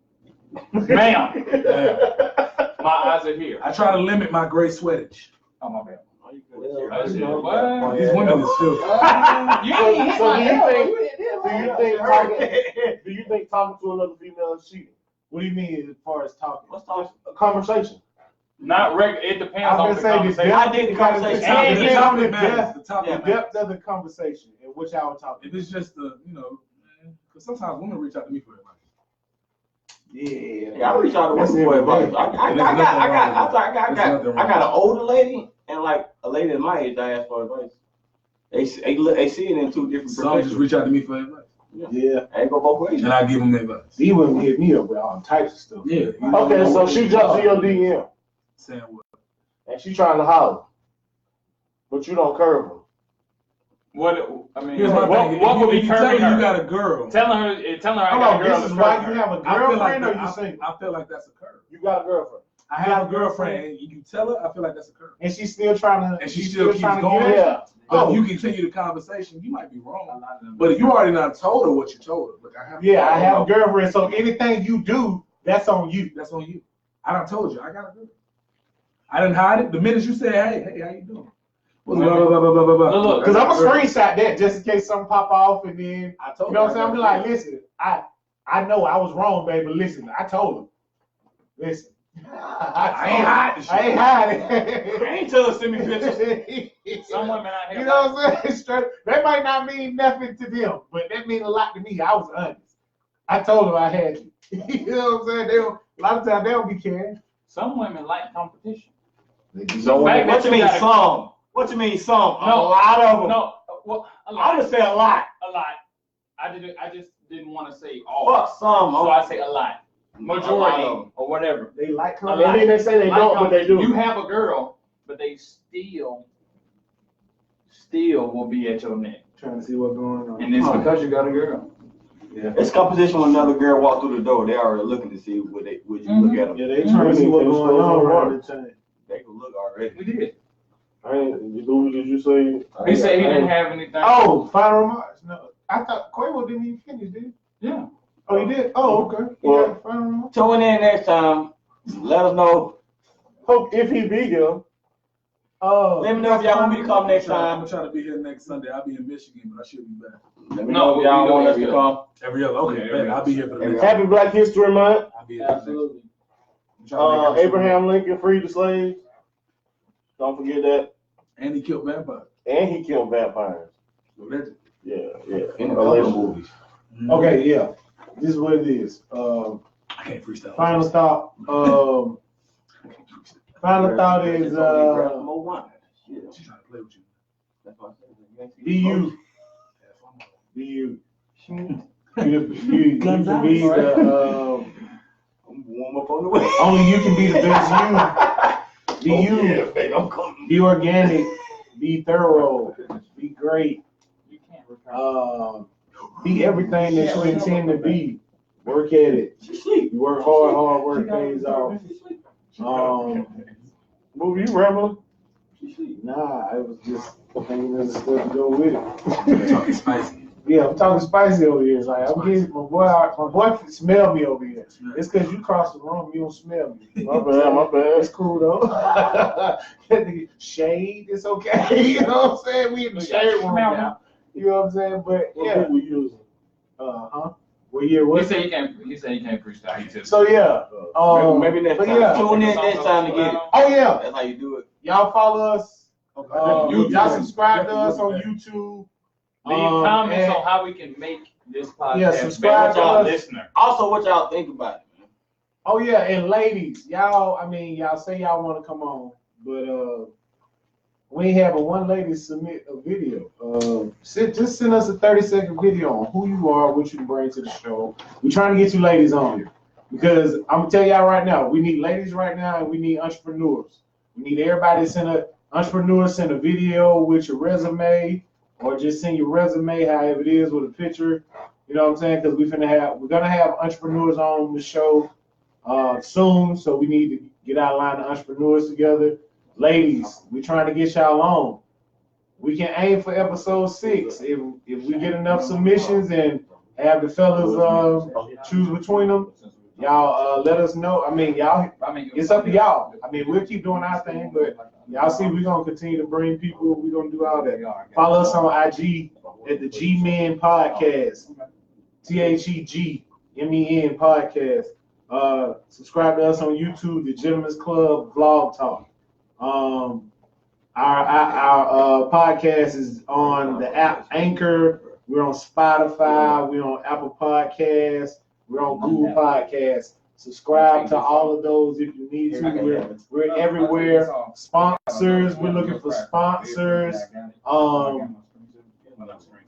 Ma'am, my eyes are here. I try to limit my gray sweatage. Oh my bad. Yeah, shit. know. What? These women is filthy. You ain't hit So my elbow. do you think talking to another female is cheating? What do you mean as far as talking? What's talking? A conversation. Not regular. It depends I on was the gonna say this. conversation. I think the conversation- It And depends on the matters. depth, The topic Yeah, the matters. depth of the conversation in which I was talking. If it's just the, because sometimes women reach out to me for advice. Yeah, I reach out to women for advice. I got an older lady and like a lady in my age. I ask for advice. They see it in two different Some just perspectives. reach out to me for advice, Yeah. I ain't go both ways. and I give them advice. These women hit me up with all types of stuff. Yeah. Okay, so she jumps in your DM Saying what? and she trying to holler, but you don't curve her. Here's my what thing. would be If you tell curving her you her? got a girl, Telling her I Hold got on, a girl. this is is why curving you her. have a I feel like girlfriend or you single? I feel like that's a curve. You got a girlfriend. I have a girlfriend, and you tell her, I feel like that's a curve. And she's still trying to. And she still keeps trying to going? get it? Yeah. But Oh. if you continue the conversation, you might be wrong. But if you already not told her what you told her, look, Yeah, I have a girlfriend. So anything you do, that's on you. That's on you. I done told you, I got a girl. I didn't hide it. The minute you said, hey, how you doing? Blah, blah, blah, blah, blah, blah, blah. Look, Because I'm gonna screenshot that just in case something pop off, and then I told you know what I'm saying. I'm I be got a like, girl. listen, I know I was wrong, baby. But listen, I told him. Listen, I ain't hiding shit. I ain't hiding. I ain't tell her send me pictures. Some women out here. You know what I'm saying? Straight, that might not mean nothing to them, but that mean a lot to me. I was honest. I told them I had you. You know what I'm saying? They don't, a lot of times they don't be caring. Some women like competition. So what you mean some? What you mean some? A lot of them. No, well, a I lot. would say a lot. A lot. I just didn't want to say all. Fuck some. So I say a lot. A Majority lot of them. or whatever. They like A And lot. then they say they Like don't, but they do. You have a girl, but they still will be at your neck. trying to see what's going on. And it's because you got a girl. It's competition when another girl walk through the door. They already looking to see would you look at them. Yeah, they trying to see what's going on around the time. They can look already. We did. Who did you say? He said he didn't have anything. Oh, final remarks. No, I thought Quavo didn't even finish, did he? Yeah. Oh, you did? Oh, okay. Well, Yeah, Tune in next time. Let us know. hope if he be here. Let me know if y'all want me to come next I'm time. gonna try to be here next Sunday. I'll be in Michigan, but I should be back. Let me know if y'all want us to come. Every other. Okay, every I'll be here for the next. Happy Black History Month. I'll be here. Absolutely. Abraham. Abraham Lincoln freed the slaves. Don't forget that. And he killed vampires. And he killed vampires. Legend. Yeah. In the other Allegedly. movies. Okay, yeah. This is what it is. I can't freestyle. Final thought. Final thought is More wine. She's trying to play with you. That's why I said, be you. Be you. You can be the I'm warm up on the way. only you can be the best you. Be you. Yeah, baby, I'm coming. Be organic. Be thorough. Be great. You can't Be everything that you intend to be. Work at it. You work hard work pays off. Movie, you rambling? Nah, I was just thinking of the stuff to go with it. Talking spicy. Yeah, I'm talking spicy over here. It's like I'm getting my boy smell me over here. It's because you cross the room, you don't smell me. My bad. It's cool though. Shade, it's okay. You know what I'm saying? We in the shade room now. You know what I'm saying? But yeah. What we using? What year He was said it? he can't freestyle. He just So yeah. Maybe next but time. yeah. Tune in next time to get it. Oh yeah. That's how you do it. Y'all follow us. YouTube. Y'all subscribe to us on YouTube. leave comments and- on how we can make this podcast Yeah, subscribe better for to our us. listener. Also, what y'all think about it, man? Oh yeah, and ladies, y'all say y'all want to come on, but we ain't having one lady submit a video. Just send us a 30-second video on who you are, what you can bring to the show. We're trying to get you ladies on here because I'm gonna tell y'all right now, we need ladies right now, and we need entrepreneurs. We need everybody to send a video with your resume, or just send your resume, however it is, with a picture. You know what I'm saying? Because we're gonna have entrepreneurs on the show soon, so we need to get our line of entrepreneurs together. Ladies, we're trying to get y'all on. We can aim for episode 6 if we get enough submissions and have the fellas choose between them. Y'all let us know. I mean, it's up to y'all. I mean, we'll keep doing our thing, but y'all see, we're gonna continue to bring people. We're gonna do all that. Follow us on IG at the G Men Podcast. THEGMEN Podcast. Subscribe to us on YouTube, the Gentleman's Club Vlog Talk. Our podcast is on the app Anchor. We're on Spotify. We're on Apple Podcasts. We're on Google Podcasts. Subscribe to all of those if you need to. We're everywhere. Sponsors. We're looking for sponsors.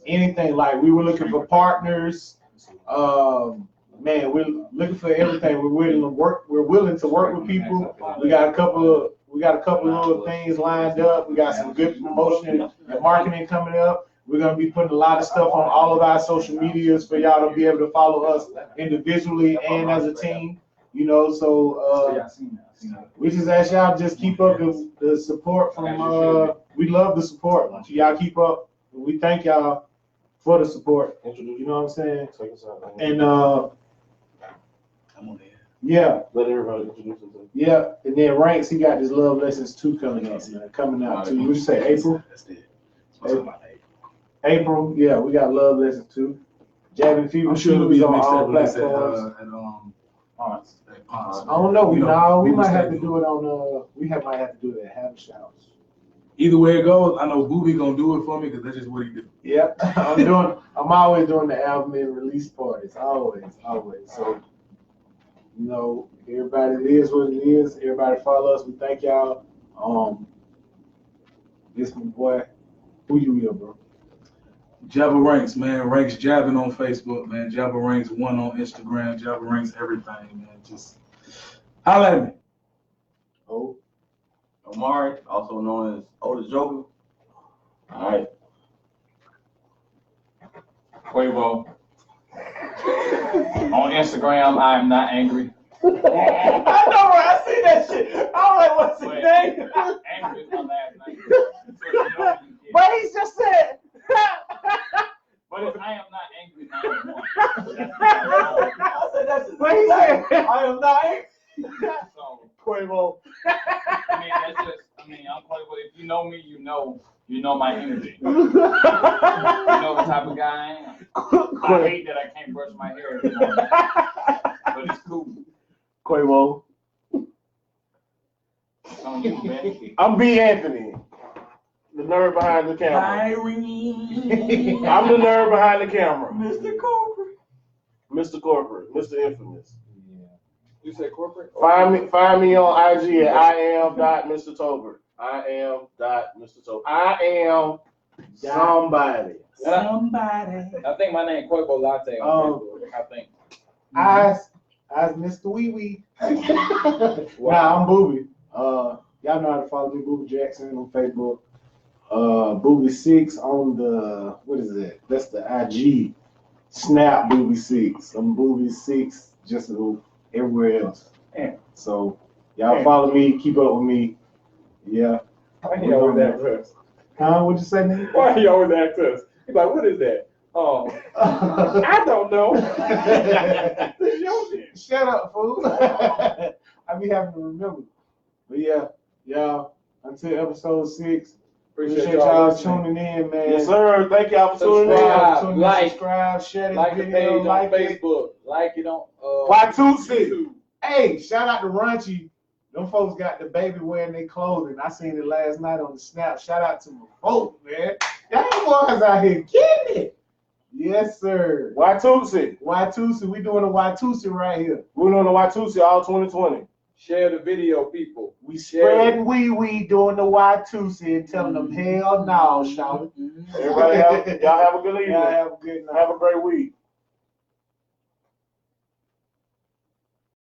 Anything, like we were looking for partners. Man, we're looking for everything. We're willing to work. We're willing to work with people. We got a couple of little things lined up. We got some good promotion and marketing coming up. We're gonna be putting a lot of stuff on all of our social medias for y'all to be able to follow us individually and as a team. You know, so we just ask y'all just keep up the support from. We love the support. Y'all keep up. We thank y'all for the support. You know what I'm saying? And yeah. Let everybody introduce themselves. Yeah, and then Ranks, he got his Love Lessons 2 coming out too. What you say, April? April, yeah, we got Love Lessons 2. Jabbing Fever. I'm sure it'll be on mixed all up with this platforms. at Ponce. I don't know. We might have to stay- do it on. Might have to do it at Habit Showers. Either way it goes, I know Booby gonna do it for me because that's just what he do. Yep, I'm always doing the album and release parties. Always. So, you know, everybody, it is what it is. Everybody follow us. We thank y'all. This my boy. Who you with, bro? Jabba Ranks, man. Ranks jabbing on Facebook, man. Jabba Ranks 1 on Instagram. Jabba Ranks everything, man. Just holla at me. Oh, Omari, also known as Oldest Joker. All right. Quavo. On Instagram, I am not angry. I know, right? I see that shit. I was like, what's his name? Angry is my last name. So you know you get- but he just said. But if I am not angry, 911. That's type of guy I am. I hate that I can't brush my hair every morning, but it's cool. Quavo. It's on you, man. I'm B. Anthony, the nerd behind the camera. Irene. I'm the nerd behind the camera. Mr. Corporate. Mr. Corporate, Mr. Infamous. You said corporate? Find me on IG at Iam.MrTobert. Iam.MrTobert. I am somebody. I think my name Quavo Latte on Facebook. I think. I Mr. Wee Wee. Nah, I'm Booby. Y'all know how to follow me, Booby Jackson on Facebook. Booby6 on the, what is that? That's the IG. Snap Booby6. I'm Booby6 just everywhere else. So y'all follow me, keep up with me. Yeah. Why he always ask us? Huh? What'd you say, nigga? Why he always ask us? He's like, what is that? Oh, I don't know. It's your shit. Shut up, fool. I be having to remember. But yeah, y'all, until episode 6. Appreciate y'all tuning in, man. Yes, sir. Thank y'all for tuning in. Subscribe, share this like the video, page like on it. Facebook. Like it on Y2C. Hey, shout out to Raunchy. Them folks got the baby wearing their clothing. I seen it last night on the Snap. Shout out to my folks, man. Y'all boys out here getting it. Yes, sir. Y2C. Y2C. We doing a Y2C right here. We're doing the Y2C all 2020. Share the video, people. We spreading wee doing the Y2C and telling them hell no, shout. Everybody y'all have a good evening. Y'all have a good night. Have a great week.